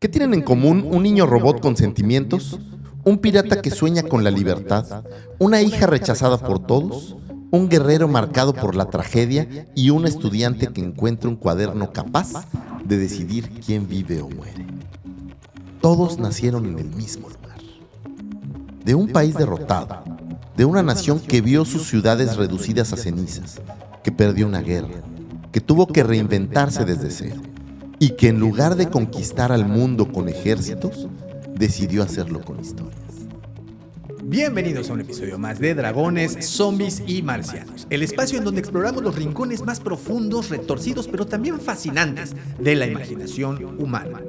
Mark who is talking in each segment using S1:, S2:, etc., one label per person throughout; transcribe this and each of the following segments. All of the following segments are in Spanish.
S1: ¿Qué tienen en común un niño robot con sentimientos, un pirata que sueña con la libertad, una hija rechazada por todos, un guerrero marcado por la tragedia y un estudiante que encuentra un cuaderno capaz de decidir quién vive o muere? Todos nacieron en el mismo lugar, de un país derrotado, de una nación que vio sus ciudades reducidas a cenizas, que perdió una guerra, que tuvo que reinventarse desde cero, y que en lugar de conquistar al mundo con ejércitos, decidió hacerlo con historias.
S2: Bienvenidos a un episodio más de Dragones, Zombies y Marcianos, el espacio en donde exploramos los rincones más profundos, retorcidos, pero también fascinantes de la imaginación humana.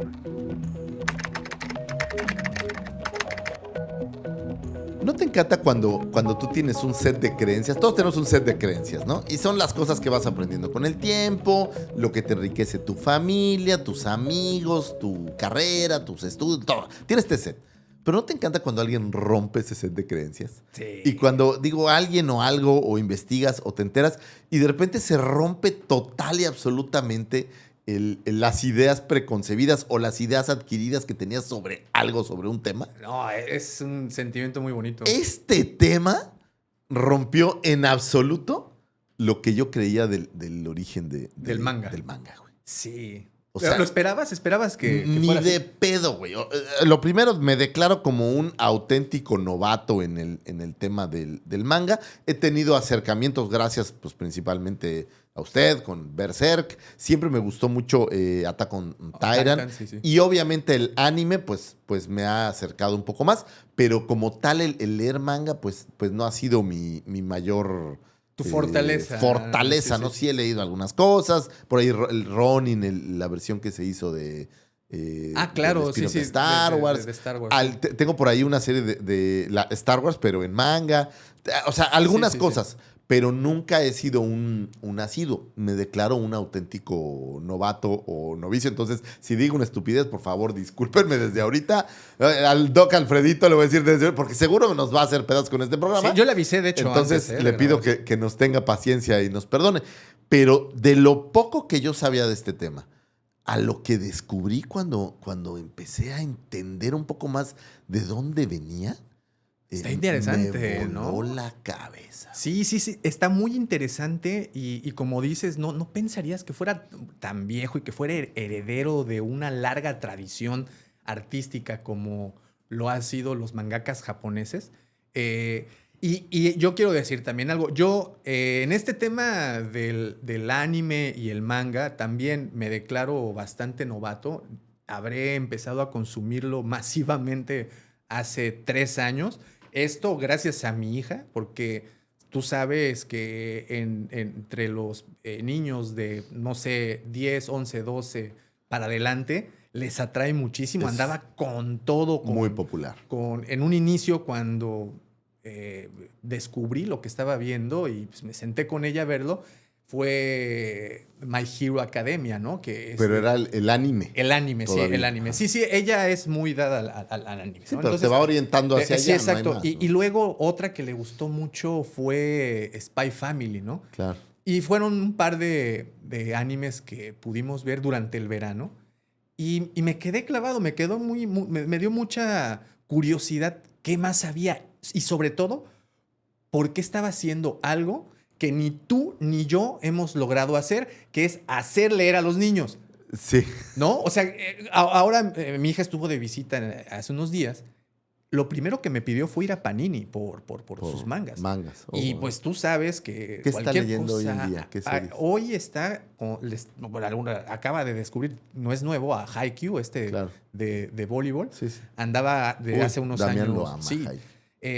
S1: ¿No te encanta cuando tú tienes un set de creencias? Todos tenemos un set de creencias, ¿no? Y son las cosas que vas aprendiendo con el tiempo, lo que te enriquece tu familia, tus amigos, tu carrera, tus estudios, todo. Tienes este set. Pero ¿no te encanta cuando alguien rompe ese set de creencias?
S2: Sí.
S1: Y cuando digo alguien o algo, o investigas, o te enteras, y de repente se rompe total y absolutamente las ideas preconcebidas o las ideas adquiridas que tenías sobre algo, sobre un tema.
S2: No, es un sentimiento muy bonito.
S1: Este tema rompió en absoluto lo que yo creía del origen
S2: Del manga.
S1: Del manga, güey.
S2: Sí.
S1: O sea,
S2: ¿lo esperabas? ¿Esperabas que
S1: ni
S2: fuera
S1: de
S2: así?
S1: pedo, güey. Lo primero, me declaro como un auténtico novato en el tema del manga. He tenido acercamientos gracias, pues, principalmente a usted, con Berserk. Siempre me gustó mucho Attack on Titan.
S2: Sí.
S1: Y obviamente el anime, pues me ha acercado un poco más. Pero como tal, el leer manga, pues no ha sido mi mayor...
S2: Tu fortaleza.
S1: Fortaleza, ¿no? Sí he leído algunas cosas. Por ahí el Ronin, la versión que se hizo de...
S2: Claro,
S1: del spin-off
S2: sí.
S1: de Star Wars.
S2: De Star Wars.
S1: Tengo por ahí una serie de la Star Wars, pero en manga. O sea, algunas
S2: Sí.
S1: cosas. Pero nunca he sido un asiduo. Me declaro un auténtico novato o novicio. Entonces, si digo una estupidez, por favor, discúlpenme desde ahorita. Al Doc Alfredito le voy a decir desde hoy, porque seguro nos va a hacer pedazos con este programa.
S2: Sí, yo le avisé, de hecho.
S1: Entonces,
S2: antes,
S1: le pido que nos tenga paciencia y nos perdone. Pero de lo poco que yo sabía de este tema, a lo que descubrí cuando empecé a entender un poco más de dónde venía,
S2: está interesante,
S1: me voló
S2: ¿no?
S1: la cabeza.
S2: Sí. Está muy interesante y como dices, no pensarías que fuera tan viejo y que fuera heredero de una larga tradición artística como lo han sido los mangakas japoneses. Y yo quiero decir también algo. Yo, en este tema del anime y el manga, también me declaro bastante novato. Habré empezado a consumirlo masivamente hace 3 años. Esto gracias a mi hija, porque tú sabes que entre los niños de, no sé, 10, 11, 12 para adelante, les atrae muchísimo. Andaba con todo.
S1: Muy popular.
S2: En un inicio, cuando descubrí lo que estaba viendo y pues, me senté con ella a verlo, fue My Hero Academia, ¿no?
S1: Pero era el anime.
S2: El anime,
S1: todavía.
S2: sí, el anime. Sí, ella es muy dada al anime.
S1: Sí,
S2: ¿no?
S1: pero te va orientando hacia allá.
S2: Sí, exacto.
S1: No hay más, ¿no?
S2: Y luego otra que le gustó mucho fue Spy Family, ¿no?
S1: Claro.
S2: Y fueron un par de animes que pudimos ver durante el verano. Y me quedé clavado, me dio mucha curiosidad qué más había. Y sobre todo, por qué estaba haciendo algo que ni tú ni yo hemos logrado hacer, que es hacer leer a los niños.
S1: Sí.
S2: ¿No? O sea, ahora mi hija estuvo de visita hace unos días. Lo primero que me pidió fue ir a Panini por sus mangas. Y pues tú sabes que
S1: ¿Qué está
S2: cualquier
S1: leyendo
S2: cosa,
S1: hoy en día? ¿Qué series?
S2: hoy está, acaba de descubrir, no es nuevo, a Haikyuu,
S1: Claro.
S2: de voleibol.
S1: Sí.
S2: Andaba de hace unos
S1: Damián
S2: años.
S1: lo ama,
S2: Sí.
S1: Haikyuu.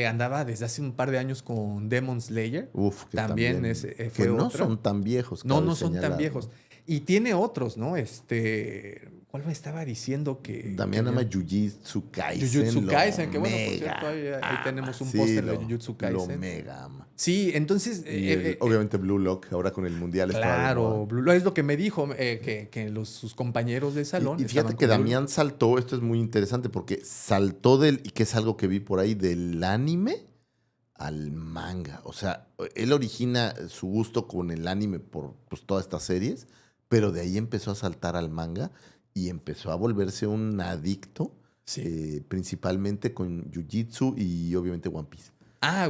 S2: Andaba desde hace un par de años con Demon Slayer.
S1: Uf, que
S2: también fue
S1: que no
S2: otro.
S1: son tan viejos.
S2: No son tan viejos. Y tiene otros, ¿no? ¿Cuál me estaba diciendo que...
S1: Damián
S2: que
S1: ama Jujutsu Kaisen.
S2: Jujutsu Kaisen, que bueno, por
S1: mega
S2: cierto, ahí tenemos un
S1: sí,
S2: póster de Jujutsu
S1: Lo
S2: Kaisen.
S1: mega ama.
S2: Sí, entonces...
S1: Y obviamente Blue Lock, ahora con el mundial.
S2: Claro, Blue Lock es lo que me dijo, que sus compañeros de salón...
S1: Y fíjate que Damián saltó, esto es muy interesante, porque saltó y que es algo que vi por ahí, del anime al manga. O sea, él origina su gusto con el anime por pues, todas estas series, pero de ahí empezó a saltar al manga y empezó a volverse un adicto,
S2: Sí.
S1: principalmente con Jiu-Jitsu y obviamente One Piece.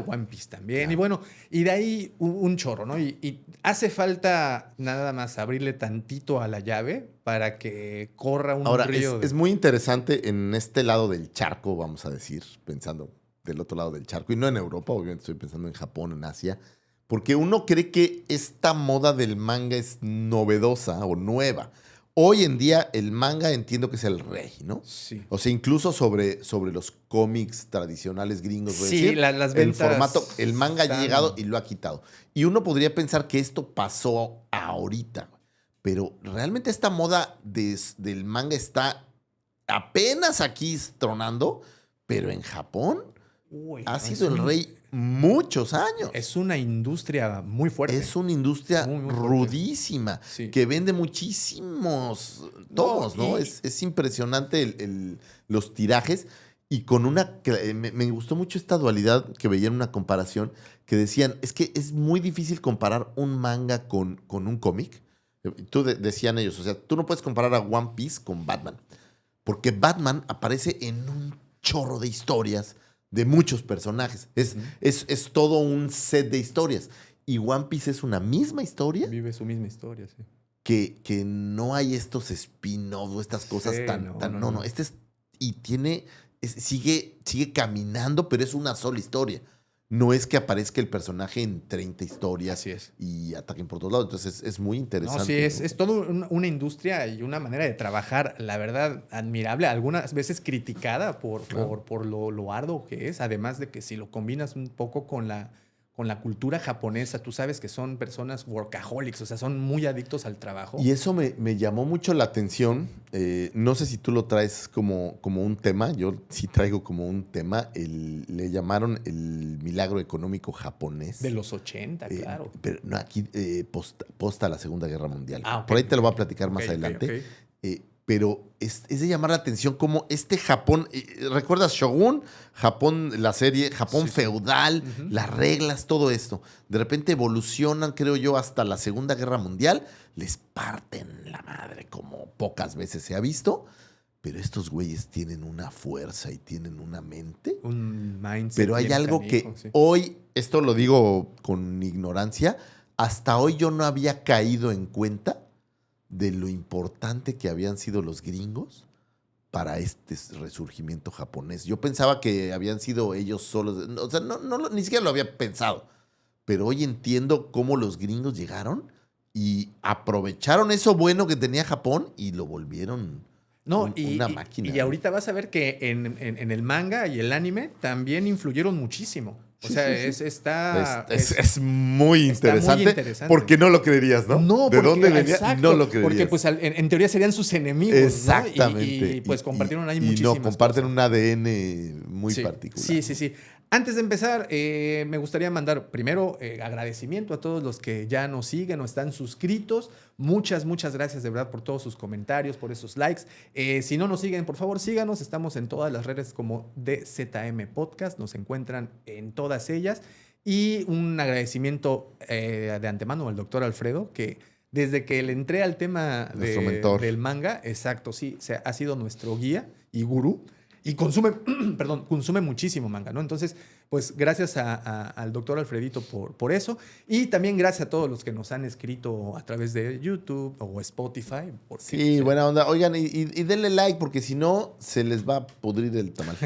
S2: One Piece también.
S1: Claro.
S2: Y bueno, y de ahí un chorro, ¿no? Y hace falta nada más abrirle tantito a la llave para que corra un
S1: Ahora,
S2: río.
S1: es muy interesante en este lado del charco, vamos a decir, pensando del otro lado del charco, y no en Europa, obviamente estoy pensando en Japón, en Asia, porque uno cree que esta moda del manga es novedosa o nueva. Hoy en día el manga entiendo que es el rey, ¿no?
S2: Sí.
S1: O sea, incluso sobre los cómics tradicionales gringos, voy a
S2: Sí,
S1: decir,
S2: las
S1: el
S2: ventas
S1: formato, el manga ha
S2: están-
S1: llegado y lo ha quitado. Y uno podría pensar que esto pasó ahorita, pero realmente esta moda del manga está apenas aquí tronando, pero en Japón
S2: Uy,
S1: ha
S2: no,
S1: sido el rey muchos años.
S2: Es una industria muy fuerte.
S1: Es una industria
S2: Muy, muy fuerte.
S1: rudísima
S2: Sí.
S1: que vende muchísimos tomos, ¿no?
S2: y-
S1: Es impresionante los tirajes y con una... Me gustó mucho esta dualidad que veía en una comparación que decían, es que es muy difícil comparar un manga con un cómic. Decían ellos, o sea, tú no puedes comparar a One Piece con Batman, porque Batman aparece en un chorro de historias de muchos personajes.
S2: Ujú.
S1: Es todo un set de historias. Y One Piece es una misma historia
S2: Vive su misma historia, sí.
S1: que no hay estos spin-offs o estas cosas
S2: Sí,
S1: no. Este es, y tiene, sigue caminando, pero es una sola historia. No es que aparezca el personaje en 30 historias
S2: Así es.
S1: y ataquen por todos lados. Entonces es muy interesante.
S2: No, sí, es todo una industria y una manera de trabajar, la verdad, admirable, algunas veces criticada
S1: Claro.
S2: por lo arduo que es, además de que si lo combinas un poco con la cultura japonesa, tú sabes que son personas workaholics, o sea, son muy adictos al trabajo.
S1: Y eso me llamó mucho la atención. No sé si tú lo traes como un tema. Yo sí traigo como un tema. Le llamaron el milagro económico japonés.
S2: De los 80, claro.
S1: Pero no, aquí posta la Segunda Guerra Mundial.
S2: Ok.
S1: Por ahí te lo voy a platicar más
S2: Ok,
S1: adelante.
S2: ok.
S1: Pero es de llamar la atención como este Japón, ¿recuerdas Shogun? Japón, la serie, Japón
S2: Sí, sí.
S1: feudal,
S2: Ujú.
S1: las reglas, todo esto. De repente evolucionan, creo yo, hasta la Segunda Guerra Mundial. Les parten la madre como pocas veces se ha visto. Pero estos güeyes tienen una fuerza y tienen una mente.
S2: Un mindset.
S1: Pero hay
S2: bien
S1: algo
S2: canijo,
S1: que
S2: sí.
S1: hoy, esto lo digo con ignorancia, hasta hoy yo no había caído en cuenta de lo importante que habían sido los gringos para este resurgimiento japonés. Yo pensaba que habían sido ellos solos, o sea, ni siquiera lo había pensado, pero hoy entiendo cómo los gringos llegaron y aprovecharon eso bueno que tenía Japón y lo volvieron
S2: No,
S1: una máquina.
S2: Y ahorita vas a ver que en el manga y el anime también influyeron muchísimo. O
S1: Sí,
S2: sea,
S1: sí, sí.
S2: está...
S1: Es muy
S2: está muy
S1: interesante,
S2: interesante.
S1: porque no lo creerías, ¿no?
S2: No,
S1: ¿De
S2: porque,
S1: dónde venía?
S2: exacto,
S1: No lo creerías.
S2: porque pues en teoría serían sus enemigos, ¿no?
S1: Exactamente.
S2: Y, pues compartieron ahí
S1: y
S2: muchísimas
S1: no, comparten
S2: cosas.
S1: un ADN muy
S2: Sí,
S1: particular.
S2: Sí. Antes de empezar, me gustaría mandar primero agradecimiento a todos los que ya nos siguen o están suscritos. Muchas gracias de verdad por todos sus comentarios, por esos likes. Si no nos siguen, por favor síganos. Estamos en todas las redes como DZM Podcast. Nos encuentran en todas ellas. Y un agradecimiento de antemano al doctor Alfredo, que desde que le entré al tema
S1: Nuestro mentor.
S2: del manga, exacto, sí, ha sido nuestro guía y gurú. Y consume, consume muchísimo manga, ¿no? Entonces, pues gracias al doctor Alfredito por eso. Y también gracias a todos los que nos han escrito a través de YouTube o Spotify. porque,
S1: Sí,
S2: o sea,
S1: buena onda. Oigan, y denle like, porque si no, se les va a pudrir el tamal.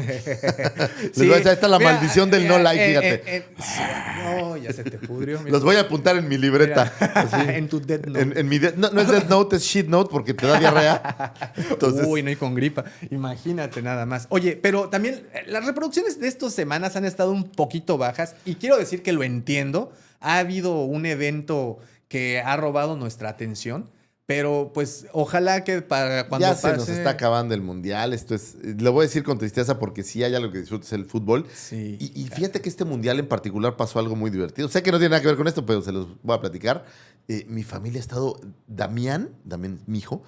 S2: Sí,
S1: Ahí está la
S2: mira,
S1: maldición del no like, fíjate.
S2: Sí, no, ya se te pudrió. mira.
S1: Los voy a apuntar en mi libreta.
S2: Mira,
S1: así.
S2: en tu Death Note.
S1: En mi no es Death Note, es Shit Note, porque te da diarrea. Entonces,
S2: Uy, no, y con gripa. Imagínate nada más. Oye, pero también las reproducciones de estas semanas han estado un poquito bajas y quiero decir que lo entiendo. Ha habido un evento que ha robado nuestra atención, pero pues ojalá que para cuando
S1: ya se nos
S2: pase-
S1: está acabando el mundial. Esto es, lo voy a decir con tristeza porque sí hay algo que disfruto, es el fútbol.
S2: Sí.
S1: Y fíjate que este mundial en particular pasó algo muy divertido. Sé que no tiene nada que ver con esto, pero se los voy a platicar. Mi familia ha estado, Damián, mi hijo,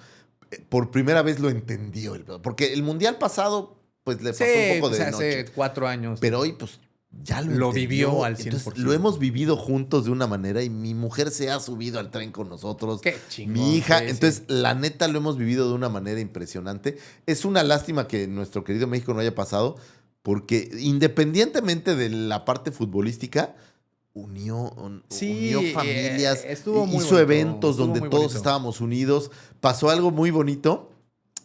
S1: por primera vez lo entendió. Porque el mundial pasado, pues le pasó un poco de
S2: pues,
S1: noche.
S2: hace 4 años.
S1: Pero hoy, pues, ya
S2: lo
S1: entendió.
S2: vivió al
S1: Entonces,
S2: 100%.
S1: lo hemos vivido juntos de una manera y mi mujer se ha subido al tren con nosotros.
S2: Qué chingón.
S1: Mi hija.
S2: Sí,
S1: Entonces,
S2: sí.
S1: la neta, lo hemos vivido de una manera impresionante. Es una lástima que nuestro querido México no haya pasado, porque independientemente de la parte futbolística, unió
S2: Sí,
S1: familias,
S2: estuvo muy
S1: hizo
S2: bonito,
S1: eventos
S2: estuvo
S1: donde
S2: muy
S1: todos
S2: bonito.
S1: estábamos unidos. Pasó algo muy bonito,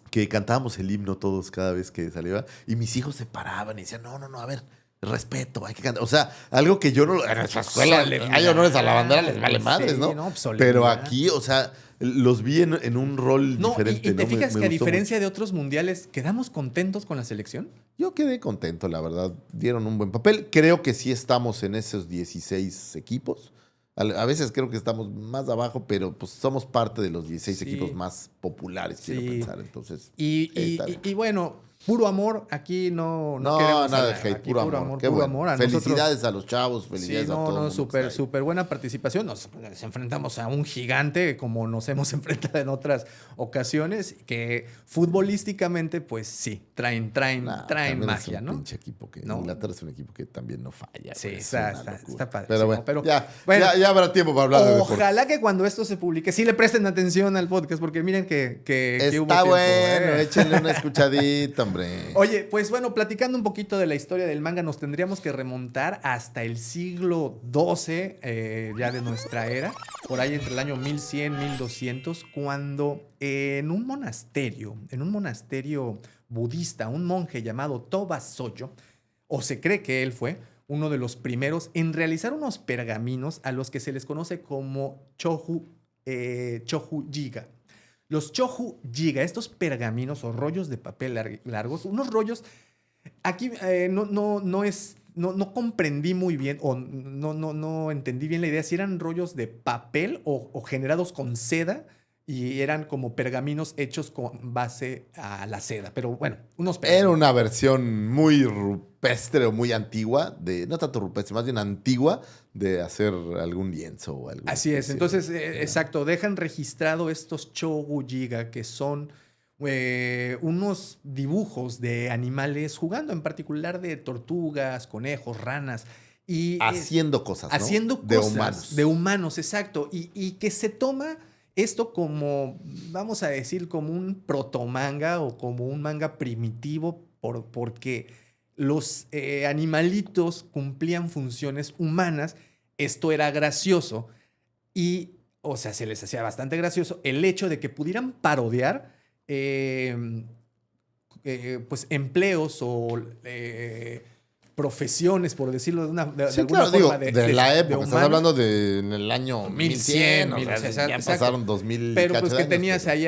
S1: que cantábamos el himno todos cada vez que salía, y mis hijos se paraban y decían, no, a ver, respeto, hay que cantar. O sea, algo que yo no... En nuestra escuela hay honores a la bandera, les vale madres,
S2: Sí,
S1: ¿no?
S2: no,
S1: Pero
S2: solemnidad.
S1: aquí, o sea, los vi en un rol
S2: No,
S1: diferente,
S2: y te
S1: ¿no?
S2: fijas que a
S1: gustó
S2: diferencia
S1: mucho.
S2: de otros mundiales, ¿quedamos contentos con la selección?
S1: Yo quedé contento, la verdad. Dieron un buen papel. Creo que sí estamos en esos 16 equipos. A veces creo que estamos más abajo, pero pues somos parte de los 16
S2: Sí.
S1: equipos más populares, quiero
S2: Sí.
S1: pensar. Entonces,
S2: Y,
S1: está bien.
S2: y bueno, puro amor, aquí no
S1: No,
S2: queremos
S1: nada de
S2: hablar,
S1: hate,
S2: aquí
S1: puro amor. Qué
S2: puro
S1: bueno.
S2: amor. A
S1: Felicidades
S2: nosotros,
S1: a los chavos, felicidades
S2: sí,
S1: a todo el mundo que está ahí.
S2: súper buena participación. Nos enfrentamos a un gigante, como nos hemos enfrentado en otras ocasiones, que futbolísticamente, pues sí, traen
S1: Nah, también
S2: magia,
S1: es un
S2: ¿no?
S1: pinche equipo que
S2: ¿No?
S1: Inglaterra es un equipo que también no falla.
S2: Sí,
S1: güey, es
S2: está,
S1: una
S2: está,
S1: locura.
S2: está padre.
S1: Pero bueno,
S2: Pero
S1: ya, ya habrá tiempo para hablar de deportes.
S2: ojalá que cuando esto se publique, sí le presten atención al podcast, porque miren que hubo
S1: Está
S2: tiempo,
S1: bueno,
S2: ¿eh?
S1: échenle una escuchadita, hombre.
S2: Oye, pues bueno, platicando un poquito de la historia del manga, nos tendríamos que remontar hasta el siglo XII, ya de nuestra era, por ahí entre el año 1100, 1200, cuando en un monasterio budista, un monje llamado Toba Soyo, o se cree que él fue uno de los primeros en realizar unos pergaminos a los que se les conoce como Chohu Jiga. Los Chohu Jiga, estos pergaminos o rollos de papel largos, unos rollos. Aquí no comprendí muy bien o no entendí bien la idea si eran rollos de papel o generados con seda y eran como pergaminos hechos con base a la seda. Pero bueno, unos
S1: Era
S2: pergaminos.
S1: una versión muy rupestre o muy antigua, no tanto rupestre, más bien antigua, de hacer algún lienzo o algo.
S2: Así es. Entonces, exacto, dejan registrado estos Chogujiga, que son unos dibujos de animales jugando, en particular de tortugas, conejos, ranas. Y
S1: haciendo cosas, ¿no?
S2: haciendo
S1: de
S2: cosas
S1: humanos.
S2: de humanos, exacto. Y que se toma esto como, vamos a decir, como un protomanga o como un manga primitivo, porque los animalitos cumplían funciones humanas. Esto era gracioso y, o sea, se les hacía bastante gracioso el hecho de que pudieran parodiar pues empleos o profesiones, por decirlo de
S1: Sí,
S2: alguna
S1: claro,
S2: forma.
S1: Digo, de la época. Estás
S2: humanos.
S1: hablando de en el año 1100, o sea, ya
S2: exacto.
S1: pasaron 2000
S2: Pero
S1: cacho
S2: pues
S1: de
S2: que
S1: años,
S2: tenías
S1: pero-
S2: ahí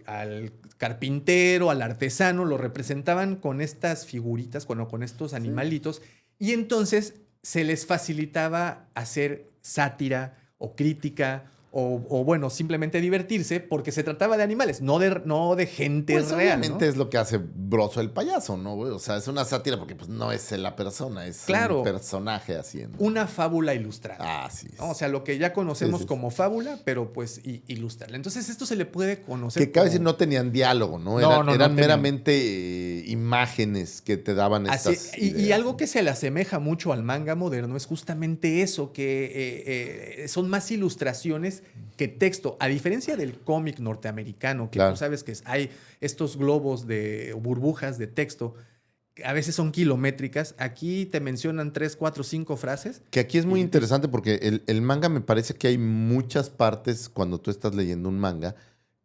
S2: al carpintero, al artesano, lo representaban con estas figuritas, con estos animalitos, y entonces se les facilitaba hacer sátira o crítica o bueno, simplemente divertirse porque se trataba de animales, no de gente
S1: Pues
S2: real,
S1: obviamente
S2: ¿no?
S1: es lo que hace Broso el payaso, ¿no, güey? O sea, es una sátira porque pues no es la persona, es
S2: Claro.
S1: un personaje haciendo.
S2: Una fábula ilustrada.
S1: Ah, sí.
S2: ¿No? O sea, lo que ya conocemos
S1: Sí, sí.
S2: como fábula, pero pues ilustrarla. Entonces, esto se le puede conocer
S1: Que cabe
S2: como-
S1: decir, no tenían diálogo, ¿no?
S2: No, no
S1: Eran
S2: tenían.
S1: meramente imágenes que te daban
S2: Así,
S1: estas
S2: y
S1: ideas,
S2: algo
S1: ¿no?
S2: que se le asemeja mucho al manga moderno es justamente eso, que son más ilustraciones que texto. A diferencia del cómic norteamericano, que
S1: Claro.
S2: tú sabes que hay estos globos de burbujas de texto, que a veces son kilométricas. Aquí te mencionan 3, 4, 5 frases.
S1: Que aquí es muy
S2: Y-
S1: interesante porque el manga me parece que hay muchas partes cuando tú estás leyendo un manga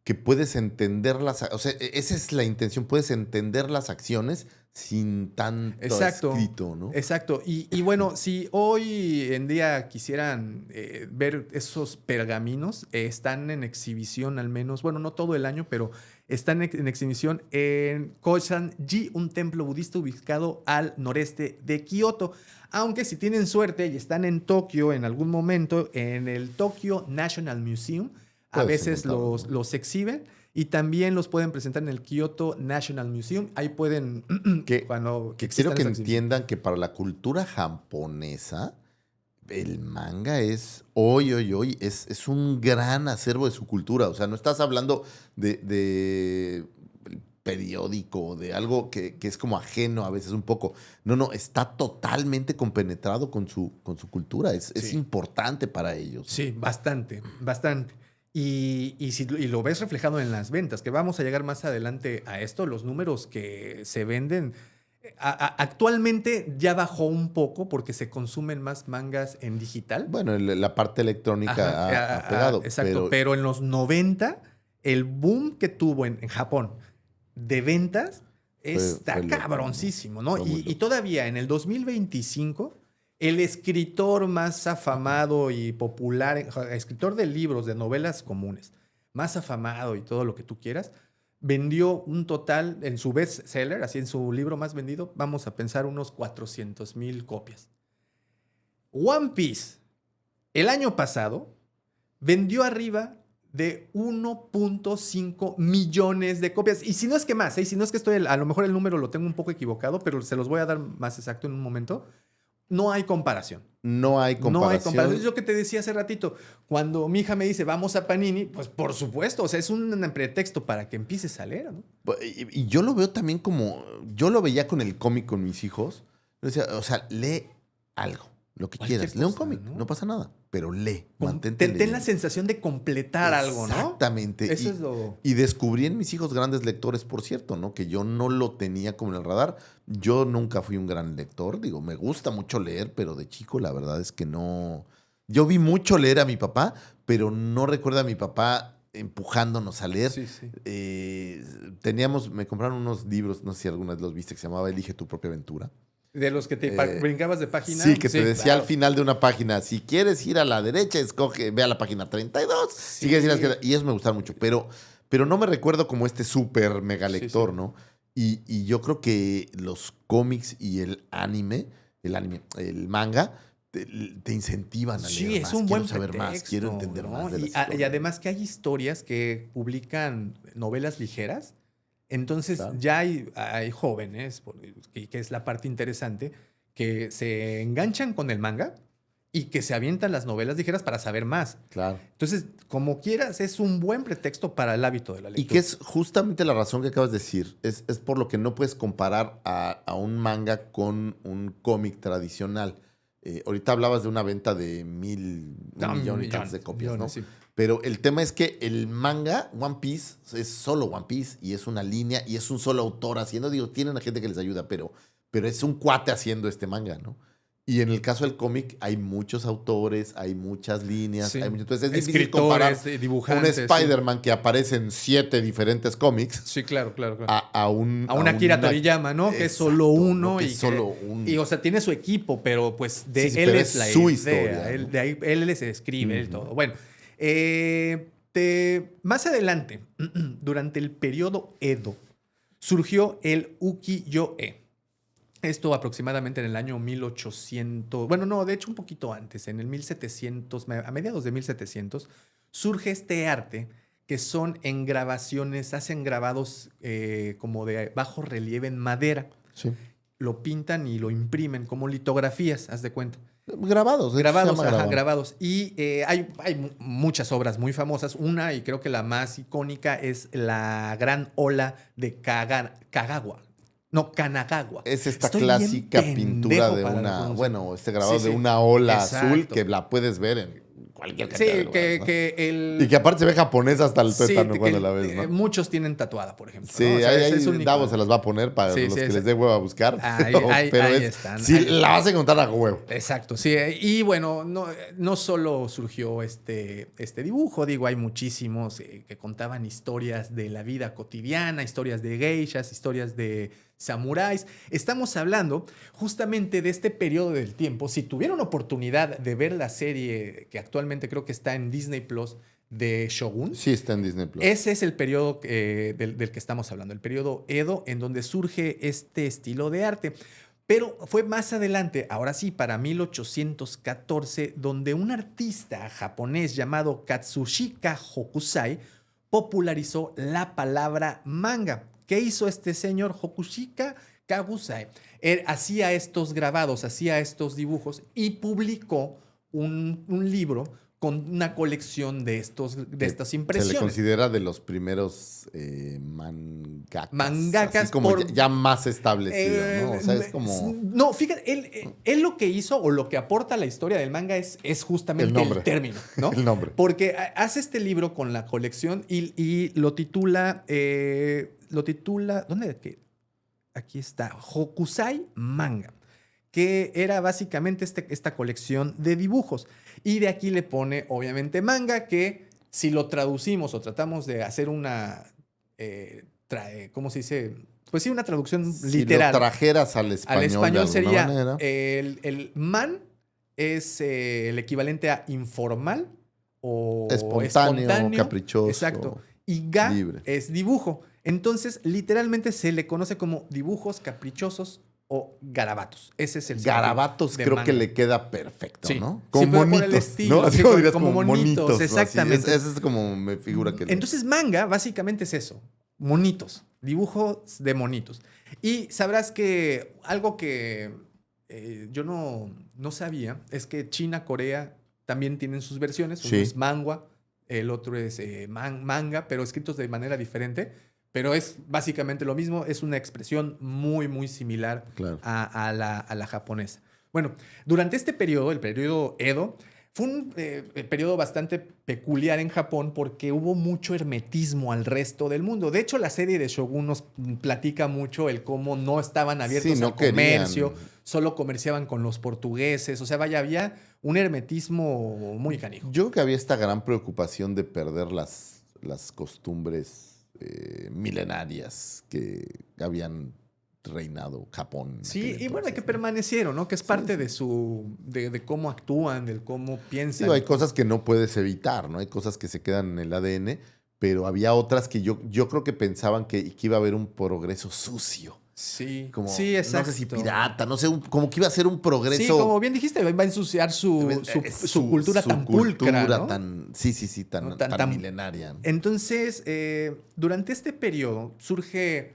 S1: que puedes entender o sea, esa es la intención, puedes entender las acciones sin tanto escrito, ¿no?
S2: Exacto. Y bueno, si hoy en día quisieran ver esos pergaminos, están en exhibición al menos, bueno, no todo el año, pero están en exhibición en Kosan-ji, un templo budista ubicado al noreste de Kioto. Aunque si tienen suerte y están en Tokio en algún momento, en el Tokyo National Museum, a
S1: Puedes
S2: veces
S1: encontrarlo, ¿no?
S2: los exhiben. Y también los pueden presentar en el Kyoto National Museum. Ahí pueden,
S1: Que-
S2: cuando
S1: Que
S2: existan
S1: quiero que
S2: esas exhibiciones.
S1: entiendan que para la cultura japonesa, el manga es hoy, es un gran acervo de su cultura. O sea, no estás hablando de periódico, de algo que es como ajeno a veces un poco. No, está totalmente compenetrado con su cultura. Es
S2: Sí.
S1: importante para ellos.
S2: Sí, bastante, bastante. Y lo ves reflejado en las ventas, que vamos a llegar más adelante a esto, los números que se venden. Actualmente ya bajó un poco porque se consumen más mangas en digital.
S1: Bueno, la parte electrónica
S2: Ajá,
S1: ha pegado.
S2: exacto, pero en los 90, el boom que tuvo en Japón de ventas está
S1: fue loco,
S2: cabroncísimo, ¿no?
S1: Fue muy
S2: Y
S1: loco.
S2: todavía en el 2025, el escritor más afamado y popular, escritor de libros, de novelas comunes, más afamado y todo lo que tú quieras, vendió un total en su bestseller, así en su libro más vendido, vamos a pensar unos 400,000 copias. One Piece, el año pasado, vendió arriba de 1.5 millones de copias. Y si no es que más, si no es que a lo mejor el número lo tengo un poco equivocado, pero se los voy a dar más exacto en un momento. No hay comparación.
S1: No hay comparación.
S2: No hay comparación. Es lo que te decía hace ratito. Cuando mi hija me dice, vamos a Panini, pues por supuesto, o sea, es un pretexto para que empieces a leer, ¿no?
S1: Y yo lo veo también como, yo lo veía con el cómic con mis hijos. Yo decía, o sea, lee algo, lo que
S2: Cualquier
S1: quieras. Lee un
S2: cosa,
S1: cómic,
S2: ¿no?
S1: no pasa nada, pero lee, mantente
S2: Ten la
S1: leyendo.
S2: sensación de completar algo, ¿no?
S1: Exactamente.
S2: Eso es lo...
S1: Y descubrí en mis hijos grandes lectores, por cierto, ¿no? Que yo no lo tenía como en el radar. Yo nunca fui un gran lector. Digo, me gusta mucho leer, pero de chico la verdad es que no. Yo vi mucho leer a mi papá, pero no recuerdo a mi papá empujándonos a leer.
S2: Sí, sí.
S1: Me compraron unos libros, no sé si alguna vez los viste, que se llamaba Elige tu propia aventura.
S2: De los que te brincabas de página.
S1: Sí, que te decía
S2: claro.
S1: al final de una página, si quieres ir a la derecha, ve a la página 32.
S2: Sí.
S1: Si quieres ir a la izquierda. Y eso me gustaron mucho. Pero no me recuerdo como este súper mega lector,
S2: Sí.
S1: ¿no? Y yo creo que los cómics y el manga, te incentivan a leer
S2: Sí,
S1: más.
S2: es un
S1: Quiero
S2: buen
S1: saber más,
S2: pretexto,
S1: quiero entender
S2: ¿no?
S1: más de las
S2: Y
S1: historias.
S2: además que hay historias que publican novelas ligeras. Entonces
S1: Claro.
S2: ya hay jóvenes, que es la parte interesante, que se enganchan con el manga y que se avientan las novelas ligeras para saber más.
S1: Claro.
S2: Entonces, como quieras, es un buen pretexto para el hábito de la lectura.
S1: Y que es justamente la razón que acabas de decir. Es por lo que no puedes comparar a un manga con un cómic tradicional. Ahorita hablabas de una venta de millones de copias,
S2: millones,
S1: ¿no?
S2: sí.
S1: Pero el tema es que el manga, One Piece, es solo One Piece y es una línea y es un solo autor haciendo. Digo, tienen a gente que les ayuda, pero es un cuate haciendo este manga, ¿no? Y en el caso del cómic hay muchos autores, hay muchas líneas,
S2: Sí.
S1: entonces es difícil comparar
S2: Escritores,
S1: un
S2: dibujantes.
S1: Spider-Man que aparece en 7 diferentes cómics
S2: Sí, claro.
S1: a un...
S2: A una Akira Toriyama, ¿no? Que es solo
S1: Exacto,
S2: uno.
S1: ¿no? Que
S2: y
S1: es solo uno.
S2: Y, o sea, tiene su equipo, pero pues de
S1: Sí,
S2: él
S1: pero
S2: es la
S1: su
S2: idea.
S1: historia,
S2: Él,
S1: ¿no?
S2: de ahí, él les escribe, él
S1: Ujú.
S2: todo. Bueno, más adelante, durante el periodo Edo, surgió el ukiyo-e. Esto aproximadamente en el año 1800, bueno, no, de hecho un poquito antes, en el 1700, a mediados de 1700, surge este arte que son en grabaciones, hacen grabados como de bajo relieve en madera.
S1: Sí.
S2: Lo pintan y lo imprimen como litografías, haz de cuenta.
S1: Grabados.
S2: Grabados. Y hay muchas obras muy famosas. Una, y creo que la más icónica, es la gran ola de Kanagawa.
S1: Es esta
S2: Estoy
S1: clásica
S2: bien
S1: pintura
S2: pendejo
S1: de
S2: para
S1: una,
S2: pronunciar.
S1: bueno, este grabado
S2: Sí,
S1: de
S2: sí.
S1: una ola
S2: Exacto.
S1: azul que la puedes ver en cualquier cantidad de
S2: Sí,
S1: lugares, ¿no?
S2: que
S1: Y que aparte se ve japonesa hasta el
S2: sí,
S1: tuétano
S2: que
S1: cuando la ves, ¿no?
S2: muchos tienen tatuada, por ejemplo.
S1: Sí,
S2: ¿no? O sea,
S1: ahí
S2: es único.
S1: Davo se las va a poner para
S2: Sí,
S1: los
S2: sí,
S1: que
S2: es-
S1: les dé huevo a buscar.
S2: Ahí están,
S1: Sí,
S2: ahí
S1: la vas a encontrar a huevo.
S2: Exacto, sí. Y bueno, no solo surgió este dibujo, digo, hay muchísimos que contaban historias de la vida cotidiana, historias de geishas, historias de samuráis. Estamos hablando justamente de este periodo del tiempo. Si tuvieron oportunidad de ver la serie que actualmente creo que está en Disney Plus de Shogun,
S1: Sí, está en Disney Plus.
S2: ese es el periodo del que estamos hablando, el periodo Edo, en donde surge este estilo de arte. Pero fue más adelante, ahora sí, para 1814, donde un artista japonés llamado Katsushika Hokusai popularizó la palabra manga. ¿Qué hizo este señor Hokushika Kakusai? Él hacía estos grabados, hacía estos dibujos y publicó un libro con una colección de estas
S1: Se
S2: impresiones.
S1: le considera de los primeros mangakas.
S2: Mangakas
S1: así como ya más establecido, ¿no? O sea, es como...
S2: No, fíjate, él lo que hizo o lo que aporta a la historia del manga es justamente el término, ¿no?
S1: El nombre.
S2: Porque hace este libro con la colección y lo titula... ¿Dónde? Aquí está. Hokusai Manga, que era básicamente esta colección de dibujos. Y de aquí le pone, obviamente, manga, que si lo traducimos o tratamos de hacer una, ¿cómo se dice? Pues sí, una traducción literal.
S1: Si lo trajeras al español
S2: sería,
S1: manera.
S2: El man es el equivalente a informal o espontáneo,
S1: caprichoso.
S2: Exacto. Y ga
S1: libre.
S2: es dibujo. Entonces, literalmente se le conoce como dibujos caprichosos o garabatos. Ese es el
S1: garabatos creo
S2: manga.
S1: que le queda perfecto,
S2: sí.
S1: ¿no?
S2: Como
S1: sí, monitos,
S2: el estilo,
S1: ¿no? Así
S2: sí,
S1: como dirías,
S2: como monitos, exactamente.
S1: Ese es como me figura que...
S2: Entonces, manga básicamente es eso. Monitos. Dibujos de monitos. Y sabrás que algo que yo no sabía es que China, Corea también tienen sus versiones. Uno es manga, el otro es manga, pero escritos de manera diferente. Pero es básicamente lo mismo, es una expresión muy, muy similar a la japonesa. Bueno, durante este periodo, el periodo Edo, fue un periodo bastante peculiar en Japón porque hubo mucho hermetismo al resto del mundo. De hecho, la serie de Shogun nos platica mucho el cómo no estaban abiertos al comercio, solo comerciaban con los portugueses. O sea, vaya, había un hermetismo muy canijo.
S1: Yo creo que había esta gran preocupación de perder las costumbres milenarias que habían reinado Japón.
S2: Sí, y bueno, que permanecieron, ¿no? Que es parte de cómo actúan, de cómo piensan.
S1: Sí, hay cosas que no puedes evitar, ¿no? Hay cosas que se quedan en el ADN, pero había otras que yo creo que pensaban que iba a haber un progreso sucio.
S2: Sí,
S1: como,
S2: sí, exacto.
S1: No sé si pirata, no sé, como que iba a ser un progreso.
S2: Sí, como bien dijiste, va a ensuciar su cultura tan pulcra, ¿no?
S1: Sí, tan milenaria.
S2: Entonces, durante este periodo surge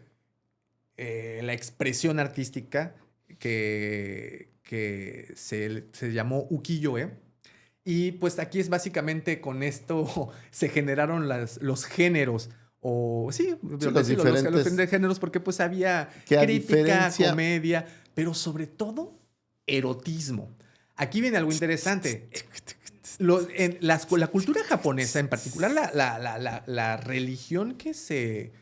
S2: la expresión artística que se llamó ukiyo-e. Y pues aquí es básicamente con esto se generaron los géneros. O sí,
S1: los diferentes
S2: géneros, porque pues había crítica, comedia, pero sobre todo erotismo. Aquí viene algo interesante. La cultura japonesa, en particular la religión que se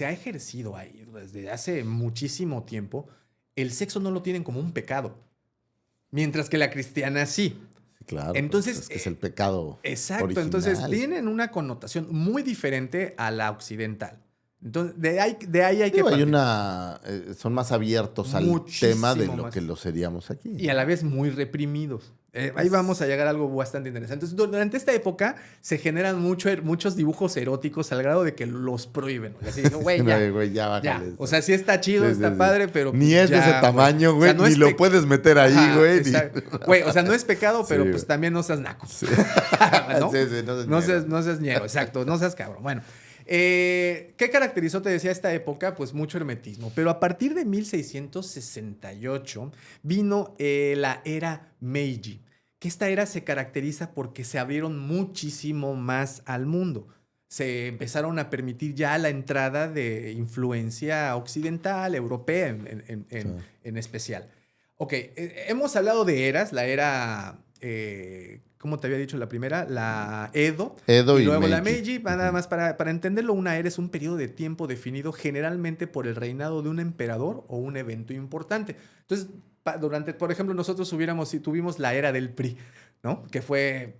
S2: ha ejercido ahí desde hace muchísimo tiempo, el sexo no lo tienen como un pecado, mientras que la cristiana sí.
S1: Claro,
S2: entonces,
S1: es que es el pecado.
S2: Exacto,
S1: original.
S2: Entonces tienen una connotación muy diferente a la occidental. Entonces, de ahí hay que partir.
S1: Son más abiertos al tema de lo que lo seríamos aquí.
S2: Y a la vez muy reprimidos. Ahí vamos a llegar a algo bastante interesante. Entonces, durante esta época se generan muchos dibujos eróticos al grado de que los prohíben. Así, no, güey,
S1: ya bájale.
S2: O sea, sí está chido, está padre, pero
S1: ni es de ese tamaño, güey, o sea, ni lo puedes meter ahí, güey.
S2: Güey, o sea, no es pecado, pero pues también no seas naco.
S1: Sí.
S2: ¿No?
S1: No
S2: seas ñero, exacto, no seas cabrón. Bueno, ¿qué caracterizó, te decía, esta época? Pues mucho hermetismo. Pero a partir de 1668 vino la era Meiji, que esta era se caracteriza porque se abrieron muchísimo más al mundo. Se empezaron a permitir ya la entrada de influencia occidental, europea en especial. Ok, hemos hablado de eras, la era... ¿cómo te había dicho la primera? La Edo y luego
S1: Meiji.
S2: La Meiji. Nada más para entenderlo, una era es un periodo de tiempo definido generalmente por el reinado de un emperador o un evento importante. Entonces, por ejemplo, nosotros tuvimos la era del PRI, ¿no? Que fue...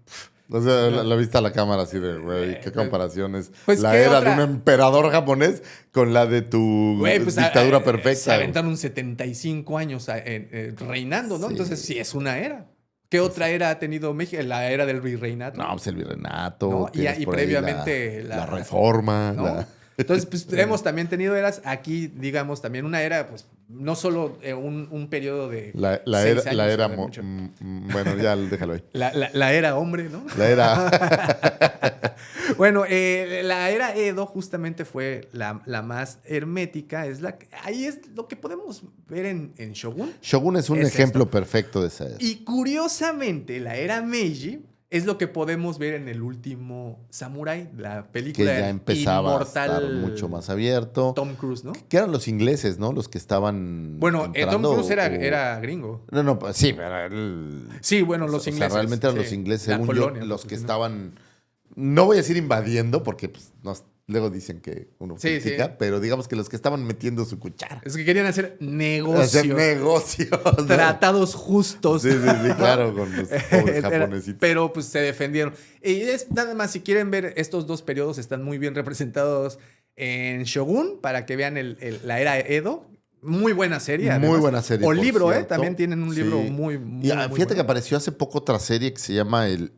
S1: O sea, la viste a la cámara así de, güey, qué comparación es
S2: pues
S1: la era de un emperador japonés con la de tu dictadura perfecta.
S2: Se aventaron 75 años reinando, ¿no? Sí. Entonces, sí es una era. ¿Qué otra era ha tenido México? La era del virreinato.
S1: No, pues el virreinato.
S2: ¿No? Y previamente
S1: la reforma.
S2: ¿no? Entonces, pues hemos también tenido eras. Aquí, digamos, también una era, pues, no solo un periodo de
S1: la era bueno, ya déjalo ahí.
S2: La era hombre, ¿no?
S1: La era...
S2: Bueno, la era Edo justamente fue la más hermética. Ahí es lo que podemos ver en Shogun.
S1: Shogun es un ejemplo perfecto de esa era.
S2: Y curiosamente, la era Meiji Es lo que podemos ver en El Último Samurái, la
S1: Que
S2: película
S1: ya empezaba
S2: inmortal
S1: a estar mucho más abierto.
S2: Tom Cruise, ¿no?
S1: Que eran los ingleses, ¿no? Los que estaban
S2: Bueno, Tom
S1: entrando.
S2: Cruise era gringo.
S1: No, pues sí, pero él...
S2: Sí, bueno, los
S1: O sea,
S2: ingleses.
S1: realmente eran
S2: sí.
S1: los ingleses,
S2: La
S1: según
S2: colonia,
S1: yo, los
S2: porque
S1: que
S2: si no-
S1: estaban... No voy a decir invadiendo, porque pues, luego dicen que uno
S2: Sí,
S1: critica,
S2: sí.
S1: pero digamos que los que estaban metiendo su cuchara.
S2: Es que querían hacer negocios.
S1: Hacer negocios. ¿no?
S2: Tratados justos.
S1: Sí, claro, con los pobres japonesitos.
S2: Pero pues se defendieron. Y es nada más, si quieren ver estos dos periodos, están muy bien representados en Shogun, para que vean la era Edo. Muy buena serie.
S1: Muy
S2: además.
S1: buena serie.
S2: O
S1: por
S2: libro,
S1: cierto.
S2: También tienen un libro
S1: Sí.
S2: muy
S1: Y, fíjate
S2: bueno.
S1: que apareció hace poco otra serie que se llama El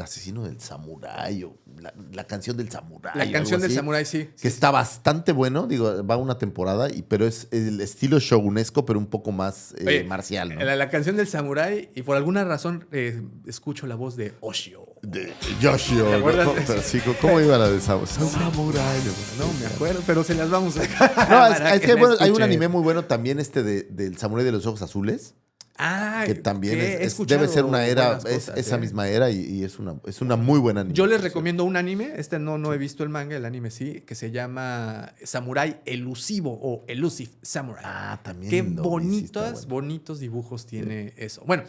S1: asesino del samurái, o la canción del samurái.
S2: La canción
S1: algo
S2: del
S1: así,
S2: samurái, sí.
S1: Que está bastante bueno, digo, va una temporada, pero es el estilo shogunesco, pero un poco más
S2: Oye,
S1: marcial, ¿no?
S2: La canción del samurái, y por alguna razón escucho la voz de Oshio.
S1: De Yoshio.
S2: ¿Te acuerdas
S1: ¿no?
S2: de eso?
S1: Pero sí, ¿cómo iba la de samurái?
S2: No me acuerdo, pero se las vamos a
S1: No, es que bueno, hay un
S2: escuche.
S1: anime muy bueno también, del samurái de los ojos azules.
S2: Ah,
S1: Que también
S2: que he escuchado
S1: debe ser una era,
S2: buenas cosas,
S1: esa
S2: ¿eh?
S1: misma era y es una muy buena anime.
S2: Yo les recomiendo un anime, no he visto el manga, el anime sí, que se llama Samurai Elusivo o Elusive Samurai.
S1: Ah, también.
S2: Qué
S1: lo vi, sí está bueno.
S2: bonitos dibujos tiene eso. Bueno,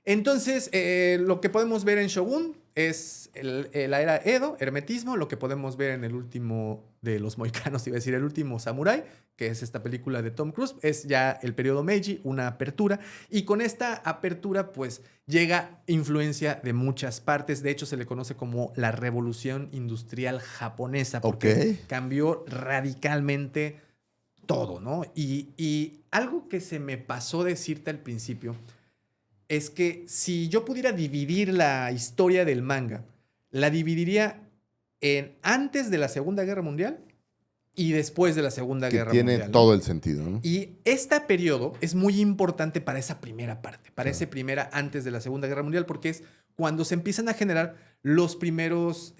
S2: entonces lo que podemos ver en Shogun es la era Edo, hermetismo, lo que podemos ver en El Último de los Mohicanos, iba a decir El Último Samurái, que es esta película de Tom Cruise, es ya el periodo Meiji, una apertura, y con esta apertura pues llega influencia de muchas partes, de hecho se le conoce como la revolución industrial japonesa, porque cambió radicalmente todo, ¿no? Y algo que se me pasó decirte al principio es que si yo pudiera dividir la historia del manga, la dividiría en antes de la Segunda Guerra Mundial y después de la Segunda Guerra Mundial.
S1: Tiene todo el sentido, ¿no?
S2: Y este periodo es muy importante para esa primera parte, para esa primera antes de la Segunda Guerra Mundial, porque es cuando se empiezan a generar los primeros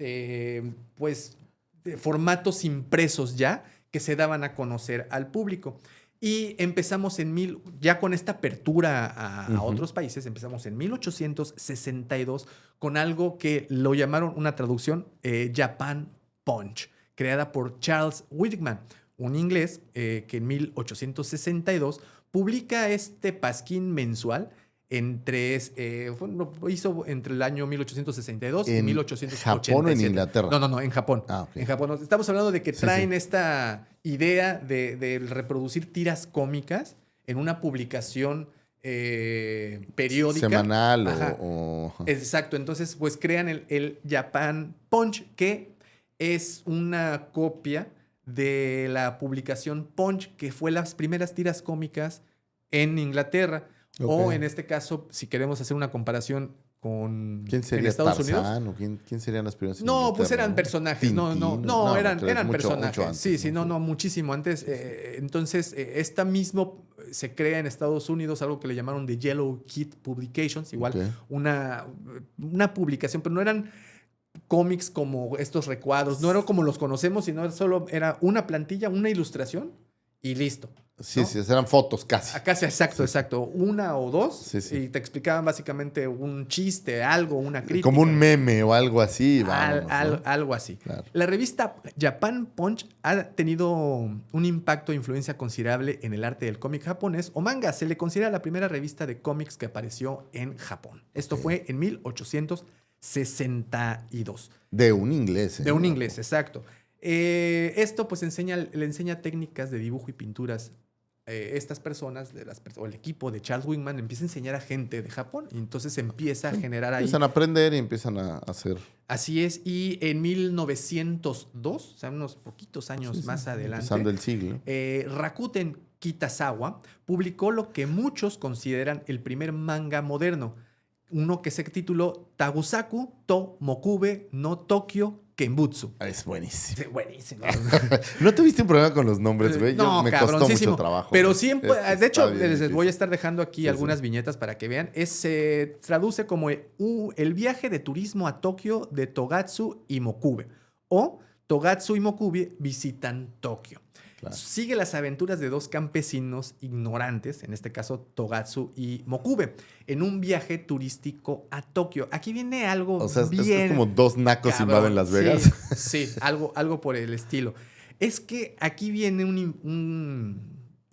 S2: formatos impresos ya que se daban a conocer al público. Y empezamos ya con esta apertura a otros países, empezamos en 1862 con algo que lo llamaron una traducción Japan Punch, creada por Charles Whitman, un inglés que en 1862 publica este pasquín mensual lo hizo entre el año 1862 y 1887.
S1: ¿Japón o en Inglaterra?
S2: No, en Japón.
S1: Ah, okay.
S2: En Japón. Estamos hablando de que traen esta idea de reproducir tiras cómicas en una publicación periódica.
S1: Semanal
S2: Exacto. Entonces, pues crean el Japan Punch, que es una copia de la publicación Punch, que fue las primeras tiras cómicas en Inglaterra. O en este caso, si queremos hacer una comparación con
S1: ¿Quién sería
S2: en Estados
S1: Tarzán,
S2: Unidos.
S1: o quién serían las primeras?
S2: No, pues eran personajes. No, eran personajes.
S1: Mucho antes,
S2: sí, muchísimo antes. Entonces, esta mismo se crea en Estados Unidos algo que le llamaron The Yellow Kid Publications, igual una publicación, pero no eran cómics como estos recuadros, no eran como los conocemos, sino solo era una plantilla, una ilustración y listo.
S1: Sí,
S2: ¿no?
S1: sí, eran fotos casi.
S2: Casi, exacto. Una o dos.
S1: Sí.
S2: Y te explicaban básicamente un chiste, algo, una crítica.
S1: Como un meme o algo así.
S2: Algo así.
S1: Claro.
S2: La revista Japan Punch ha tenido un impacto e influencia considerable en el arte del cómic japonés o manga. Se le considera la primera revista de cómics que apareció en Japón. Esto fue en 1862. De un inglés. De un inglés, exacto. Esto pues le enseña técnicas de dibujo y pinturas. Estas personas, o el equipo de Charles Whitman, empieza a enseñar a gente de Japón y entonces empieza a generar ahí.
S1: Empiezan a aprender y empiezan a hacer.
S2: Así es, y en 1902, o sea, unos poquitos años más adelante,
S1: empezando el siglo,
S2: Rakuten Kitazawa publicó lo que muchos consideran el primer manga moderno, uno que se tituló Tagusaku to Mokube no Tokyo Kenbutsu.
S1: Es buenísimo.
S2: Sí, buenísimo.
S1: ¿No tuviste un problema con los nombres, güey?
S2: No,
S1: me costó mucho trabajo.
S2: Pero siempre, de hecho, les
S1: difícil.
S2: voy a estar dejando aquí algunas viñetas para que vean. Se traduce como el viaje de turismo a Tokio de Togatsu y Mokube. O Togatsu y Mokube visitan Tokio.
S1: Claro.
S2: Sigue las aventuras de dos campesinos ignorantes, en este caso Togatsu y Mokube, en un viaje turístico a Tokio. Aquí viene algo
S1: O sea,
S2: bien
S1: es como dos nacos
S2: cabrón.
S1: invaden Las Vegas.
S2: Sí, sí, algo por el estilo. Es que aquí viene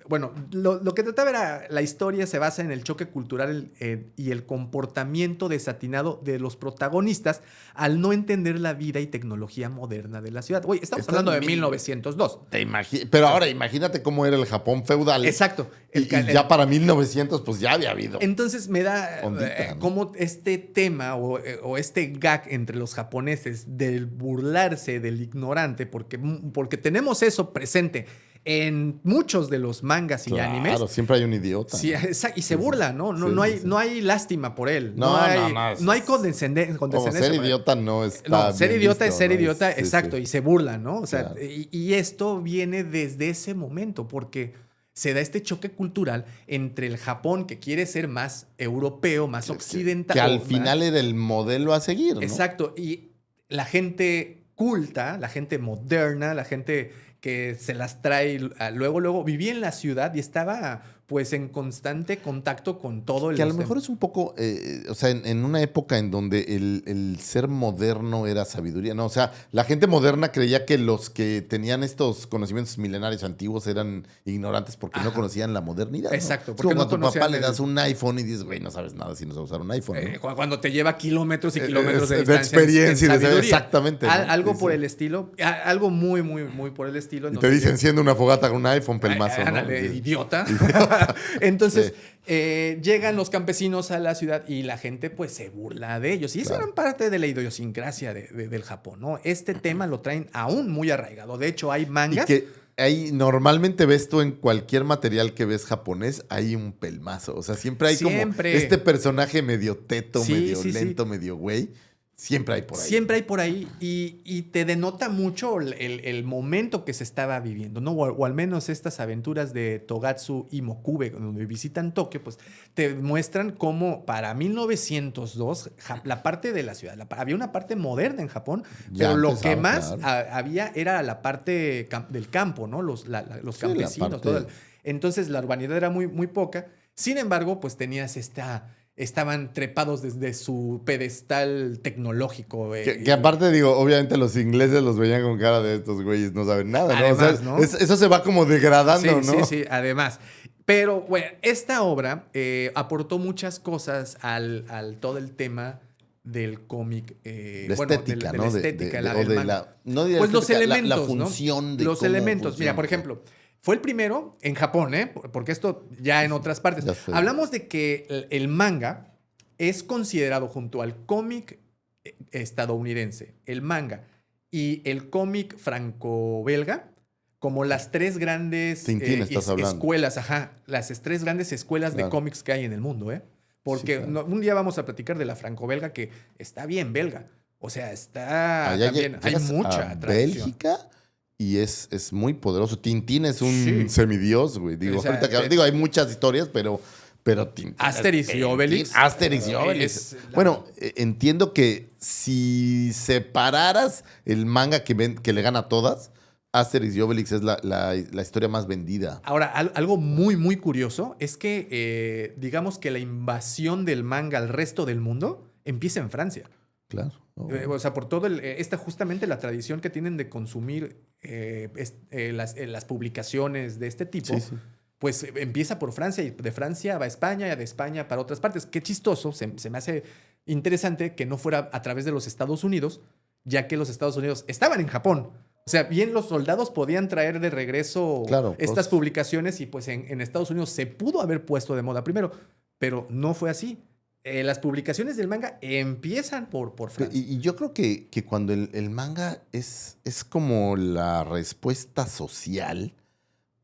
S2: bueno, lo que trataba era, la historia se basa en el choque cultural y el comportamiento desatinado de los protagonistas al no entender la vida y tecnología moderna de la ciudad. Oye, estamos hablando de 1902.
S1: Pero ahora imagínate cómo era el Japón feudal.
S2: Exacto.
S1: Y ya para 1900 pues ya había habido.
S2: Entonces me da
S1: ondita, ¿no?
S2: como este tema o este gag entre los japoneses del burlarse del ignorante, porque tenemos eso presente en muchos de los mangas y animes.
S1: Claro, siempre hay un idiota.
S2: Sí, y se burla, ¿no? No hay lástima por él.
S1: No
S2: hay condescendencia.
S1: Como ser idiota no está
S2: No, ser
S1: bien
S2: idiota
S1: visto,
S2: es ser
S1: ¿no?
S2: idiota,
S1: Sí,
S2: exacto,
S1: sí.
S2: y se burla, ¿no? O sea,
S1: Claro.
S2: y esto viene desde ese momento, porque se da este choque cultural entre el Japón que quiere ser más europeo, más occidental.
S1: Que al final era el modelo a seguir, ¿no?
S2: Exacto, y la gente culta, la gente moderna, la gente que se las trae luego vivía en la ciudad y estaba pues en constante contacto con todo el...
S1: Que a lo mejor es un poco, o sea, en una época en donde el ser moderno era sabiduría, ¿no? O sea, la gente moderna creía que los que tenían estos conocimientos milenarios antiguos eran ignorantes porque no conocían la modernidad, ¿no?
S2: Exacto,
S1: Es
S2: porque
S1: como
S2: no
S1: a tu papá
S2: conocían
S1: le das un iPhone y dices, güey, no sabes nada si no sabes usar un iPhone, ¿no?
S2: Cuando te lleva kilómetros y kilómetros de
S1: De
S2: distancia
S1: experiencia y de
S2: sabiduría.
S1: exactamente, ¿no?
S2: Algo
S1: Sí,
S2: por
S1: sí.
S2: el estilo, algo muy, muy, muy por el estilo.
S1: Y te dicen, enciende una fogata con un iPhone, pelmazo, ¿no?
S2: Ándale,
S1: Sí.
S2: idiota. Entonces, llegan los campesinos a la ciudad y la gente pues se burla de ellos. Y eso era parte de la idiosincrasia del Japón, ¿no? Este tema lo traen aún muy arraigado. De hecho, hay
S1: Y
S2: mangas.
S1: que ahí normalmente ves tú en cualquier material que ves japonés, hay un pelmazo. O sea, siempre hay como este personaje medio teto,
S2: Sí,
S1: medio
S2: sí,
S1: lento, medio güey. Siempre hay por ahí.
S2: Siempre hay por ahí y te denota mucho el momento que se estaba viviendo, ¿no? O al menos estas aventuras de Togatsu y Mokube, donde visitan Tokio, pues te muestran cómo para 1902 la parte de la ciudad, había una parte moderna en Japón,
S1: Ya
S2: pero lo
S1: empezaba,
S2: que más
S1: claro.
S2: había era la parte del campo, ¿no? Los
S1: Sí, la
S2: campesinos,
S1: parte-
S2: todo entonces la urbanidad era muy, muy poca. Sin embargo, pues tenías estaban trepados desde su pedestal tecnológico.
S1: Que aparte, digo, obviamente los ingleses los veían con cara de estos güeyes, no saben nada, ¿no?
S2: Además,
S1: o sea,
S2: ¿no?
S1: eso se va como degradando,
S2: Sí,
S1: ¿no?
S2: sí, además. Pero, bueno, esta obra aportó muchas cosas al todo el tema del cómic.
S1: La estética,
S2: de
S1: ¿no?
S2: la estética,
S1: no de la
S2: pues los
S1: estética,
S2: elementos,
S1: la función
S2: ¿no?
S1: de
S2: Los
S1: cómo
S2: elementos.
S1: funciona.
S2: Mira, por ejemplo, fue el primero en Japón, porque esto ya en otras partes.
S1: Ya sé.
S2: Hablamos de que el manga es considerado junto al cómic estadounidense, el manga y el cómic franco-belga como las tres grandes
S1: Tintín, estás hablando.
S2: escuelas, las tres grandes escuelas de
S1: Claro.
S2: cómics que hay en el mundo, Porque
S1: Sí, claro.
S2: un día vamos a platicar de la franco-belga que está bien belga. O sea, está
S1: Allá
S2: también, hay
S1: llegas
S2: mucha
S1: a
S2: tradición.
S1: Bélgica y es muy poderoso. Tintín es un
S2: Sí.
S1: semidios, güey. Digo,
S2: O sea,
S1: ahorita que, digo, hay muchas historias, pero Tintín.
S2: Asterix y
S1: Tintín,
S2: Obelix.
S1: Asterix y Obelix.
S2: Es la-
S1: Bueno, entiendo que si separaras el manga que le gana a todas, Asterix y Obelix es la historia más vendida.
S2: Ahora, algo muy, muy curioso es que, digamos que la invasión del manga al resto del mundo empieza en Francia.
S1: Claro. Oh.
S2: O sea, por todo justamente la tradición que tienen de consumir las publicaciones de este tipo,
S1: Sí, sí.
S2: pues empieza por Francia y de Francia va a España y de España para otras partes. Qué chistoso, se me hace interesante que no fuera a través de los Estados Unidos, ya que los Estados Unidos estaban en Japón. O sea, bien los soldados podían traer de regreso estas publicaciones y pues en Estados Unidos se pudo haber puesto de moda primero, pero no fue así. Las publicaciones del manga empiezan por Francia.
S1: Y yo creo que cuando el manga es como la respuesta social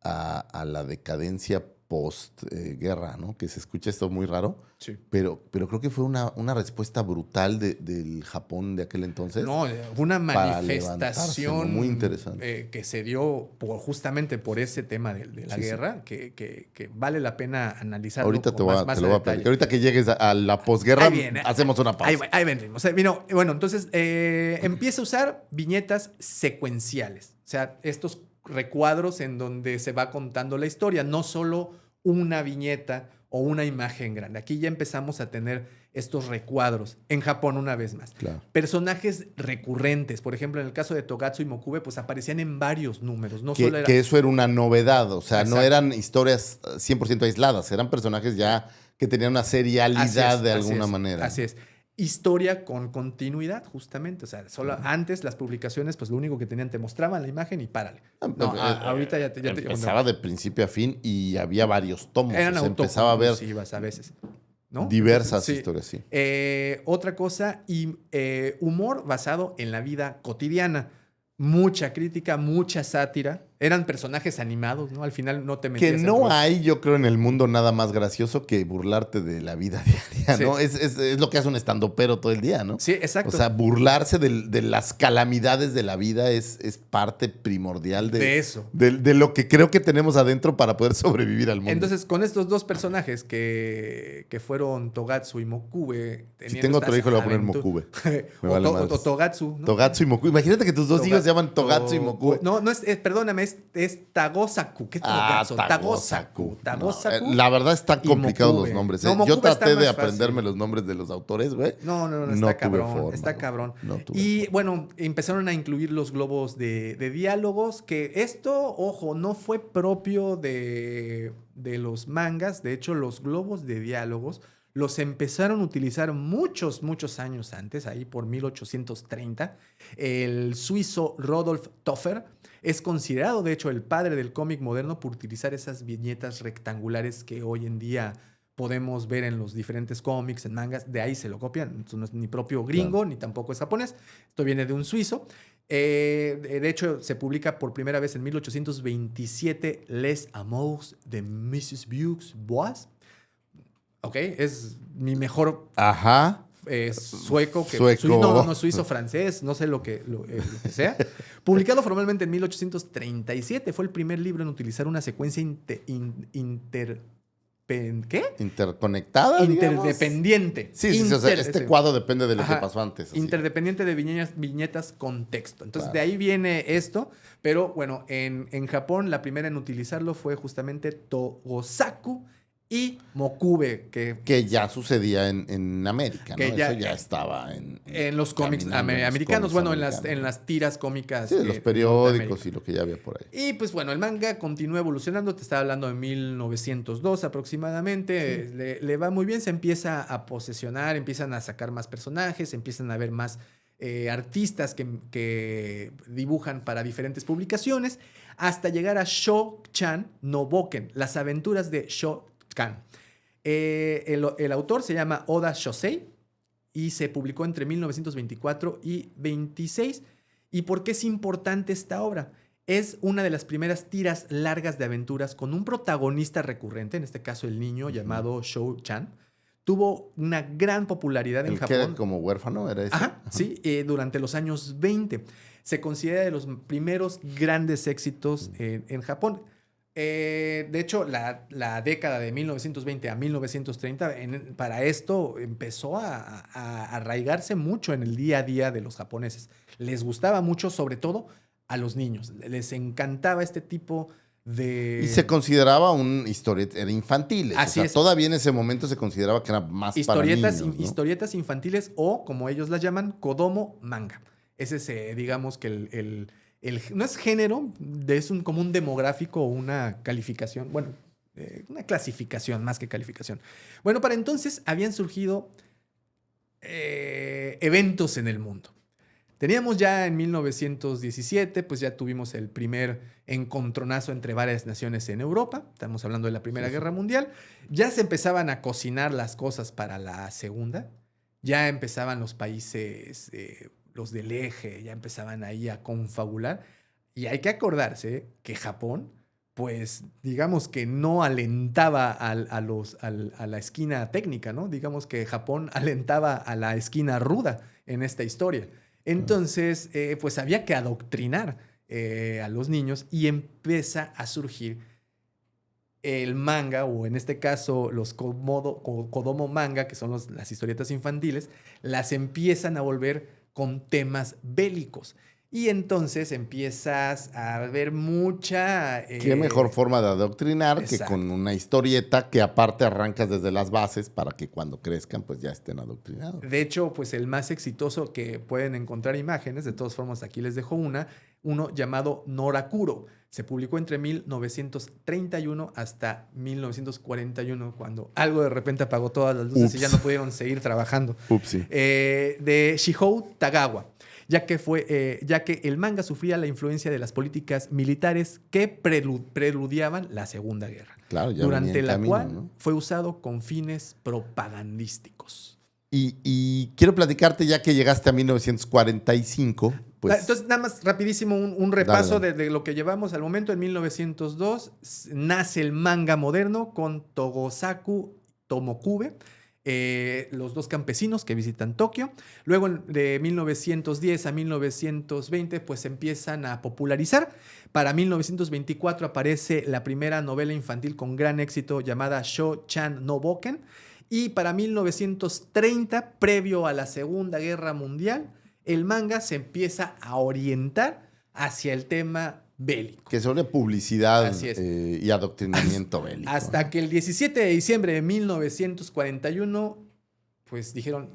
S1: a la decadencia post-guerra, ¿no? Que se escucha esto muy raro.
S2: Sí.
S1: Pero creo que fue una respuesta brutal del Japón de aquel entonces.
S2: No, fue una
S1: para
S2: manifestación
S1: levantarse, ¿no? Muy interesante.
S2: Que se dio justamente por ese tema de la guerra, que vale la pena analizarlo.
S1: Ahorita te lo voy a
S2: detalle.
S1: platicar. Ahorita que llegues a la posguerra,
S2: Ahí viene.
S1: hacemos una pausa.
S2: Ahí vendremos. Bueno, entonces empieza a usar viñetas secuenciales. O sea, estos recuadros en donde se va contando la historia, no solo una viñeta o una imagen grande. Aquí ya empezamos a tener estos recuadros. En Japón, una vez más.
S1: Claro.
S2: Personajes recurrentes. Por ejemplo, en el caso de Togatsu y Mokube, pues aparecían en varios números. No
S1: Que,
S2: solo era...
S1: que eso era una novedad, o sea, no
S2: Exacto.
S1: eran historias 100% aisladas, eran personajes ya que tenían una serialidad de alguna manera.
S2: Así es. Historia con continuidad, justamente. O sea, solo antes las publicaciones, pues lo único que tenían, te mostraban la imagen y párale. No, ahorita ya te
S1: empezaba de principio a fin y había varios tomos.
S2: Eran
S1: o sea, empezaba a ver
S2: a veces, ¿no?
S1: diversas
S2: Sí.
S1: historias, sí.
S2: Otra cosa, humor basado en la vida cotidiana. Mucha crítica, mucha sátira. Eran personajes animados, ¿no? Al final no te metías
S1: Que
S2: en
S1: no
S2: rollo.
S1: hay, yo creo, en el mundo nada más gracioso que burlarte de la vida diaria,
S2: Sí.
S1: ¿no? Es lo que hace un estandopero todo el día, ¿no?
S2: Sí, exacto.
S1: O sea, burlarse de las calamidades de la vida es parte primordial
S2: de eso.
S1: de lo que creo que tenemos adentro para poder sobrevivir al mundo.
S2: Entonces, con estos dos personajes que fueron Togatsu y Mokube...
S1: Si tengo otro hijo, le voy a poner Mokube. Me vale
S2: o
S1: madres.
S2: Togatsu, ¿no?
S1: Togatsu y Mokube. Imagínate que tus dos hijos se llaman Togatsu y Mokube.
S2: No, perdóname, es Tagosaku. ¿Qué es Togatsu? Tagosaku. Tagosaku.
S1: No, la verdad están
S2: y
S1: complicados
S2: Mokube.
S1: los nombres.
S2: No,
S1: Yo
S2: Mokube está
S1: traté de
S2: más
S1: aprenderme
S2: fácil.
S1: los nombres de los autores, güey.
S2: No, está
S1: tuve
S2: cabrón.
S1: forma,
S2: Está
S1: güey.
S2: cabrón.
S1: No tuve
S2: Y
S1: forma.
S2: bueno, empezaron a incluir los globos de diálogos, que esto, ojo, no fue propio de los mangas. De hecho, los globos de diálogos los empezaron a utilizar muchos años antes, ahí por 1830. El suizo Rodolf Toffer es considerado, de hecho, el padre del cómic moderno por utilizar esas viñetas rectangulares que hoy en día podemos ver en los diferentes cómics, en mangas. De ahí se lo copian. Esto no es ni propio gringo,
S1: Claro.
S2: ni tampoco es japonés. Esto viene de un suizo. De hecho, se publica por primera vez en 1827 Les Amours de Mrs. Hughes Bois. Ok, es mi mejor
S1: Ajá.
S2: sueco.
S1: Sueco.
S2: No, suizo-francés, no sé lo que sea. Publicado formalmente en 1837, fue el primer libro en utilizar una secuencia ¿qué?
S1: Interconectada, digamos.
S2: Interdependiente.
S1: Sí, o sea, este cuadro depende de lo
S2: Ajá.
S1: que pasó antes. así.
S2: Interdependiente de viñetas con texto. Entonces,
S1: Claro.
S2: de ahí viene esto. Pero bueno, en Japón, la primera en utilizarlo fue justamente Togosaku y Mokube,
S1: Que ya sucedía en América,
S2: Que
S1: ¿no?
S2: ya-
S1: Eso ya estaba en
S2: los cómics
S1: caminando en los
S2: americanos,
S1: cómics
S2: bueno,
S1: americanos.
S2: en las tiras cómicas.
S1: Sí, de los
S2: de
S1: periódicos
S2: Norteamérica.
S1: y lo que ya había por ahí.
S2: Y pues bueno, el manga continúa evolucionando, te estaba hablando de 1902 aproximadamente, le va muy bien, se empieza a posesionar, empiezan a sacar más personajes, empiezan a haber más artistas que dibujan para diferentes publicaciones, hasta llegar a Sho-chan no Boken, las aventuras de Sho-chan. El autor se llama Oda Shosei y se publicó entre 1924 y 26. ¿Y por qué es importante esta obra? Es una de las primeras tiras largas de aventuras con un protagonista recurrente, en este caso el niño llamado Shou-chan. Tuvo una gran popularidad en
S1: El que
S2: Japón.
S1: era como huérfano, ¿era ese?
S2: Ajá, sí, durante los años 20. Se considera de los primeros grandes éxitos en Japón. De hecho, la década de 1920 a 1930, para esto empezó a arraigarse mucho en el día a día de los japoneses. Les gustaba mucho, sobre todo a los niños. Les encantaba este tipo de...
S1: Y se consideraba un historieta infantil.
S2: Así
S1: o sea,
S2: es.
S1: todavía en ese momento se consideraba que era más
S2: historietas,
S1: para niños, ¿no?
S2: historietas infantiles o, como ellos las llaman, Kodomo manga. Ese es, digamos que no es género, es como un demográfico o una calificación. Bueno, una clasificación más que calificación. Bueno, para entonces habían surgido eventos en el mundo. Teníamos ya en 1917, pues ya tuvimos el primer encontronazo entre varias naciones en Europa. Estamos hablando de la Primera Guerra Mundial. Ya se empezaban a cocinar las cosas para la Segunda. Ya empezaban los países, los del eje, ya empezaban ahí a confabular. Y hay que acordarse que Japón, pues digamos que no alentaba a la esquina técnica, ¿no? Digamos que Japón alentaba a la esquina ruda en esta historia. Entonces, pues había que adoctrinar a los niños y empieza a surgir el manga, o en este caso los Kodomo manga, que son las historietas infantiles, las empiezan a volver con temas bélicos. Y entonces empiezas a ver mucha...
S1: Qué mejor forma de adoctrinar que
S2: exacto.
S1: con una historieta que aparte arrancas desde las bases para que cuando crezcan pues ya estén adoctrinados.
S2: De hecho, pues el más exitoso que pueden encontrar imágenes, de todas formas aquí les dejo uno llamado Norakuro. Se publicó entre 1931 hasta 1941, cuando algo de repente apagó todas las luces y ya no pudieron seguir trabajando.
S1: Upsi.
S2: De Shihou Tagawa, ya que el manga sufría la influencia de las políticas militares que preludiaban la Segunda Guerra,
S1: Claro, ya
S2: durante
S1: venía en
S2: la
S1: camino,
S2: cual
S1: ¿no?
S2: fue usado con fines propagandísticos.
S1: Y quiero platicarte, ya que llegaste a 1945, pues...
S2: Entonces, nada más rapidísimo un repaso
S1: Dale.
S2: de lo que llevamos al momento. En 1902 nace el manga moderno con Togosaku Tomokube, los dos campesinos que visitan Tokio. Luego, de 1910 a 1920, pues se empiezan a popularizar. Para 1924 aparece la primera novela infantil con gran éxito llamada Sho-chan no Boken. Y para 1930, previo a la Segunda Guerra Mundial, el manga se empieza a orientar hacia el tema bélico.
S1: Que sobre publicidad
S2: Así es.
S1: y adoctrinamiento bélico.
S2: Hasta que el 17 de diciembre de 1941, pues dijeron,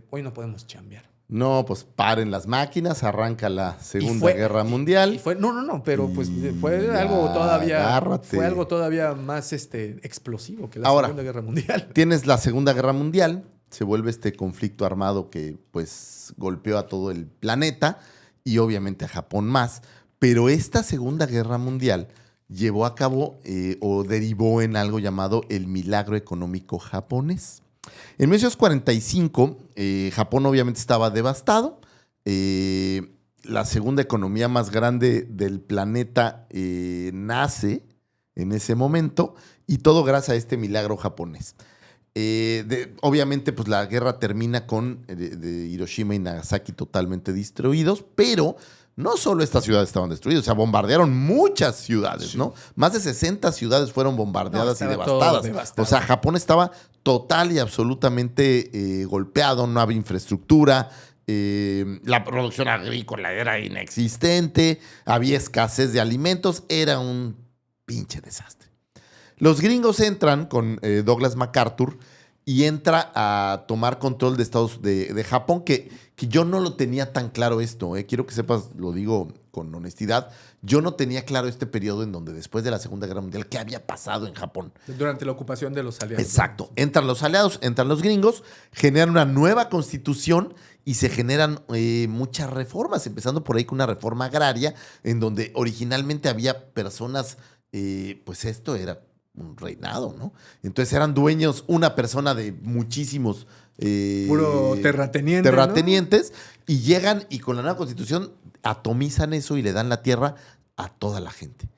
S2: hoy no podemos chambear.
S1: No, pues paren las máquinas, arranca la Segunda Guerra Mundial.
S2: No, pero pues fue
S1: Ya,
S2: algo todavía más explosivo que la
S1: Ahora,
S2: Segunda Guerra Mundial.
S1: Tienes la Segunda Guerra Mundial, se vuelve este conflicto armado que pues golpeó a todo el planeta y obviamente a Japón más, pero esta Segunda Guerra Mundial llevó a cabo o derivó en algo llamado el milagro económico japonés. En 1945, Japón obviamente estaba devastado. La segunda economía más grande del planeta nace en ese momento y todo gracias a este milagro japonés. Obviamente, pues la guerra termina con de Hiroshima y Nagasaki totalmente destruidos, pero no solo estas ciudades estaban destruidas, o sea, bombardearon muchas ciudades, ¿no? Más de 60 ciudades fueron bombardeadas y devastadas. O sea, Japón estaba total y absolutamente golpeado, no había infraestructura, la producción agrícola era inexistente, había escasez de alimentos, era un pinche desastre. Los gringos entran con Douglas MacArthur y entra a tomar control de Japón, que yo no lo tenía tan claro esto. Quiero que sepas, lo digo con honestidad, yo no tenía claro este periodo en donde después de la Segunda Guerra Mundial, ¿qué había pasado en Japón?
S2: Durante la ocupación de los aliados.
S1: Exacto. Entran los aliados, entran los gringos, generan una nueva constitución y se generan muchas reformas, empezando por ahí con una reforma agraria, en donde originalmente había personas, pues esto era un reinado, ¿no? Entonces eran dueños una persona de muchísimos
S2: puro terrateniente,
S1: terratenientes, ¿no? Y llegan y con la nueva constitución atomizan eso y le dan la tierra a toda la gente,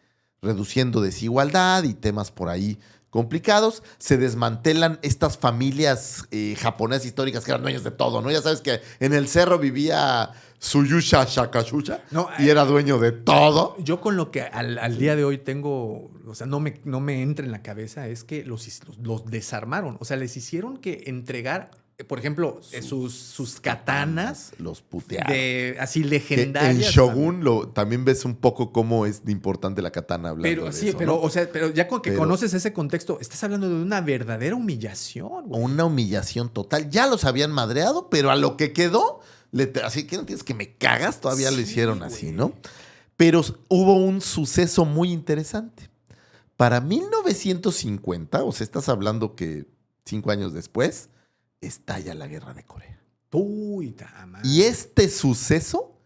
S1: reduciendo desigualdad y temas por ahí complicados. Se desmantelan estas familias japonesas históricas que eran dueños de todo, ¿no? Ya sabes que en el cerro vivía Tsuyusha Shakashusha y era dueño de todo.
S2: Yo con lo que al día de hoy tengo, o sea, no me entra en la cabeza, es que los desarmaron. O sea, les hicieron que entregar, por ejemplo, sus katanas.
S1: Los putearon.
S2: Así legendarias.
S1: En Shogun también ves un poco cómo es importante la katana hablando
S2: pero,
S1: de
S2: sí,
S1: eso,
S2: pero,
S1: ¿no?
S2: o sea, pero ya con que conoces ese contexto, estás hablando de una verdadera humillación, güey.
S1: Una humillación total. Ya los habían madreado, pero a lo que quedó, así que no tienes que me cagas, todavía lo hicieron así, ¿no? Pero hubo un suceso muy interesante. Para 1950, o sea, estás hablando que 5 años después, estalla la guerra de Corea.
S2: Uy, tama.
S1: Y este suceso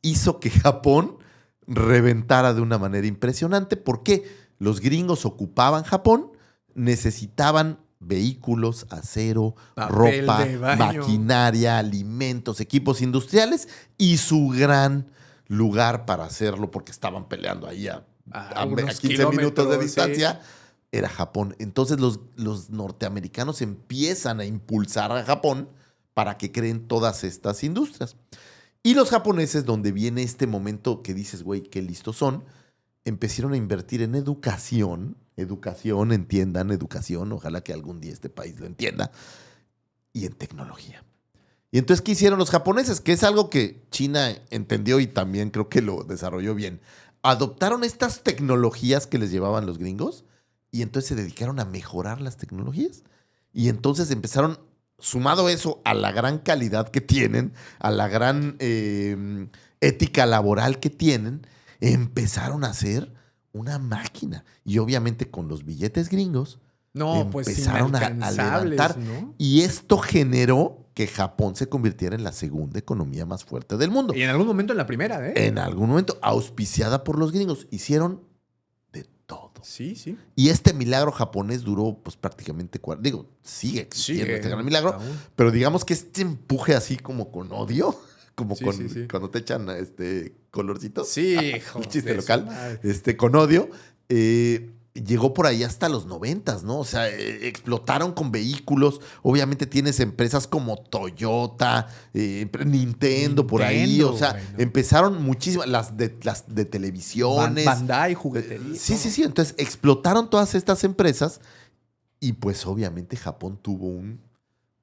S1: hizo que Japón reventara de una manera impresionante porque los gringos ocupaban Japón, necesitaban vehículos, acero,
S2: papel
S1: ropa,
S2: de baño,
S1: maquinaria, alimentos, equipos industriales y su gran lugar para hacerlo porque estaban peleando ahí a 15 minutos de distancia. Sí. Era Japón. Entonces los norteamericanos empiezan a impulsar a Japón para que creen todas estas industrias. Y los japoneses, donde viene este momento que dices, güey, qué listos son, empezaron a invertir en educación, entiendan, educación, ojalá que algún día este país lo entienda, y en tecnología. Y entonces, ¿qué hicieron los japoneses? Que es algo que China entendió y también creo que lo desarrolló bien. Adoptaron estas tecnologías que les llevaban los gringos y entonces se dedicaron a mejorar las tecnologías. Y entonces empezaron, sumado eso a la gran calidad que tienen, a la gran ética laboral que tienen, empezaron a hacer una máquina. Y obviamente con los billetes gringos
S2: No, pues
S1: empezaron a
S2: inalcanzables,
S1: levantar.
S2: ¿no?
S1: Y esto generó que Japón se convirtiera en la segunda economía más fuerte del mundo.
S2: Y en algún momento en la primera, ¿eh?
S1: En algún momento, auspiciada por los gringos. Hicieron de todo.
S2: Sí, sí.
S1: Y este milagro japonés duró pues prácticamente, sigue existiendo este gran milagro,
S2: aún.
S1: pero digamos que este empuje así como con odio, como
S2: Sí,
S1: con
S2: sí, sí.
S1: cuando te echan colorcitos,
S2: Sí,
S1: un
S2: hijo
S1: chiste
S2: de su
S1: local,
S2: madre.
S1: con odio, llegó por ahí hasta los 90s, ¿no? O sea, explotaron con vehículos. Obviamente tienes empresas como Toyota, Nintendo por ahí.
S2: Nintendo,
S1: O sea,
S2: güey, ¿no?
S1: empezaron muchísimas, las de televisiones.
S2: Bandai, juguetería.
S1: Sí,
S2: todo.
S1: sí, sí. Entonces explotaron todas estas empresas y pues obviamente Japón tuvo un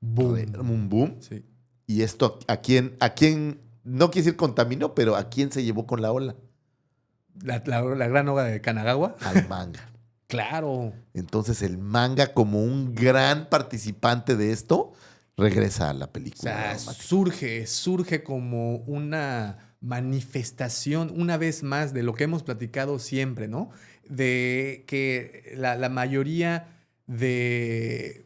S1: boom.
S2: Sí.
S1: Y esto, a quién, no quiere decir contaminó, pero ¿a quién se llevó con la ola?
S2: La gran hoga de Kanagawa.
S1: Al manga.
S2: Claro.
S1: Entonces el manga, como un gran participante de esto, regresa a la
S2: O
S1: película.
S2: sea,
S1: dramática.
S2: surge como una manifestación, una vez más, de lo que hemos platicado siempre, ¿no? De que la mayoría de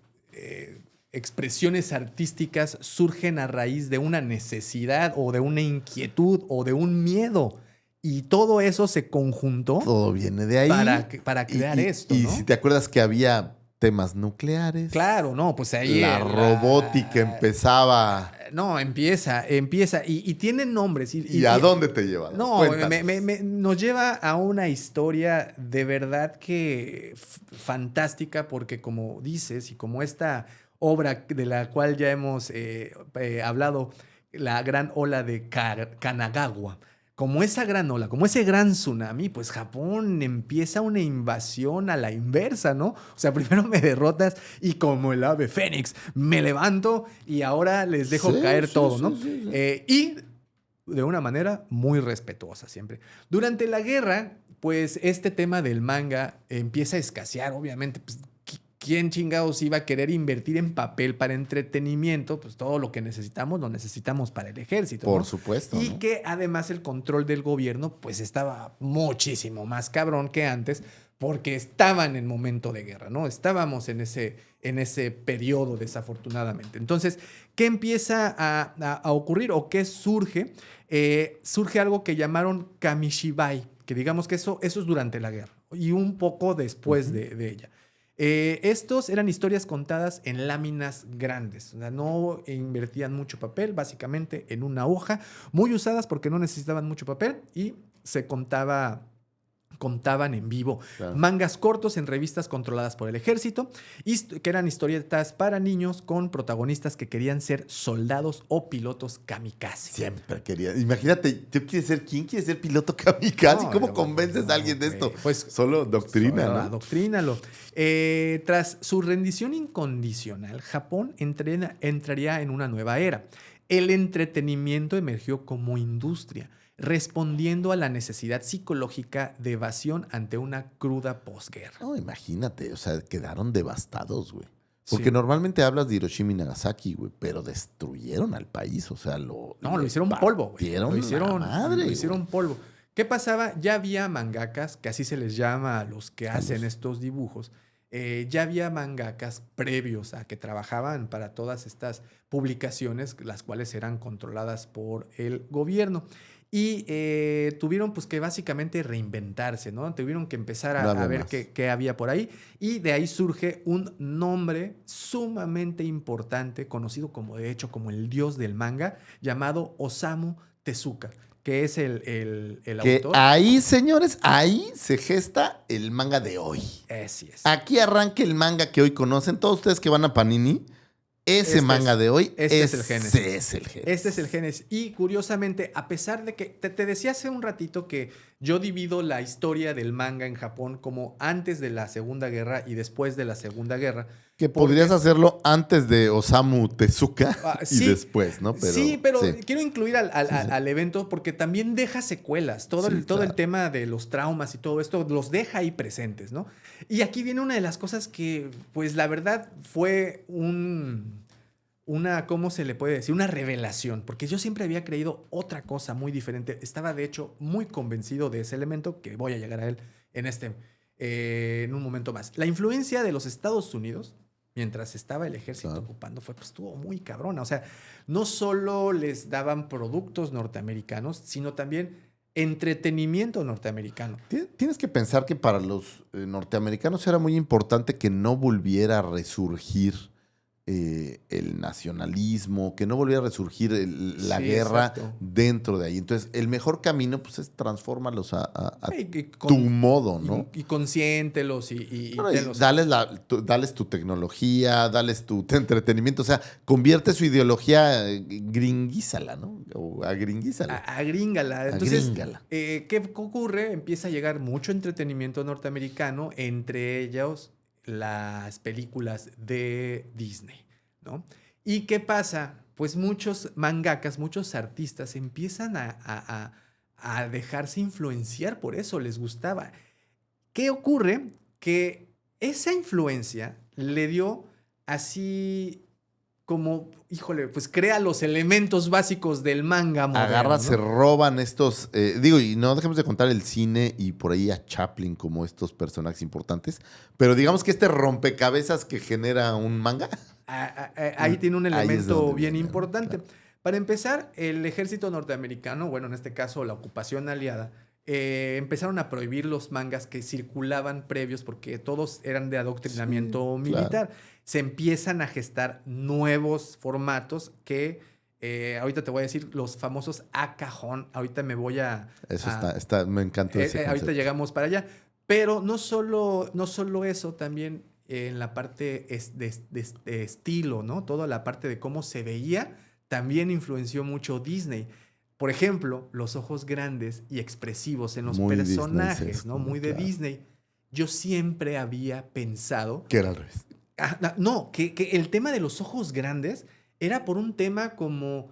S2: expresiones artísticas surgen a raíz de una necesidad o de una inquietud o de un miedo. Y todo eso se conjuntó
S1: Todo viene de ahí.
S2: para crear esto,
S1: Y
S2: ¿no?
S1: si te acuerdas que había temas nucleares.
S2: Claro, no, pues ahí...
S1: La robótica empezaba.
S2: No, empieza. Y tiene nombres.
S1: ¿Y a dónde te lleva?
S2: No,
S1: Cuéntanos.
S2: nos lleva a una historia de verdad que fantástica, porque como dices, y como esta obra de la cual ya hemos hablado, la gran ola de Kanagawa, como esa gran ola, como ese gran tsunami, pues Japón empieza una invasión a la inversa, ¿no? O sea, primero me derrotas y como el ave fénix, me levanto y ahora les dejo
S1: Sí,
S2: caer
S1: sí,
S2: todo,
S1: sí,
S2: ¿no?
S1: sí, sí.
S2: Y de una manera muy respetuosa siempre. Durante la guerra, pues este tema del manga empieza a escasear, obviamente. Pues, ¿quién chingados iba a querer invertir en papel para entretenimiento? Pues todo lo que necesitamos lo necesitamos para el ejército,
S1: Por
S2: ¿no?
S1: supuesto.
S2: Y
S1: ¿no?
S2: que además el control del gobierno pues estaba muchísimo más cabrón que antes porque estaban en momento de guerra, ¿no? Estábamos en ese periodo, desafortunadamente. Entonces, ¿qué empieza a ocurrir o qué surge? Surge algo que llamaron Kamishibai, que digamos que eso es durante la guerra y un poco después de ella. Estos eran historias contadas en láminas grandes, o sea, no invertían mucho papel, básicamente en una hoja, muy usadas porque no necesitaban mucho papel y se contaban en vivo.
S1: Claro.
S2: Mangas cortos en revistas controladas por el ejército, que eran historietas para niños con protagonistas que querían ser soldados o pilotos kamikaze.
S1: Siempre quería. Imagínate, ¿tú quieres ser quién? ¿Quieres ser piloto kamikaze?
S2: No,
S1: ¿Cómo
S2: no,
S1: convences
S2: no,
S1: a alguien de esto?
S2: güey. Pues
S1: Solo doctrina,
S2: solo
S1: ¿no?
S2: adoctrínalo. Tras su rendición incondicional, Japón entraría en una nueva era. El entretenimiento emergió como industria, respondiendo a la necesidad psicológica de evasión ante una cruda posguerra.
S1: No, imagínate, o sea, quedaron devastados, güey. Porque
S2: Sí.
S1: normalmente hablas de Hiroshima y Nagasaki, güey, pero destruyeron al país, o sea,
S2: lo
S1: les
S2: hicieron polvo, güey.
S1: partieron
S2: Lo hicieron,
S1: la madre,
S2: lo hicieron
S1: güey.
S2: polvo. ¿Qué pasaba? Ya había mangakas, que así se les llama a los que
S1: A
S2: hacen
S1: los-
S2: estos dibujos. Ya había mangakas previos a que trabajaban para todas estas publicaciones, las cuales eran controladas por el gobierno. Y tuvieron pues que básicamente reinventarse, ¿no? Tuvieron que empezar
S1: No
S2: a
S1: había
S2: ver
S1: más.
S2: qué había por ahí. Y de ahí surge un nombre sumamente importante, conocido como de hecho como el dios del manga, llamado Osamu Tezuka, que es el
S1: Que
S2: autor.
S1: ahí, señores, ahí se gesta el manga de hoy.
S2: Así es.
S1: Aquí arranca el manga que hoy conocen. Todos ustedes que van a Panini, ese manga de hoy,
S2: este es el génesis.
S1: ese es el génesis.
S2: Este es el génesis. Y curiosamente, a pesar de que te decía hace un ratito que yo divido la historia del manga en Japón como antes de la Segunda Guerra y después de la Segunda Guerra,
S1: Que podrías hacerlo antes de Osamu Tezuka y
S2: sí,
S1: después, ¿no?
S2: Pero, sí, quiero incluir al evento porque también deja secuelas. Todo el tema de los traumas y todo esto los deja ahí presentes, ¿no? Y aquí viene una de las cosas que, pues la verdad, fue ¿cómo se le puede decir? Una revelación, porque yo siempre había creído otra cosa muy diferente. Estaba, de hecho, muy convencido de ese elemento, que voy a llegar a él en un momento más. La influencia de los Estados Unidos, mientras estaba el ejército ocupando, estuvo muy cabrona. O sea, no solo les daban productos norteamericanos, sino también entretenimiento norteamericano.
S1: Tienes que pensar que para los norteamericanos era muy importante que no volviera a resurgir el nacionalismo, que no volviera a resurgir la guerra dentro de ahí. Entonces, el mejor camino pues es transfórmalos a tu modo, ¿no?
S2: Y consiéntelos
S1: dales tu tecnología, dales tu entretenimiento. O sea, convierte su ideología, gringuízala, ¿no? O agringuízala.
S2: Agríngala. Entonces, ¿qué ocurre? Empieza a llegar mucho entretenimiento norteamericano, entre ellos las películas de Disney, ¿no? ¿Y qué pasa? Pues muchos mangakas, muchos artistas empiezan a dejarse influenciar por eso, les gustaba. ¿Qué ocurre? Que esa influencia le dio así como, híjole, pues crea los elementos básicos del manga moderno.
S1: Agarra,
S2: ¿no?
S1: Se roban estos, y no dejemos de contar el cine y por ahí a Chaplin como estos personajes importantes, pero digamos que este rompecabezas que genera un manga.
S2: Ahí tiene un elemento bien importante. Claro. Para empezar, el ejército norteamericano, bueno, en este caso la ocupación aliada, empezaron a prohibir los mangas que circulaban previos porque todos eran de adoctrinamiento militar. Claro. Se empiezan a gestar nuevos formatos que ahorita te voy a decir los famosos a cajón. Ahorita me voy a...
S1: Eso me encanta ese concepto.
S2: Ahorita llegamos para allá. Pero no solo eso, también en la parte de estilo, ¿no? Toda la parte de cómo se veía también influenció mucho Disney. Por ejemplo, los ojos grandes y expresivos en los personajes, ¿no? Muy de Disney. Yo siempre había pensado...
S1: Que era al revés.
S2: No, que el tema de los ojos grandes era por un tema como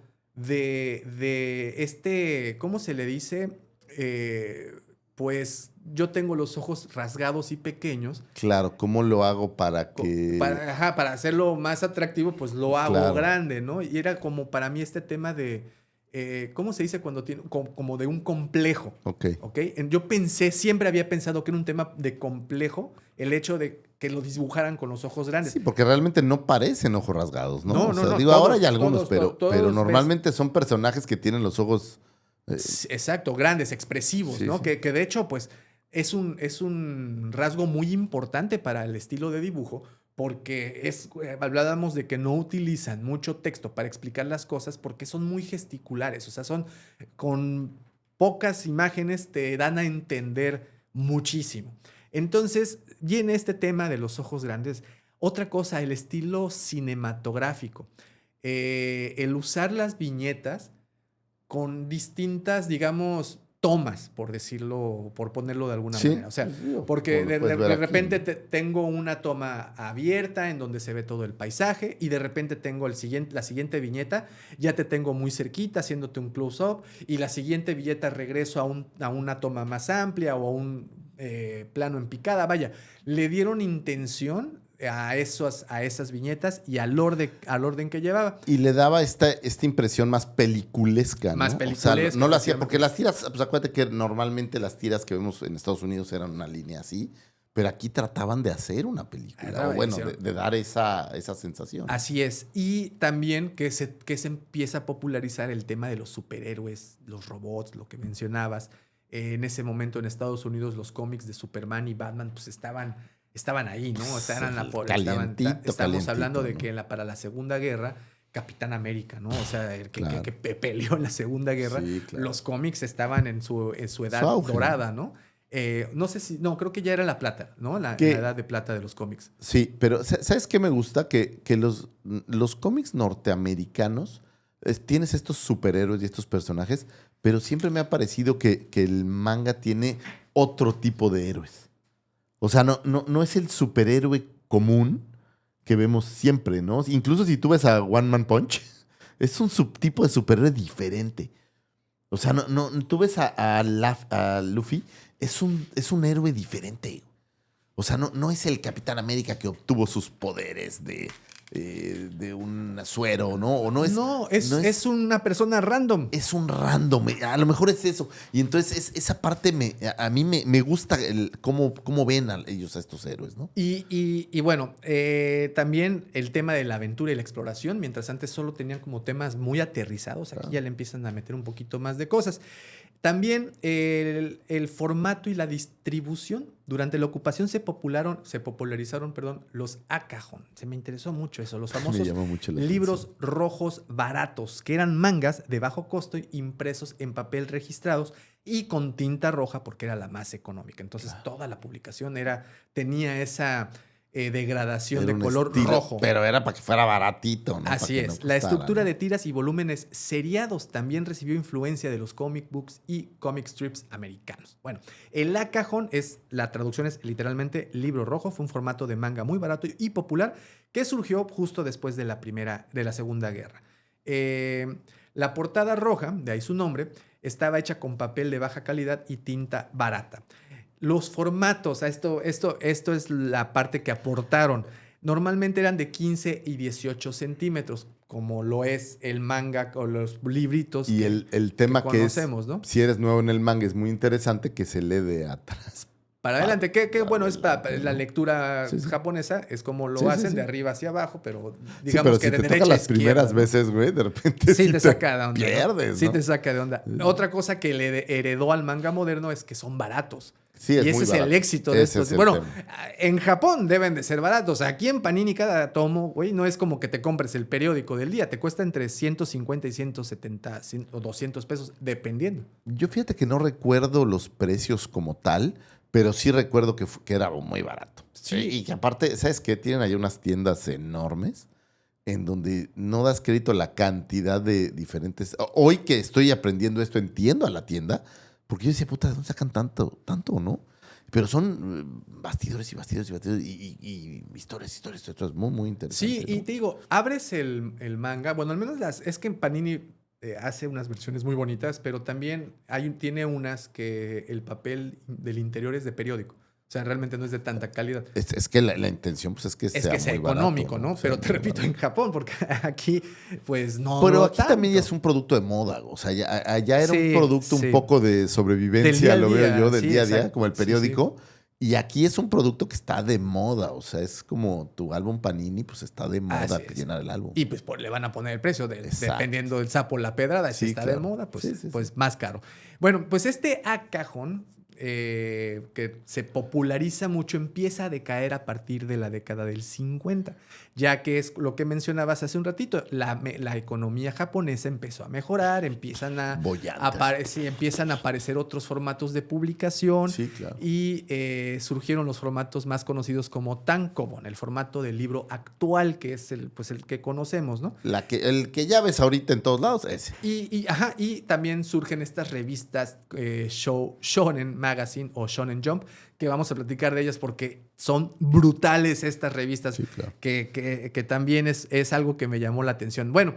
S2: ¿cómo se le dice? Pues yo tengo los ojos rasgados y pequeños.
S1: Claro, ¿cómo lo hago para que...?
S2: Para hacerlo más atractivo, pues lo hago grande, ¿no? Y era como para mí este tema de... ¿cómo se dice cuando tiene como de un complejo?
S1: Okay.
S2: Yo siempre había pensado que era un tema de complejo el hecho de que lo dibujaran con los ojos grandes.
S1: Sí, porque realmente no parecen ojos rasgados, ¿no?
S2: No.
S1: Digo, ahora hay algunos, pero normalmente son personajes que tienen los ojos...
S2: Exacto, grandes, expresivos, sí, ¿no? Sí. Que de hecho, pues, es un rasgo muy importante para el estilo de dibujo, porque hablábamos de que no utilizan mucho texto para explicar las cosas porque son muy gesticulares, o sea, son con pocas imágenes te dan a entender muchísimo. Entonces, viene este tema de los ojos grandes. Otra cosa, el estilo cinematográfico. El usar las viñetas con distintas, digamos, tomas, por ponerlo de alguna manera. O sea, porque de repente tengo una toma abierta en donde se ve todo el paisaje y de repente tengo la siguiente viñeta, ya te tengo muy cerquita haciéndote un close-up y la siguiente viñeta regreso a una toma más amplia o a un plano en picada. Vaya, le dieron intención a esas viñetas y al orden que llevaba.
S1: Y le daba esta impresión más peliculesca, ¿no?
S2: Más peliculesca.
S1: O sea, no lo hacía, porque las tiras, pues acuérdate que normalmente las tiras que vemos en Estados Unidos eran una línea así, pero aquí trataban de hacer una película, de dar esa sensación.
S2: Así es. Y también que se empieza a popularizar el tema de los superhéroes, los robots, lo que mencionabas. En ese momento en Estados Unidos los cómics de Superman y Batman pues estaban ahí, ¿no? O sea, estamos hablando de que para la Segunda Guerra, Capitán América, ¿no? O sea, el que peleó en la Segunda Guerra, sí, claro. Los cómics estaban en su edad dorada, ¿no? Creo que ya era la plata, ¿no? La edad de plata de los cómics.
S1: Sí, pero ¿sabes qué me gusta? Que los cómics norteamericanos, tienes estos superhéroes y estos personajes, pero siempre me ha parecido que el manga tiene otro tipo de héroes. O sea, no es el superhéroe común que vemos siempre, ¿no? Incluso si tú ves a One Man Punch, es un subtipo de superhéroe diferente. O sea, tú ves a Luffy, es un héroe diferente. O sea, no es el Capitán América que obtuvo sus poderes de un suero, ¿no? O
S2: No, es una persona random.
S1: Es un random. A lo mejor es eso. Y entonces esa parte a mí me gusta cómo ven ellos a estos héroes, ¿no?
S2: Y bueno, también el tema de la aventura y la exploración, mientras antes solo tenían como temas muy aterrizados, aquí ya le empiezan a meter un poquito más de cosas. También el formato y la distribución. Durante la ocupación se popularizaron los akajón. Se me interesó mucho eso. Los famosos libros rojos baratos, que eran mangas de bajo costo impresos en papel registrados y con tinta roja porque era la más económica. Entonces toda la publicación tenía esa degradación de color rojo.
S1: Pero era para que fuera baratito, ¿no?
S2: Así es. La estructura de tiras y volúmenes seriados también recibió influencia de los comic books y comic strips americanos. Bueno, el akajón la traducción es literalmente libro rojo. Fue un formato de manga muy barato y popular que surgió justo después de la Segunda Guerra. La portada roja, de ahí su nombre, estaba hecha con papel de baja calidad y tinta barata. Los formatos, esto es la parte que aportaron. Normalmente eran de 15 y 18 centímetros, como lo es el manga o los libritos.
S1: Y el tema que
S2: conocemos, ¿no?
S1: Si eres nuevo en el manga, es muy interesante que se lee de atrás
S2: para adelante. Que bueno, es para la lectura japonesa, es como lo hacen de arriba hacia abajo, pero digamos que
S1: si
S2: de
S1: te
S2: derecha
S1: toca
S2: a
S1: las
S2: izquierda,
S1: primeras veces, güey, de repente
S2: sí te saca de onda.
S1: Pierdes, ¿no?
S2: Sí te saca de onda. Otra cosa que le heredó al manga moderno es que son baratos.
S1: Sí,
S2: y ese es el éxito de estos. Bueno,
S1: tema.
S2: En Japón deben de ser baratos. Aquí en Panini cada tomo, güey, no es como que te compres el periódico del día. Te cuesta entre 150 y 170 o 200 pesos, dependiendo.
S1: Yo fíjate que no recuerdo los precios como tal, pero sí recuerdo que era muy barato.
S2: Sí.
S1: Y que aparte, ¿sabes qué? Tienen ahí unas tiendas enormes en donde no das crédito a la cantidad de diferentes... Hoy que estoy aprendiendo esto, entiendo a la tienda, porque yo decía, puta, ¿de dónde sacan tanto o no? Pero son bastidores y historias. Esto es muy, muy interesante.
S2: Sí, ¿no? Y te digo, abres el manga, bueno, al menos es que en Panini hace unas versiones muy bonitas, pero también tiene unas que el papel del interior es de periódico. O sea, realmente no es de tanta calidad.
S1: Es que la intención pues, es que sea muy
S2: económico,
S1: barato,
S2: ¿no? Pero te repito, en Japón, porque aquí, pues no.
S1: Pero aquí
S2: tanto.
S1: también ya es un producto de moda. O sea, allá era un producto un
S2: sí.
S1: poco de sobrevivencia, lo veo yo, del día a día,
S2: exacto.
S1: como el periódico. Sí. Y aquí es un producto que está de moda. O sea, es como tu álbum Panini, pues está de moda llenar el álbum.
S2: Y pues le van a poner el precio, dependiendo del sapo la pedrada. Si está de moda, pues más caro. Bueno, pues este akajón, que se populariza mucho, empieza a decaer a partir de la década del 50, ya que es lo que mencionabas hace un ratito, la economía japonesa empezó a mejorar, empiezan a aparecer otros formatos de publicación, claro. Y surgieron los formatos más conocidos como tankobon, el formato del libro actual, que es el que conocemos, ¿no?
S1: El que ya ves ahorita en todos lados, ese.
S2: Y también surgen estas revistas Shonen Magazine o Shonen Jump, que vamos a platicar de ellas porque son brutales estas revistas, claro. que también es algo que me llamó la atención. Bueno,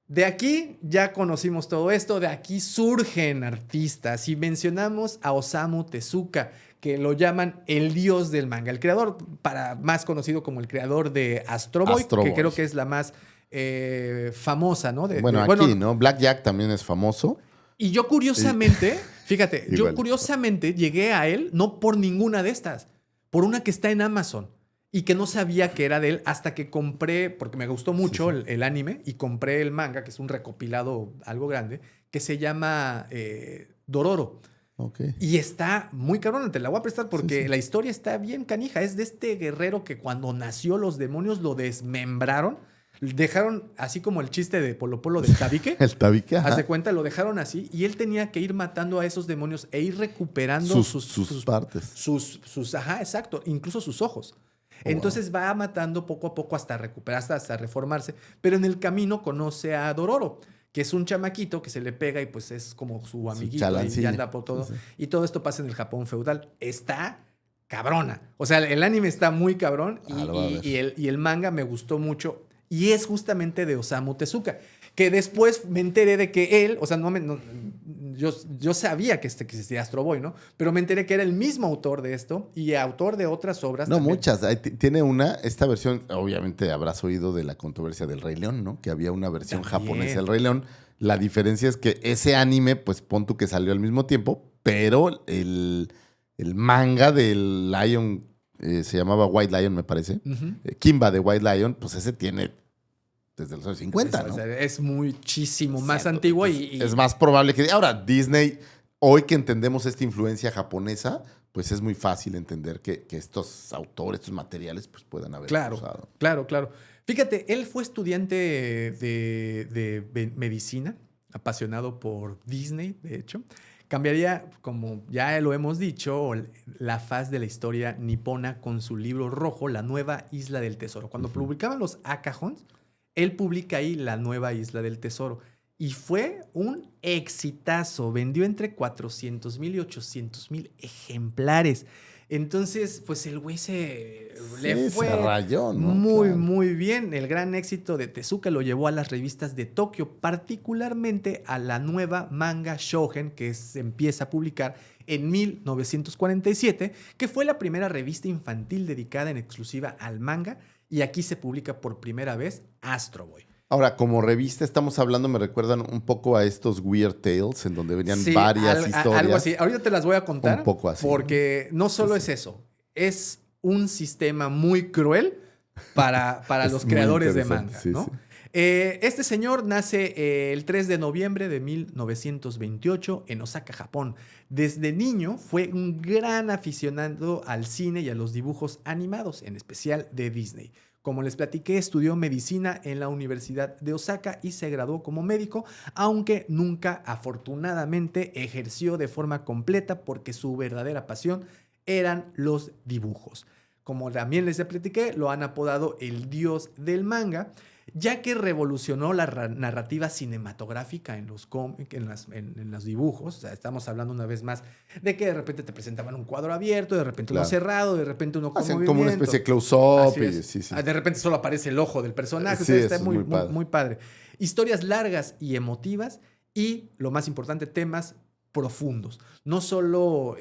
S2: de aquí ya conocimos todo esto, de aquí surgen artistas y mencionamos a Osamu Tezuka, que lo llaman el dios del manga, el creador, más conocido como el creador de Astro Boy, que creo que es la más famosa, ¿no?
S1: Aquí, ¿no? Black Jack también es famoso.
S2: Y yo curiosamente, fíjate, llegué a él no por ninguna de estas, por una que está en Amazon y que no sabía que era de él hasta que compré, porque me gustó mucho el anime, y compré el manga, que es un recopilado algo grande, que se llama Dororo.
S1: Okay.
S2: Y está muy cabrón, te la voy a prestar porque la historia está bien canija. Es de este guerrero que cuando nació los demonios lo desmembraron. Dejaron así como el chiste de Polo Polo del tabique.
S1: El tabique, ajá.
S2: Haz de cuenta, lo dejaron así y él tenía que ir matando a esos demonios e ir recuperando
S1: sus partes.
S2: Ajá, exacto, incluso sus ojos. Entonces va matando poco a poco hasta recuperarse, hasta reformarse. Pero en el camino conoce a Dororo, que es un chamaquito que se le pega y pues es como su amiguito y anda por todo. Sí. Y todo esto pasa en el Japón feudal. Está cabrona. O sea, el anime está muy cabrón
S1: Lo voy a ver.
S2: y el manga me gustó mucho. Y es justamente de Osamu Tezuka, que después me enteré de que él, o sea, yo sabía que existía Astro Boy, ¿no? Pero me enteré que era el mismo autor de esto y autor de otras obras.
S1: No,
S2: también.
S1: muchas. Tiene esta versión, obviamente habrás oído de la controversia del Rey León, ¿no? Que había una versión
S2: También.
S1: japonesa del Rey León. La diferencia es que ese anime, pues pon tú que salió al mismo tiempo, pero el manga del Lion, se llamaba White Lion, me parece.
S2: Ujú.
S1: Kimba de White Lion, pues ese tiene desde los años 50, ¿no?
S2: Es muchísimo más
S1: Exacto.
S2: antiguo
S1: Entonces,
S2: y
S1: es más probable que... Ahora, Disney, hoy que entendemos esta influencia japonesa, pues es muy fácil entender que estos autores, estos materiales, pues puedan haber usado.
S2: Claro. Fíjate, él fue estudiante de medicina, apasionado por Disney, de hecho. Cambiaría, como ya lo hemos dicho, la faz de la historia nipona con su libro rojo, La Nueva Isla del Tesoro. Cuando publicaban los Akahons, él publica ahí La Nueva Isla del Tesoro. Y fue un exitazo. Vendió entre 400,000 y 800,000 ejemplares. Entonces, pues el güey le fue
S1: se rayó, ¿no?
S2: muy,
S1: Claro.
S2: muy bien. El gran éxito de Tezuka lo llevó a las revistas de Tokio, particularmente a la nueva manga Shonen que se empieza a publicar en 1947, que fue la primera revista infantil dedicada en exclusiva al manga, y aquí se publica por primera vez Astro Boy.
S1: Ahora, como revista estamos hablando, me recuerdan un poco a estos Weird Tales, en donde venían
S2: Sí,
S1: varias historias.
S2: Algo así. Ahorita te las voy a contar.
S1: Un poco así.
S2: Porque no solo es eso. Es un sistema muy cruel para
S1: Es
S2: los
S1: muy
S2: creadores de
S1: interesante,
S2: manga,
S1: sí,
S2: ¿no?
S1: sí.
S2: Este señor nace el 3 de noviembre de 1928 en Osaka, Japón. Desde niño fue un gran aficionado al cine y a los dibujos animados, en especial de Disney. Como les platiqué, estudió medicina en la Universidad de Osaka y se graduó como médico, aunque nunca, afortunadamente, ejerció de forma completa porque su verdadera pasión eran los dibujos. Como también les platiqué, lo han apodado el dios del manga, ya que revolucionó la narrativa cinematográfica en los cómics, en los dibujos. O sea, estamos hablando una vez más de que de repente te presentaban un cuadro abierto, de repente uno cerrado, de repente uno con
S1: Hacen
S2: movimiento.
S1: como una especie de close-up.
S2: Así es.
S1: Sí.
S2: De repente solo aparece el ojo del personaje.
S1: Sí,
S2: O sea, está
S1: eso es
S2: muy,
S1: muy padre.
S2: muy padre. Historias largas y emotivas y, lo más importante, temas profundos. No solo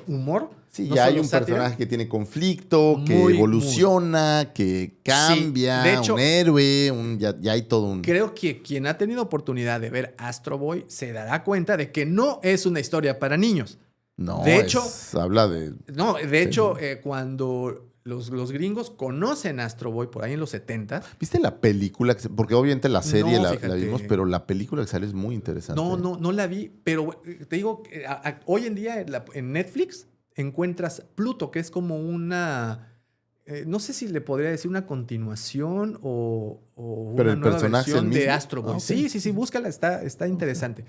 S2: humor.
S1: Sí,
S2: no
S1: ya hay
S2: solo
S1: un
S2: sátira.
S1: personaje que tiene conflicto, que
S2: Muy,
S1: evoluciona, que cambia,
S2: de hecho,
S1: un héroe, ya hay todo un...
S2: Creo que quien ha tenido oportunidad de ver Astro Boy se dará cuenta de que no es una historia para niños.
S1: No,
S2: de hecho,
S1: habla de...
S2: No, de
S1: Sí.
S2: hecho, cuando los gringos conocen Astro Boy por ahí en los 70.
S1: ¿Viste la película? Porque obviamente la serie
S2: No,
S1: la
S2: fíjate.
S1: vimos, pero la película que sale es muy interesante.
S2: No la vi, pero te digo, hoy en día en Netflix encuentras Pluto, que es como una... no sé si le podría decir una continuación o
S1: Pero
S2: una
S1: el
S2: nueva
S1: personaje es el
S2: versión de
S1: mismo.
S2: Astro Boy.
S1: Ah, ok.
S2: Sí, búscala, está interesante.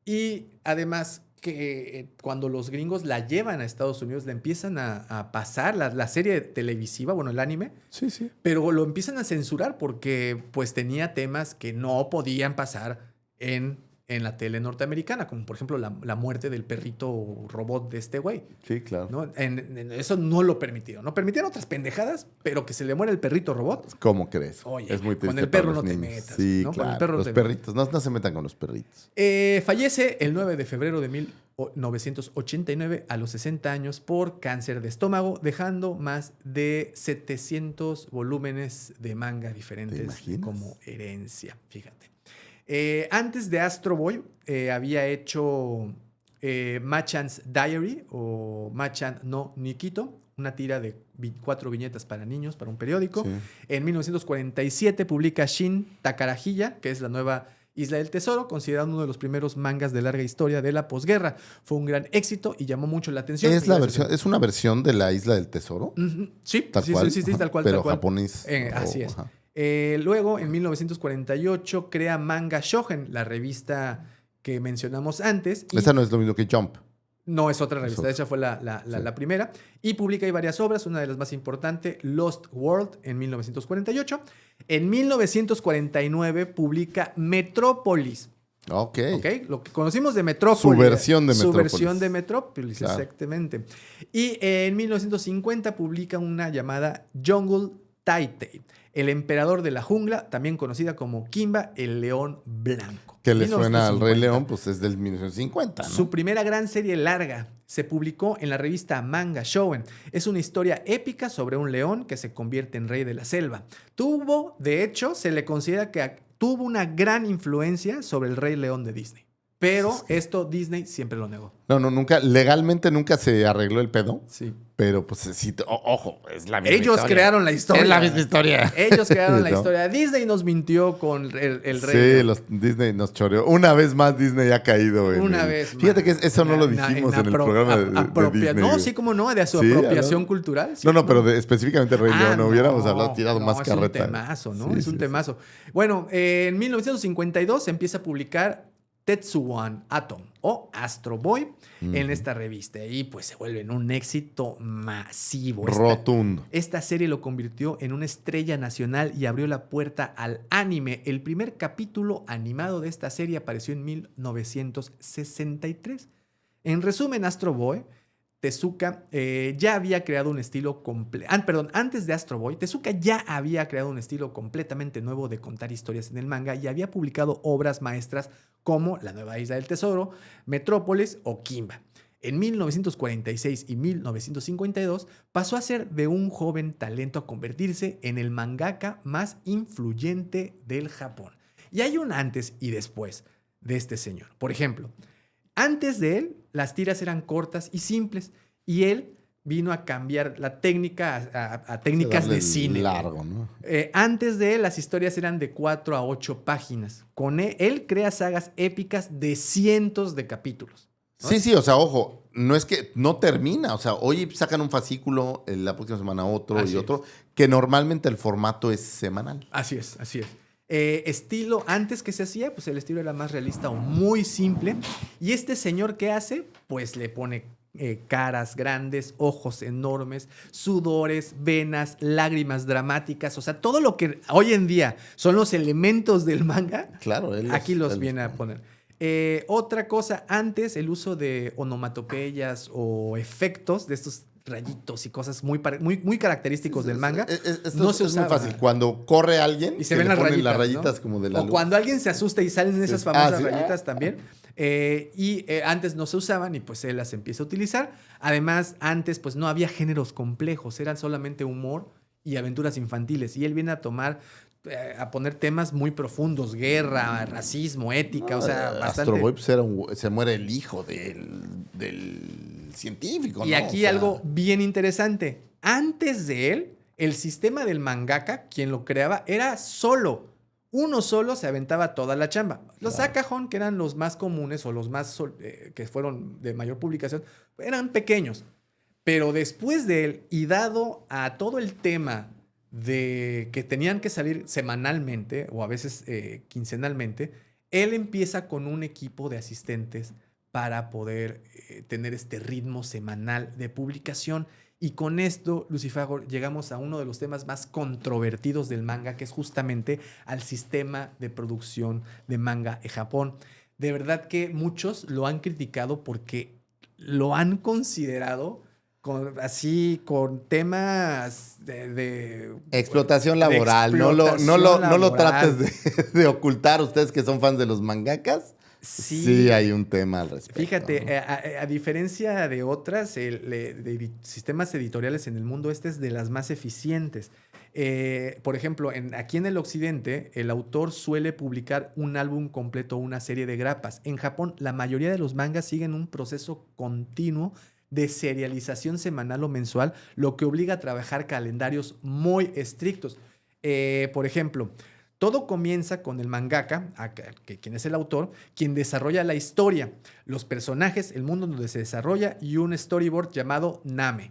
S2: Y además que cuando los gringos la llevan a Estados Unidos, la empiezan a pasar, la serie televisiva, bueno, el anime,
S1: Sí.
S2: pero lo empiezan a censurar porque pues tenía temas que no podían pasar en la tele norteamericana, como por ejemplo la muerte del perrito robot de este güey.
S1: Sí, claro.
S2: ¿No? Eso no lo permitieron. No permitieron otras pendejadas, pero que se le muera el perrito robot.
S1: ¿Cómo crees?
S2: Oye,
S1: es muy triste
S2: con el
S1: para
S2: perro
S1: los
S2: no te
S1: niños.
S2: metas,
S1: Sí,
S2: ¿no? Con
S1: claro.
S2: el perro
S1: los
S2: te-
S1: perritos, no se metan con los perritos.
S2: Fallece el 9 de febrero de 1989 a los 60 años por cáncer de estómago, dejando más de 700 volúmenes de manga
S1: ¿Te
S2: diferentes
S1: imaginas?
S2: como herencia, fíjate. Antes de Astro Boy, había hecho Machan's Diary o Machan no Nikito, una tira de 4 viñetas para niños, para un periódico.
S1: Sí.
S2: En 1947 publica Shin Takarahilla, que es la nueva Isla del Tesoro, considerado uno de los primeros mangas de larga historia de la posguerra. Fue un gran éxito y llamó mucho la atención.
S1: ¿Es una versión de la Isla del Tesoro?
S2: Ujú, sí,
S1: Tal
S2: sí,
S1: cual.
S2: sí,
S1: Ajá.
S2: tal cual.
S1: Pero
S2: tal cual.
S1: japonés.
S2: Así es.
S1: Ajá.
S2: Luego, en 1948, crea Manga Shonen, la revista que mencionamos antes. Y
S1: Esa no es lo mismo que Jump.
S2: no es otra revista,
S1: otra.
S2: esa fue la
S1: Sí.
S2: primera. Y publica ahí varias obras, una de las más importantes, Lost World, en 1948. En 1949 publica Metrópolis.
S1: Ok.
S2: ¿Ok? Lo que conocimos de Metrópolis.
S1: Su versión de
S2: Su
S1: Metrópolis.
S2: versión de Metrópolis,
S1: Claro.
S2: exactamente. Y en 1950 publica una llamada Jungle Tide, el emperador de la jungla, también conocida como Kimba, el león blanco.
S1: Que le suena al Rey
S2: 1950.
S1: León, pues es del 1950, ¿no?
S2: Su primera gran serie larga se publicó en la revista Manga Shonen. Es una historia épica sobre un león que se convierte en rey de la selva. De hecho, se le considera que tuvo una gran influencia sobre el Rey León de Disney. Pero esto Disney siempre lo negó.
S1: No, nunca, legalmente nunca se arregló el pedo.
S2: Sí.
S1: Pero pues sí, ojo, es la misma
S2: Ellos
S1: historia.
S2: crearon la historia.
S1: Es la misma historia.
S2: Ellos crearon la
S1: ¿No?
S2: historia. Disney nos mintió con el Rey
S1: Sí,
S2: León.
S1: Disney nos choreó. Una vez más Disney ha caído.
S2: Una vez más.
S1: Fíjate que eso no lo dijimos en el programa de Disney.
S2: No,
S1: güey.
S2: sí, cómo no, de su
S1: Sí,
S2: apropiación
S1: ¿no?
S2: cultural. Sí,
S1: No, pero específicamente Rey León, no hubiéramos
S2: no,
S1: hablado, tirado más carreta.
S2: Es un temazo, ¿no?
S1: Sí,
S2: Es un
S1: sí,
S2: temazo. Bueno, en 1952 se empieza a publicar Tetsuwan Atom o Astro Boy en esta revista y pues se vuelve un éxito masivo.
S1: Rotundo.
S2: Esta serie lo convirtió en una estrella nacional y abrió la puerta al anime. El primer capítulo animado de esta serie apareció en 1963. En resumen, Astro Boy, Tezuka ya había creado un estilo antes de Astro Boy, Tezuka ya había creado un estilo completamente nuevo de contar historias en el manga y había publicado obras maestras como La Nueva Isla del Tesoro, Metrópolis o Kimba. En 1946 y 1952 pasó a ser de un joven talento a convertirse en el mangaka más influyente del Japón. Y hay un antes y después de este señor. Por ejemplo, antes de él, las tiras eran cortas y simples, y él vino a cambiar la técnica a técnicas de cine.
S1: Largo, ¿no?
S2: Antes de él, las historias eran de 4 a 8 páginas. Con él crea sagas épicas de cientos de capítulos, ¿no?
S1: Sí, o sea, ojo, no es que no termina. O sea, hoy sacan un fascículo, la próxima semana otro
S2: Así
S1: y otro,
S2: es.
S1: que normalmente el formato es semanal.
S2: Así es. Estilo, antes que se hacía, pues el estilo era más realista o muy simple. Y este señor, ¿qué hace? Pues le pone caras grandes, ojos enormes, sudores, venas, lágrimas dramáticas. O sea, todo lo que hoy en día son los elementos del manga,
S1: Claro,
S2: aquí los viene a poner. Otra cosa, antes el uso de onomatopeyas o efectos de estos rayitos y cosas muy característicos del manga.
S1: No se usa. Es muy fácil. Cuando corre alguien
S2: y se ven las rayitas,
S1: las rayitas, ¿no? Como de la
S2: o
S1: luz.
S2: Cuando alguien se asusta y salen esas famosas rayitas también. Antes no se usaban y pues él las empieza a utilizar. Además, antes pues no había géneros complejos, eran solamente humor y aventuras infantiles. Y él viene a poner temas muy profundos, guerra, racismo, ética, o sea, bastante.
S1: Astro Boy pues se muere el hijo del científico,
S2: y
S1: ¿no?
S2: aquí algo bien interesante. Antes de él, el sistema del mangaka, quien lo creaba, era uno solo se aventaba toda la chamba. Los Akahon, que eran los más comunes o los más que fueron de mayor publicación, eran pequeños. Pero después de él, y dado a todo el tema de que tenían que salir semanalmente o a veces quincenalmente, él empieza con un equipo de asistentes para poder tener este ritmo semanal de publicación. Y con esto, Lucifago, llegamos a uno de los temas más controvertidos del manga, que es justamente al sistema de producción de manga en Japón. De verdad que muchos lo han criticado porque lo han considerado con temas de
S1: explotación laboral. No lo trates de ocultar, ustedes que son fans de los mangakas. Sí hay un tema al respecto.
S2: Fíjate,
S1: ¿no?
S2: a diferencia de otras, sistemas editoriales en el mundo, este es de las más eficientes. Por ejemplo, aquí en el occidente, el autor suele publicar un álbum completo o una serie de grapas. En Japón, la mayoría de los mangas siguen un proceso continuo de serialización semanal o mensual, lo que obliga a trabajar calendarios muy estrictos. Por ejemplo, todo comienza con el mangaka, quien es el autor, quien desarrolla la historia, los personajes, el mundo donde se desarrolla y un storyboard llamado Name.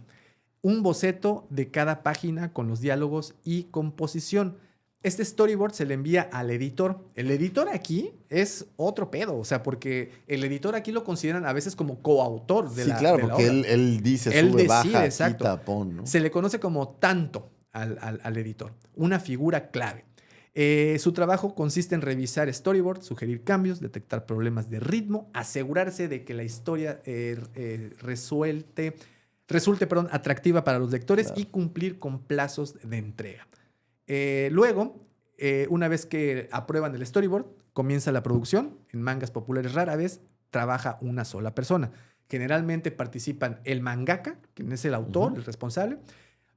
S2: Un boceto de cada página con los diálogos y composición. Este storyboard se le envía al editor. El editor aquí es otro pedo, o sea, porque el editor aquí lo consideran a veces como coautor de la obra. Sí, claro, porque
S1: él dice,
S2: él
S1: sube,
S2: decide,
S1: baja,
S2: exacto.
S1: quita, pon, ¿no?
S2: Se le conoce como tanto al editor, una figura clave. Su trabajo consiste en revisar storyboards, sugerir cambios, detectar problemas de ritmo, asegurarse de que la historia resulte atractiva para los lectores y cumplir con plazos de entrega. Luego, una vez que aprueban el storyboard, comienza la producción. En mangas populares rara vez trabaja una sola persona. Generalmente participan el mangaka, quien es el autor, el responsable,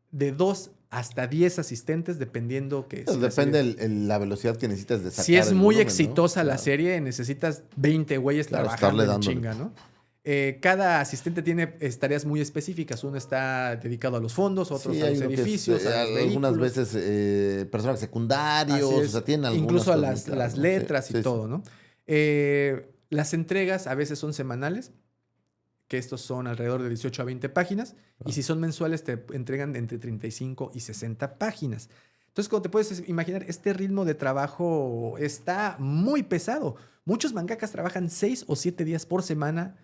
S2: de 2 hasta 10 asistentes, dependiendo que...
S1: Pues depende la velocidad que necesitas de sacar.
S2: Si es muy
S1: volumen,
S2: exitosa
S1: ¿no?
S2: la serie, necesitas 20 güeyes trabajando en chinga, ¿no? Cada asistente tiene tareas muy específicas. Uno está dedicado a los fondos, otros a los edificios, a los
S1: algunas
S2: vehículos.
S1: veces personajes secundarios, o sea, tienen algunas
S2: incluso a
S1: cosas muy
S2: las
S1: claras,
S2: letras
S1: ¿no?
S2: y todo, ¿no? Las entregas a veces son semanales, que estos son alrededor de 18 a 20 páginas, y si son mensuales te entregan entre 35 y 60 páginas. Entonces, como te puedes imaginar, este ritmo de trabajo está muy pesado. Muchos mangakas trabajan 6 o 7 días por semana,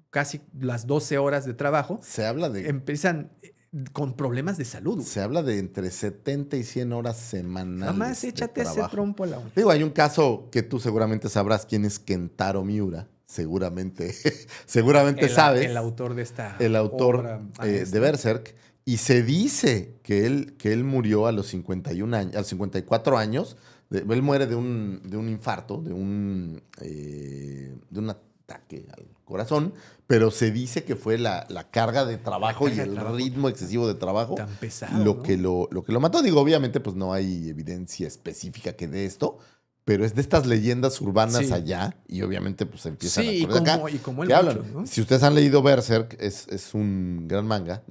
S2: casi las 12 horas de trabajo.
S1: Se habla de...
S2: Empiezan con problemas de salud.
S1: Se habla de entre 70 y 100 horas semanales.
S2: Nada más échate ese trompo a la uña.
S1: Digo, hay un caso que tú seguramente sabrás quién es Kentaro Miura. Seguramente sabes.
S2: El autor de esta
S1: El autor
S2: obra
S1: de Berserk. Y se dice que él murió a los 51 años, a los 54 años. Él muere de un infarto, de un ataque al corazón, pero se dice que fue la carga de trabajo y el ritmo excesivo de trabajo
S2: tan pesado,
S1: lo que lo mató. Digo, obviamente, pues no hay evidencia específica que de esto, pero es de estas leyendas urbanas allá y obviamente pues empiezan a correr acá.
S2: Y como él
S1: que hablan.
S2: mucho, ¿no?
S1: Si ustedes han leído Berserk, es un gran manga,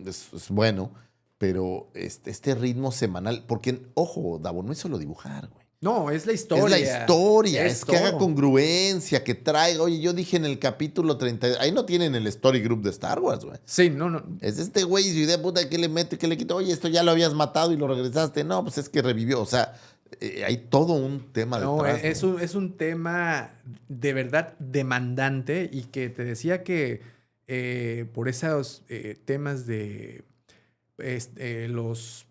S1: es bueno, pero este ritmo semanal, porque, ojo, Davo, no es solo dibujar, güey.
S2: No, es la historia.
S1: Es la historia, es que
S2: todo.
S1: haga congruencia, que traiga. Oye, yo dije en el capítulo 30, ahí no tienen el story group de Star Wars, güey.
S2: Sí, no.
S1: Es este güey, su idea puta, ¿qué le mete, qué le quita? Oye, esto ya lo habías matado y lo regresaste. No, pues es que revivió. O sea, hay todo un tema detrás.
S2: No, es un tema de verdad demandante y que te decía que por esos temas de los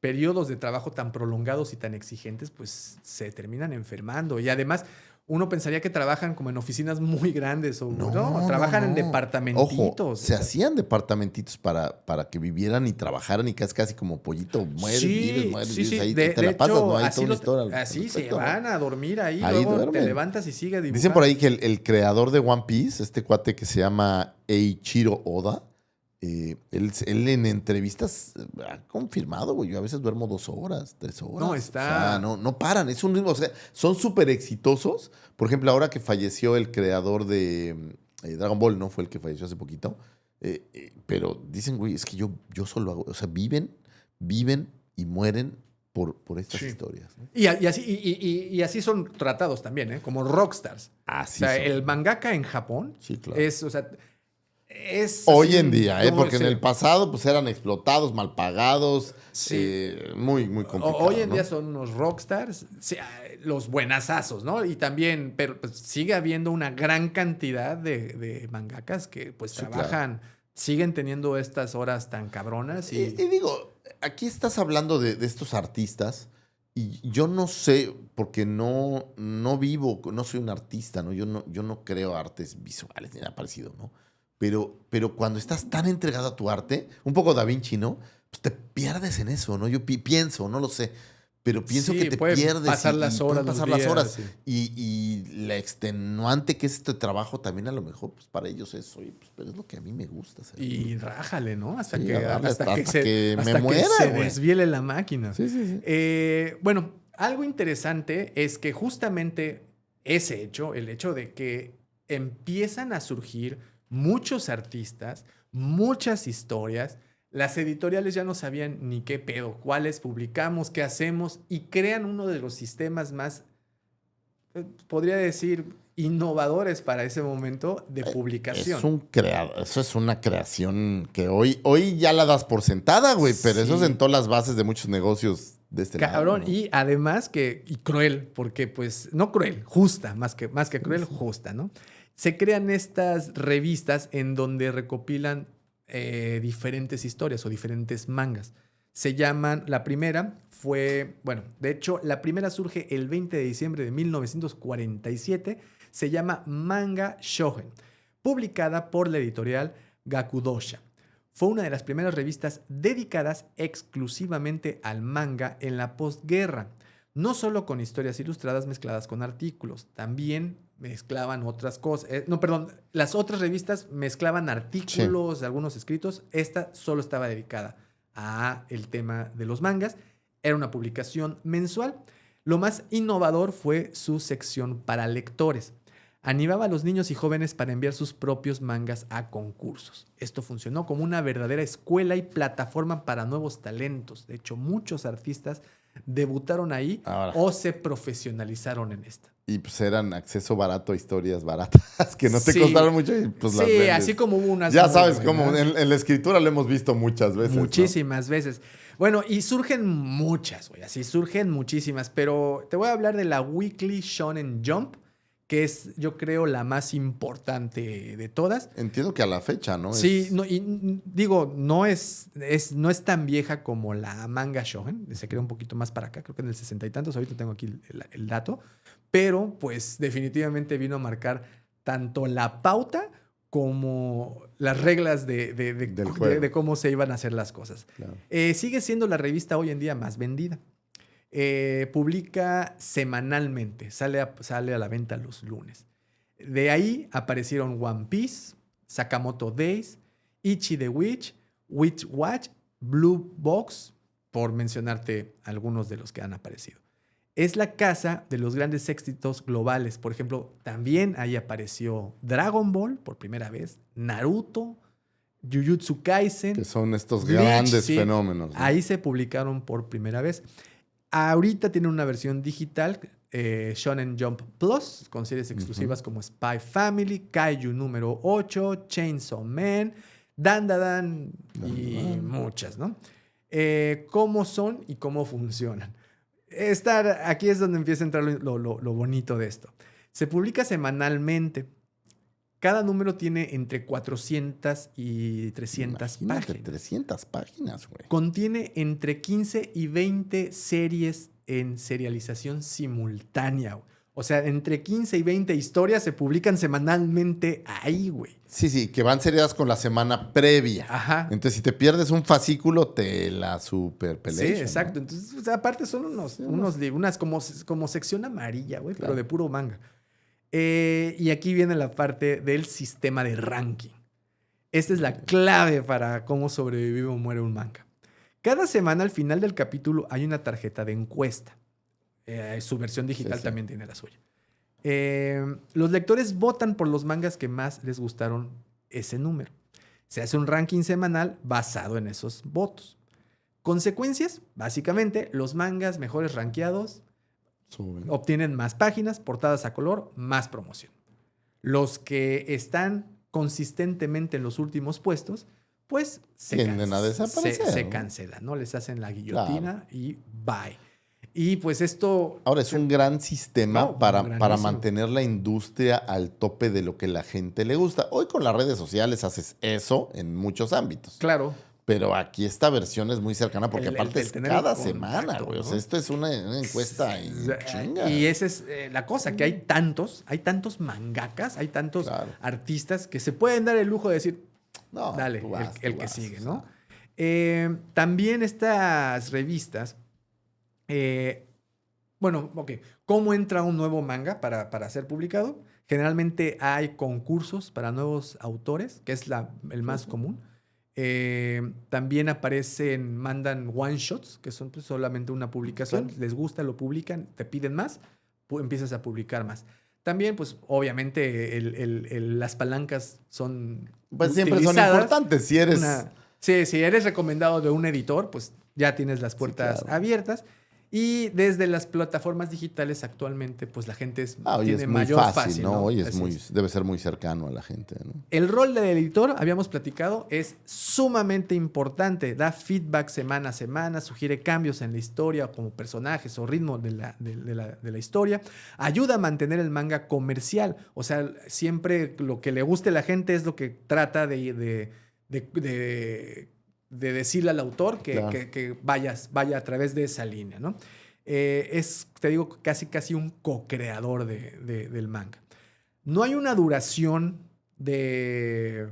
S2: periodos de trabajo tan prolongados y tan exigentes, pues se terminan enfermando. Y además, uno pensaría que trabajan como en oficinas muy grandes o no, trabajan en departamentitos.
S1: Ojo, se hacían departamentitos para que vivieran y trabajaran y casi como pollito, mueres, vives, ahí te la pasas, ¿no? Hay toda una historia.
S2: Así se van a dormir ahí luego
S1: duermen.
S2: te levantas y sigues dibujando.
S1: Dicen por ahí que el creador de One Piece, este cuate que se llama Eiichiro Oda, él en entrevistas ha confirmado, güey, yo a veces duermo 2 horas, 3 horas.
S2: No,
S1: O sea, no paran, es un ritmo, o sea, son súper exitosos. Por ejemplo, ahora que falleció el creador de Dragon Ball, ¿no? Fue el que falleció hace poquito. Pero dicen, güey, es que yo solo hago, o sea, viven y mueren por estas historias, ¿no?
S2: Y así son tratados también, ¿eh? Como rockstars.
S1: Así
S2: o sea,
S1: son.
S2: el mangaka en Japón
S1: Sí, claro.
S2: es
S1: hoy
S2: así,
S1: en día,
S2: no,
S1: porque en el pasado pues eran explotados, mal pagados, muy, muy complicado.
S2: Hoy en
S1: ¿no?
S2: día son unos rockstars, los buenazazos, ¿no? Y también, pero pues, sigue habiendo una gran cantidad de mangakas que pues trabajan, siguen teniendo estas horas tan cabronas. Y
S1: digo, aquí estás hablando de estos artistas y yo no sé, porque no vivo, no soy un artista, ¿no? Yo no creo artes visuales ni nada parecido, ¿no? Pero cuando estás tan entregado a tu arte, un poco Da Vinci, ¿no? Pues te pierdes en eso, ¿no? Yo pienso, no lo sé, pero pienso que te pierdes.
S2: Pasar las horas.
S1: Pasar las horas. Y la extenuante que es este trabajo también a lo mejor, pues para ellos es, oye, pues, pero es lo que a mí me gusta hacer.
S2: Y rájale, ¿no? Hasta
S1: Sí,
S2: que
S1: que
S2: se
S1: muera, güey.
S2: desviele la máquina.
S1: Sí.
S2: Bueno, algo interesante es que justamente ese hecho, el hecho de que empiezan a surgir muchos artistas, muchas historias, las editoriales ya no sabían ni qué pedo, cuáles publicamos, qué hacemos, y crean uno de los sistemas más, podría decir, innovadores para ese momento de publicación.
S1: Eso es una creación que hoy ya la das por sentada, güey, pero eso sentó las bases de muchos negocios de este lado.
S2: Cabrón,
S1: ¿no?
S2: y además y cruel, porque pues, no cruel, justa, más que cruel, justa, ¿no? Se crean estas revistas en donde recopilan diferentes historias o diferentes mangas. Se llaman, la primera fue, bueno, de hecho, la primera surge el 20 de diciembre de 1947. Se llama Manga Shonen, publicada por la editorial Gakudosha. Fue una de las primeras revistas dedicadas exclusivamente al manga en la posguerra. No solo con historias ilustradas mezcladas con artículos, también mezclaban otras cosas. Las otras revistas mezclaban artículos, algunos escritos. Esta solo estaba dedicada a el tema de los mangas. Era una publicación mensual. Lo más innovador fue su sección para lectores. Animaba a los niños y jóvenes para enviar sus propios mangas a concursos. Esto funcionó como una verdadera escuela y plataforma para nuevos talentos. De hecho, muchos artistas debutaron ahí o se profesionalizaron en esta.
S1: Y pues eran acceso barato a historias baratas que no te costaron mucho y pues las vendes.
S2: Así como hubo unas...
S1: Ya sabes, como en la escritura lo hemos visto muchas veces.
S2: Muchísimas veces. Bueno, y surgen muchas, güey. Así surgen muchísimas. Pero te voy a hablar de la Weekly Shonen Jump, que es, yo creo, la más importante de todas.
S1: Entiendo que a la fecha, ¿no?
S2: Sí, digo, no es tan vieja como la Manga Shonen. Se creó un poquito más para acá, creo que en el 60 y tantos. Ahorita tengo aquí el dato. Pero, pues, definitivamente vino a marcar tanto la pauta como las reglas de cómo se iban a hacer las cosas.
S1: Claro.
S2: Sigue siendo la revista hoy en día más vendida. Publica semanalmente, sale a la venta los lunes. De ahí aparecieron One Piece, Sakamoto Days, Ichi the Witch, Witch Watch, Blue Box, por mencionarte algunos de los que han aparecido. Es la casa de los grandes éxitos globales. Por ejemplo, también ahí apareció Dragon Ball por primera vez, Naruto, Jujutsu Kaisen.
S1: Que son estos
S2: Bleach,
S1: grandes fenómenos, ¿no?
S2: Ahí se publicaron por primera vez. Ahorita tiene una versión digital, Shonen Jump Plus, con series exclusivas como Spy Family, Kaiju número 8, Chainsaw Man, Dandadan y muchas, ¿no? ¿Cómo son y cómo funcionan? Aquí es donde empieza a entrar lo bonito de esto. Se publica semanalmente. Cada número tiene entre 400 y 300 páginas.
S1: 300 páginas, güey.
S2: Contiene entre 15 y 20 series en serialización simultánea. O sea, entre 15 y 20 historias se publican semanalmente ahí, güey.
S1: Sí, que van seriadas con la semana previa.
S2: Ajá.
S1: Entonces, si te pierdes un fascículo, te la super peleas.
S2: Sí, exacto. ¿No? Entonces, o sea, aparte son unas como sección amarilla, güey, claro, pero de puro manga. Y aquí viene la parte del sistema de ranking. Esta es la clave para cómo sobrevive o muere un manga. Cada semana al final del capítulo hay una tarjeta de encuesta. Su versión digital también tiene la suya. Los lectores votan por los mangas que más les gustaron ese número. Se hace un ranking semanal basado en esos votos. Consecuencias, básicamente, los mangas mejores rankeados obtienen más páginas, portadas a color, más promoción. Los que están consistentemente en los últimos puestos, pues se cancelan, ¿no? Les hacen la guillotina y bye. Y pues esto...
S1: Ahora, es un gran sistema para mantener la industria al tope de lo que la gente le gusta. Hoy con las redes sociales haces eso en muchos ámbitos.
S2: Claro.
S1: Pero aquí esta versión es muy cercana porque aparte es cada semana, güey. ¿No? O sea, esto es una encuesta en chinga.
S2: Y esa es la cosa, que hay tantos mangakas, hay tantos artistas que se pueden dar el lujo de decir, no, dale, el que sigue, ¿no? También estas revistas, ¿cómo entra un nuevo manga para ser publicado? Generalmente hay concursos para nuevos autores, que es el más común. También mandan one shots, que son pues solamente una publicación. Les gusta, lo publican, te piden más, empiezas a publicar más. También, pues, obviamente, las palancas son
S1: pues siempre son importantes. Si
S2: eres recomendado de un editor, pues ya tienes las puertas abiertas. Y desde las plataformas digitales actualmente, pues la gente tiene mayor fácil,
S1: ¿no? Hoy debe ser muy cercano a la gente, ¿no?
S2: El rol del editor, habíamos platicado, es sumamente importante. Da feedback semana a semana, sugiere cambios en la historia como personajes o ritmo de la historia. Ayuda a mantener el manga comercial. O sea, siempre lo que le guste a la gente es lo que trata de de decirle al autor
S1: Claro.
S2: que vaya a través de esa línea, ¿no? Es, te digo, casi un co-creador del manga. No hay una duración de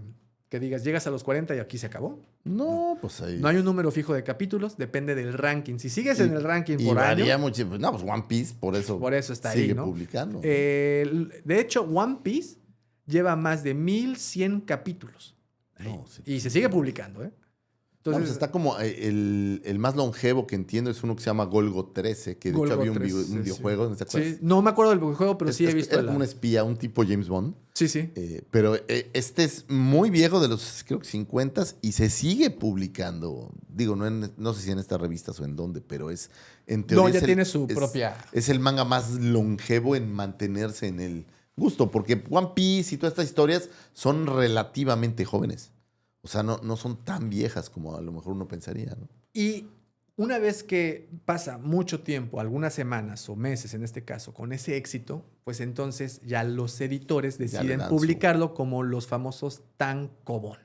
S2: que digas, llegas a los 40 y aquí se acabó.
S1: No, pues ahí.
S2: No hay un número fijo de capítulos, depende del ranking. Si sigues en el ranking
S1: y
S2: por
S1: varía
S2: año,
S1: mucho. No, pues One Piece, por eso
S2: está
S1: sigue
S2: ahí, ¿no?
S1: publicando.
S2: De hecho, One Piece lleva más de 1100 capítulos.
S1: No, sí.
S2: Y se sigue publicando, ¿eh?
S1: Entonces,
S2: Entonces,
S1: está como el más longevo que entiendo es uno que se llama Golgo 13, que de hecho había un videojuego, ¿no te acuerdas?
S2: Sí, no me acuerdo del videojuego, pero sí he visto.
S1: Era como un espía, un tipo James Bond.
S2: Sí, sí.
S1: Pero este es muy viejo, de los creo que 50s, y se sigue publicando. Digo, no sé si en estas revistas o en dónde, pero es en teoría.
S2: No, ya tiene su propia.
S1: Es el manga más longevo en mantenerse en el gusto, porque One Piece y todas estas historias son relativamente jóvenes. O sea, no son tan viejas como a lo mejor uno pensaría, ¿no?
S2: Y una vez que pasa mucho tiempo, algunas semanas o meses en este caso, con ese éxito, pues entonces ya los editores deciden publicarlo como los famosos tankobon.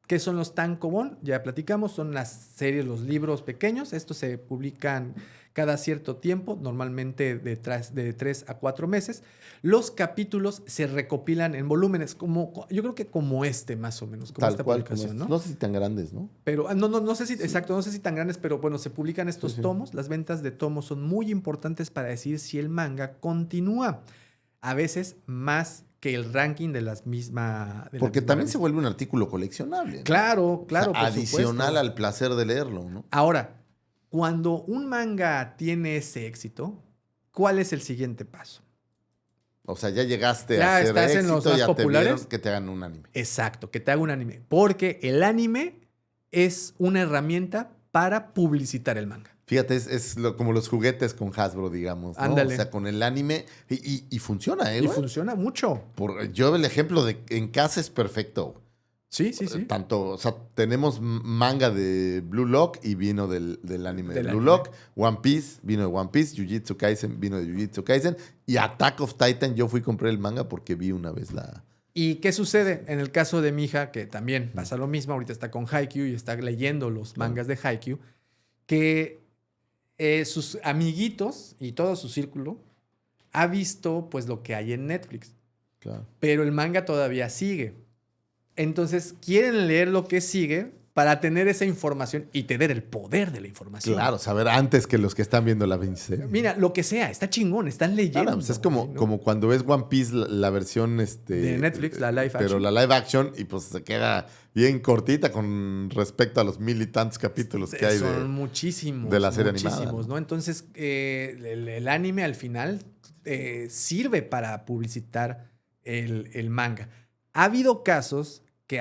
S2: ¿Qué son los tankobon? Ya platicamos, son las series, los libros pequeños. Estos se publican cada cierto tiempo, normalmente de 3 a 4 meses. Los capítulos se recopilan en volúmenes, yo creo que como este más o menos, como
S1: tal
S2: esta
S1: cual,
S2: publicación, ¿no?
S1: No sé si tan grandes, ¿no?
S2: Pero no sé si, exacto, no sé si tan grandes, pero bueno, se publican estos
S1: Sí.
S2: tomos. Las ventas de tomos son muy importantes para decir si el manga continúa. A veces más que el ranking de las mismas.
S1: Porque también se vuelve un artículo coleccionable, ¿no?
S2: Claro, claro.
S1: O sea, adicional al placer de leerlo, ¿no?
S2: Ahora, cuando un manga tiene ese éxito, ¿cuál es el siguiente paso?
S1: O sea, ya llegaste
S2: Ya
S1: a ser
S2: estás en los
S1: éxito,
S2: más
S1: ya
S2: populares.
S1: te vieron que te hagan un anime.
S2: Exacto, que te haga un anime. Porque el anime es una herramienta para publicitar el manga.
S1: Fíjate, como los juguetes con Hasbro, digamos, ¿no?
S2: Ándale.
S1: O sea, con el anime. Y funciona, ¿eh?
S2: Y
S1: güey?
S2: funciona mucho.
S1: Yo el ejemplo de en casa es perfecto.
S2: Sí.
S1: Tanto, o sea, tenemos manga de Blue Lock y vino del anime de Blue
S2: anime.
S1: Lock. One Piece vino de One Piece. Jujutsu Kaisen vino de Jujutsu Kaisen. Y Attack of Titan, yo fui y compré el manga porque vi una vez la...
S2: ¿Y qué sucede? En el caso de mi hija, que también pasa lo mismo, ahorita está con Haikyuu y está leyendo los mangas de Haikyuu, que sus amiguitos y todo su círculo ha visto pues lo que hay en Netflix.
S1: Claro.
S2: Pero el manga todavía sigue. Entonces quieren leer lo que sigue para tener esa información y tener el poder de la información.
S1: Claro, saber antes que los que están viendo la serie.
S2: Mira, lo que sea, está chingón, están leyendo.
S1: Claro, pues es como,
S2: ¿no?
S1: como cuando ves One Piece, la versión
S2: de Netflix, la live action.
S1: Pero la live action, y pues se queda bien cortita con respecto a los 1000 y tantos capítulos que hay
S2: Son muchísimos.
S1: de la serie
S2: muchísimos,
S1: animada,
S2: ¿no? Entonces, el anime al final sirve para publicitar el manga. Ha habido casos que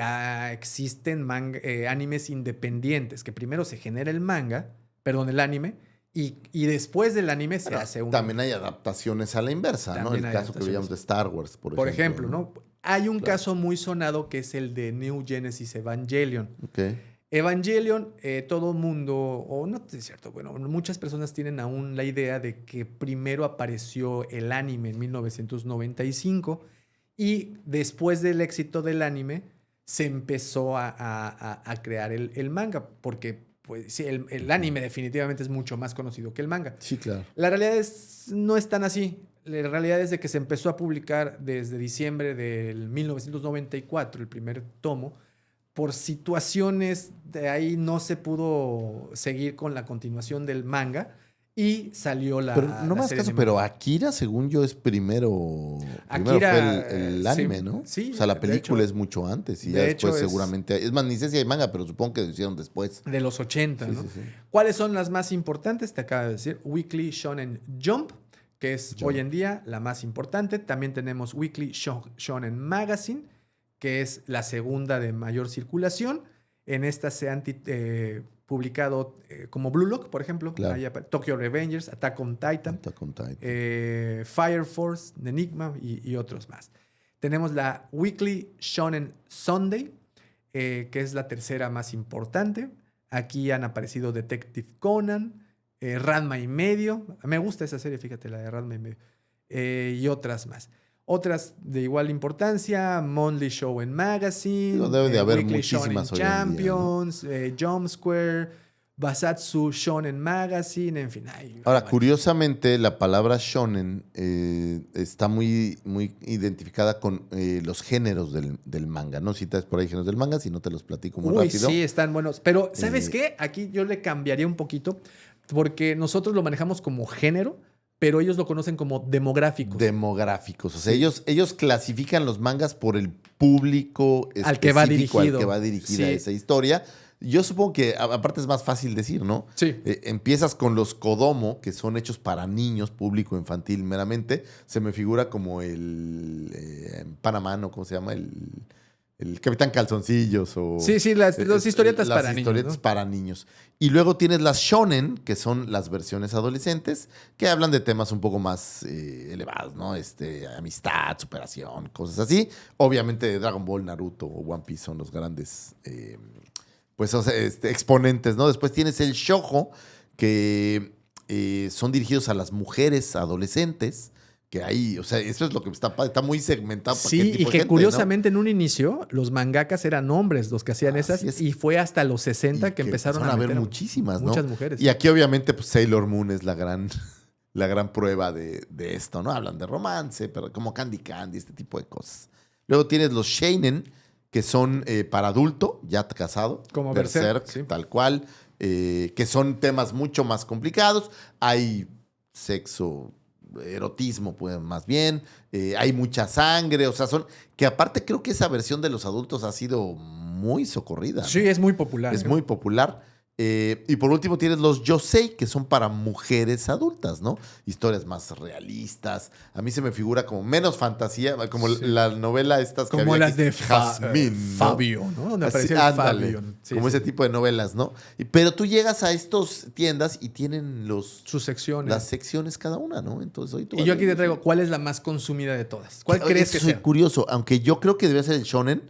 S2: existen animes independientes, que primero se genera el anime, y después del anime se hace un...
S1: También hay adaptaciones a la inversa, ¿no? El caso que veíamos de Star Wars, por ejemplo.
S2: ¿no? Hay un caso muy sonado que es el de New Genesis Evangelion.
S1: Okay.
S2: Evangelion, todo mundo, o no es cierto, bueno, muchas personas tienen aún la idea de que primero apareció el anime en 1995 y después del éxito del anime se empezó a crear el manga, porque pues, sí, el anime definitivamente es mucho más conocido que el manga.
S1: Sí, claro.
S2: La realidad no es tan así. La realidad es de que se empezó a publicar desde diciembre del 1994, el primer tomo. Por situaciones de ahí no se pudo seguir con la continuación del manga y salió
S1: Pero no más caso, pero Akira, según yo, es primero
S2: Akira,
S1: fue el anime,
S2: sí,
S1: ¿no?
S2: Sí,
S1: o sea, la película
S2: hecho,
S1: es mucho antes y
S2: de
S1: ya después
S2: hecho
S1: seguramente... Es más, ni sé si hay manga, pero supongo que lo hicieron después.
S2: De los 80,
S1: Sí,
S2: ¿no?
S1: sí, sí.
S2: ¿Cuáles son las más importantes? Te acabo de decir. Weekly Shonen Jump, que es hoy en día la más importante. También tenemos Weekly Shonen Magazine, que es la segunda de mayor circulación. En esta se han publicado como Blue Lock, por ejemplo.
S1: Claro.
S2: Tokyo Revengers, Attack on Titan. Fire Force, Enigma y otros más. Tenemos la Weekly Shonen Sunday, que es la tercera más importante. Aquí han aparecido Detective Conan, Ranma y medio. Me gusta esa serie, fíjate, la de Ranma y medio. Y otras más. Otras de igual importancia, Monthly Shonen Magazine,
S1: Digo, debe de haber
S2: Weekly
S1: muchísimas
S2: Shonen
S1: hoy en día, ¿no?
S2: Champions, Jump Square, Basatsu Shonen Magazine, en fin.
S1: Ahora, curiosamente, la palabra shonen está muy, muy identificada con los géneros del manga. No citas por ahí géneros del manga, si no te los platico muy rápido.
S2: Sí, están buenos. Pero, ¿sabes
S1: Eh,
S2: qué? Aquí yo le cambiaría un poquito, porque nosotros lo manejamos como género, pero ellos lo conocen como demográficos.
S1: Demográficos. O sea,
S2: Sí.
S1: ellos clasifican los mangas por el público
S2: Al que va
S1: específico al
S2: dirigido.
S1: que va dirigida
S2: Sí.
S1: esa historia. Yo supongo que, aparte es más fácil decir, ¿no?
S2: Sí.
S1: Empiezas con los Kodomo, que son hechos para niños, público infantil meramente. Se me figura como el Panamá, ¿no? ¿Cómo se llama? El Capitán Calzoncillos o...
S2: Sí, las historietas
S1: las
S2: para
S1: historietas
S2: niños, ¿no?
S1: para niños. Y luego tienes las shonen, que son las versiones adolescentes, que hablan de temas un poco más elevados, ¿no? Amistad, superación, cosas así. Obviamente Dragon Ball, Naruto o One Piece son los grandes pues, o sea, exponentes, ¿no? Después tienes el shoujo, que son dirigidos a las mujeres adolescentes, que ahí, o sea, eso es lo que está muy segmentado. Para qué
S2: Sí,
S1: tipo
S2: y
S1: de
S2: que
S1: gente,
S2: curiosamente en un inicio los mangakas eran hombres los que hacían esas,
S1: Así es.
S2: y fue hasta los 60
S1: Y
S2: que empezaron a
S1: haber
S2: meter
S1: muchísimas, ¿no?
S2: muchas mujeres.
S1: Y aquí obviamente pues Sailor Moon es la gran prueba de esto, ¿no? Hablan de romance, pero como Candy Candy, este tipo de cosas. Luego tienes los Seinen, que son para adulto, ya casado.
S2: Como Berserk, sí.
S1: tal cual. Que son temas mucho más complicados. Hay sexo, erotismo, pues, más bien. Hay mucha sangre, o sea, que aparte creo que esa versión de los adultos ha sido muy socorrida.
S2: Sí,
S1: ¿no?
S2: es muy popular.
S1: Es muy popular. Y por último tienes los yosei, que son para mujeres adultas, ¿no? Historias más realistas. A mí se me figura como menos fantasía, como
S2: Sí.
S1: la novela estas que
S2: Como
S1: había
S2: las
S1: aquí,
S2: de
S1: Jazmín, ¿no?
S2: Fabio, ¿no? Donde
S1: Así,
S2: aparece el
S1: ándale,
S2: Fabio. Sí,
S1: como
S2: sí.
S1: ese tipo de novelas, ¿no? Pero tú llegas a estas tiendas y tienen
S2: Sus secciones.
S1: las secciones cada una, ¿no? Entonces hoy tú
S2: Y
S1: vas
S2: yo
S1: a
S2: aquí te
S1: ver-
S2: traigo, ¿cuál es la más consumida de todas? ¿Cuál
S1: Oye,
S2: crees que
S1: soy
S2: sea?
S1: curioso, aunque yo creo que debe ser el shonen,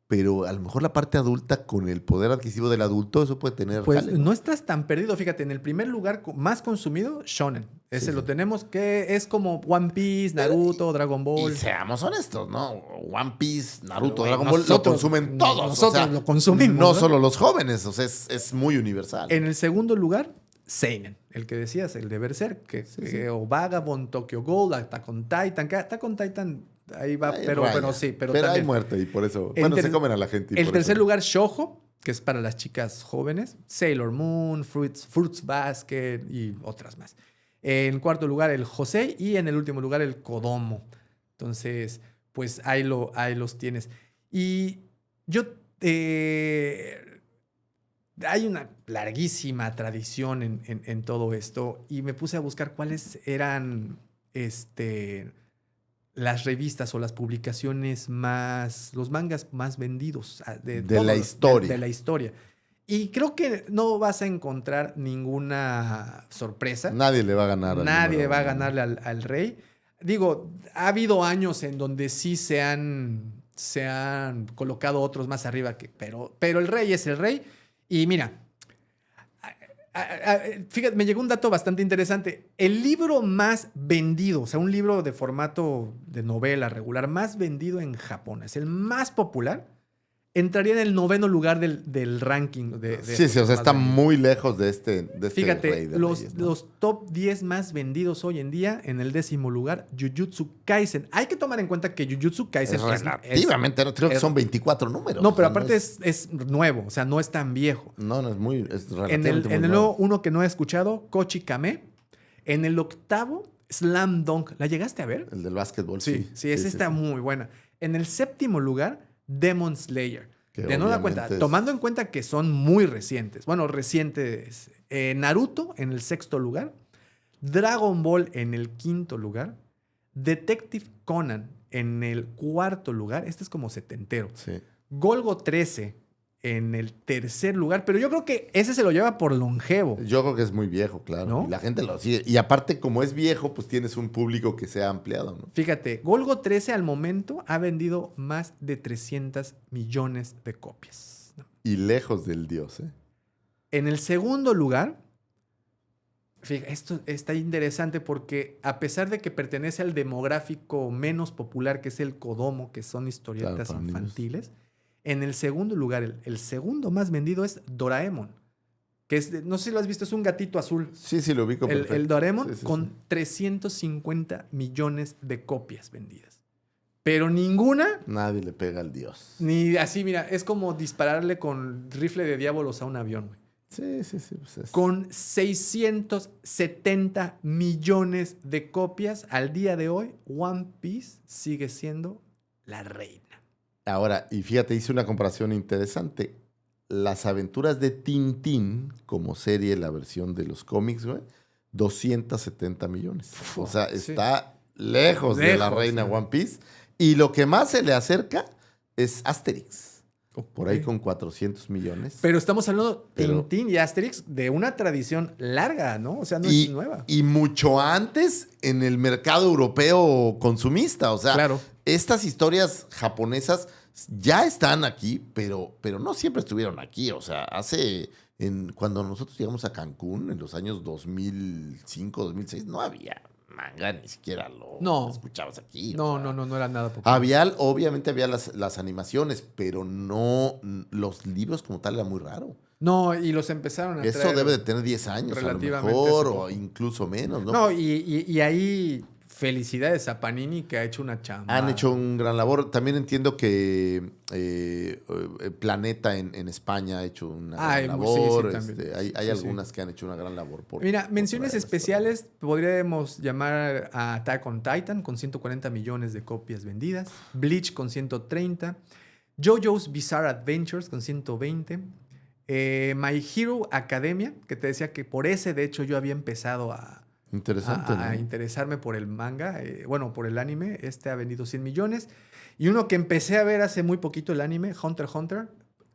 S1: pero a lo mejor la parte adulta con el poder adquisitivo del adulto, eso puede tener
S2: Pues
S1: jale,
S2: no estás tan perdido. Fíjate, en el primer lugar más consumido, Shonen. Ese
S1: Sí,
S2: lo
S1: sí.
S2: tenemos, que es como One Piece, Naruto, Dragon Ball.
S1: Y seamos honestos, ¿no? One Piece, Naruto,
S2: Güey,
S1: Dragon Ball, lo
S2: nosotros-
S1: consumen todos.
S2: nosotros lo consumimos,
S1: No
S2: ¿no?
S1: solo los jóvenes, o sea, es muy universal.
S2: En el segundo lugar, Seinen, el que decías, el de Berserk,
S1: Sí.
S2: o Vagabond, Tokyo Ghoul, Attack on Titan, que Attack on Titan ahí va,
S1: Ahí
S2: pero
S1: raya.
S2: sí, pero
S1: hay
S2: también.
S1: muerte y por eso.
S2: En
S1: Bueno,
S2: ter-
S1: se comen a la gente. y
S2: El
S1: por
S2: tercer
S1: eso.
S2: lugar, Shoujo, que es para las chicas jóvenes, Sailor Moon, Fruits Basket y otras más. En cuarto lugar, el Josei, y en el último lugar, el Kodomo. Entonces, pues ahí los tienes. Y yo... hay una larguísima tradición en todo esto, y me puse a buscar cuáles eran las revistas o las publicaciones los mangas más vendidos
S1: De
S2: todos
S1: la historia.
S2: de la historia. Y creo que no vas a encontrar ninguna sorpresa.
S1: Nadie le va a ganar. al
S2: Nadie
S1: número
S2: va a
S1: uno.
S2: ganarle al rey. Digo, ha habido años en donde sí se han colocado otros más arriba, pero el rey es el rey. Y mira, fíjate, me llegó un dato bastante interesante. El libro más vendido, o sea, un libro de formato de novela regular más vendido en Japón, es el más popular, entraría en el 9º lugar del ranking.
S1: Sí, o sea,
S2: más
S1: está
S2: vendidos.
S1: muy lejos de este
S2: Fíjate,
S1: rey de
S2: los,
S1: reyes, ¿no?
S2: los top 10 más vendidos hoy en día, en el 10º lugar, Jujutsu Kaisen. Hay que tomar en cuenta que Jujutsu Kaisen
S1: Es relativamente, creo que
S2: es-
S1: son 24 números.
S2: no,
S1: o
S2: pero
S1: sea,
S2: aparte es nuevo, o sea, no es tan viejo.
S1: No, es
S2: En
S1: relativamente
S2: el,
S1: muy
S2: en el
S1: nuevo.
S2: nuevo, uno que no he escuchado, Kochi Kame. En el 8º, Slam Dunk. ¿La llegaste a ver?
S1: El del básquetbol,
S2: Sí, esa está muy buena. En el 7º lugar, Demon Slayer.
S1: Que
S2: De nueva cuenta,
S1: obviamente es-
S2: tomando en cuenta que son muy recientes. Bueno, recientes. Naruto en el 6º lugar. Dragon Ball en el 5º lugar. Detective Conan en el 4º lugar. Este es como setentero.
S1: Sí.
S2: Golgo 13 en el 3er lugar. Pero yo creo que ese se lo lleva por longevo.
S1: Yo creo que es muy viejo, claro.
S2: ¿No?
S1: Y la gente lo sigue. Y aparte, como es viejo, pues tienes un público que se ha ampliado, ¿no?
S2: Fíjate, Golgo 13 al momento ha vendido más de 300 millones de copias.
S1: Y lejos del dios, ¿eh?
S2: En el segundo lugar, Fíjate, esto está interesante porque a pesar de que pertenece al demográfico menos popular, que es el Kodomo, que son historietas
S1: Claro, para
S2: infantiles, en el segundo lugar, el segundo más vendido es Doraemon, que es, no sé si lo has visto, es un gatito azul.
S1: Sí, sí, lo ubico perfecto.
S2: El Doraemon
S1: Sí, sí,
S2: con
S1: sí.
S2: 350 millones de copias vendidas. Pero ninguna,
S1: Nadie le pega al dios.
S2: ni así, mira, es como dispararle con rifle de diablos a un avión, güey.
S1: Sí, sí, sí. Pues
S2: Con 670 millones de copias al día de hoy, One Piece sigue siendo la reina.
S1: Ahora, y fíjate, hice una comparación interesante. Las aventuras de Tintín, como serie, la versión de los cómics, güey, 270 millones. O sea,
S2: Sí.
S1: está lejos de la reina
S2: sí.
S1: One Piece. Y lo que más se le acerca es Asterix. Por ahí
S2: Ok.
S1: con 400 millones.
S2: Pero estamos hablando
S1: Pero-
S2: Tintín y Asterix de una tradición larga, ¿no? O sea, no es nueva.
S1: Y mucho antes en el mercado europeo consumista. O sea,
S2: Claro.
S1: estas historias japonesas ya están aquí, pero no siempre estuvieron aquí. O sea, cuando nosotros llegamos a Cancún en los años 2005, 2006, no había manga, ni siquiera lo
S2: No.
S1: escuchabas aquí.
S2: No,
S1: o sea,
S2: no era nada popular.
S1: obviamente había las animaciones, pero no, los libros como tal era muy raro.
S2: No, y los empezaron a
S1: Eso
S2: traer
S1: debe de tener 10 años a lo
S2: relativamente
S1: mejor,
S2: hace
S1: o
S2: poco.
S1: incluso menos, ¿no?
S2: No, y ahí felicidades a Panini que ha hecho una chamba.
S1: Han hecho un gran labor. También entiendo que Planeta en España ha hecho una
S2: Ay,
S1: gran
S2: sí, sí,
S1: labor.
S2: también.
S1: Hay
S2: Sí, sí.
S1: algunas que han hecho una gran labor.
S2: Mira,
S1: por
S2: menciones
S1: traer esta
S2: especiales, podríamos llamar a Attack on Titan con 140 millones de copias vendidas, Bleach con 130, JoJo's Bizarre Adventures con 120, My Hero Academia, que te decía que por ese, de hecho, yo había empezado a
S1: Interesante, ¿no?
S2: interesarme por el manga, por el anime. Este ha vendido 100 millones. Y uno que empecé a ver hace muy poquito, el anime, Hunter x Hunter,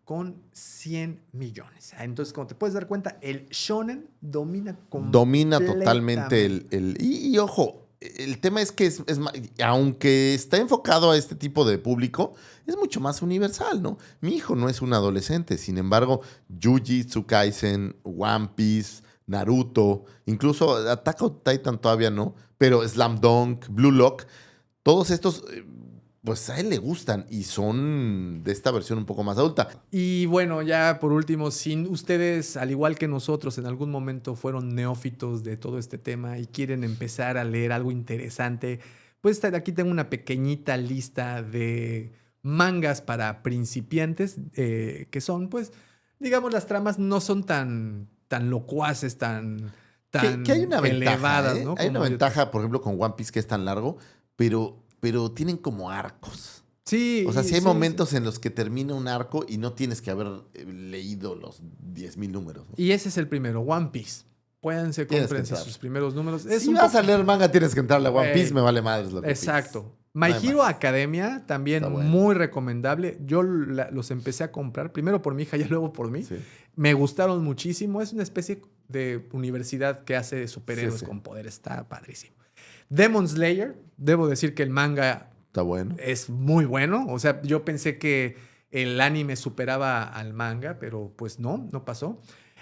S2: con 100 millones. Entonces, como te puedes dar cuenta, el shonen domina
S1: Totalmente y ojo, el tema es que aunque está enfocado a este tipo de público, es mucho más universal, ¿no? Mi hijo no es un adolescente, sin embargo, Jujutsu Kaisen, One Piece, Naruto, incluso Attack on Titan todavía no, pero Slam Dunk, Blue Lock, todos estos, pues a él le gustan y son de esta versión un poco más adulta.
S2: Y bueno, ya por último, si ustedes, al igual que nosotros, en algún momento fueron neófitos de todo este tema y quieren empezar a leer algo interesante, pues aquí tengo una pequeñita lista de mangas para principiantes que son, pues, digamos, las tramas no son tan locuaces, tan
S1: Que hay una
S2: elevadas,
S1: ventaja, ¿eh?
S2: ¿no?
S1: Hay una
S2: Como
S1: ventaja, por ejemplo, con One Piece que es tan largo, pero tienen como arcos.
S2: Sí.
S1: O sea, si hay
S2: sí,
S1: momentos en los que termina un arco y no tienes que haber leído los 10,000 números, ¿no?
S2: Y ese es el primero, One Piece. Puédense,
S1: Tienes que
S2: cómprense
S1: entrar.
S2: sus primeros números.
S1: Si vas a leer manga, tienes que entrarle a One Piece,
S2: Güey,
S1: me vale madres lo que
S2: exacto.
S1: pides.
S2: My
S1: No hay
S2: Hero
S1: más.
S2: Academia, también
S1: Está bueno.
S2: muy recomendable. Yo los empecé a comprar, primero por mi hija y luego por mí.
S1: Sí.
S2: Me gustaron muchísimo. Es una especie de universidad que hace superhéroes
S1: Sí, sí.
S2: con poder. Está padrísimo. Demon Slayer, debo decir que el manga
S1: Está bueno.
S2: es muy bueno. O sea, yo pensé que el anime superaba al manga, pero pues no pasó.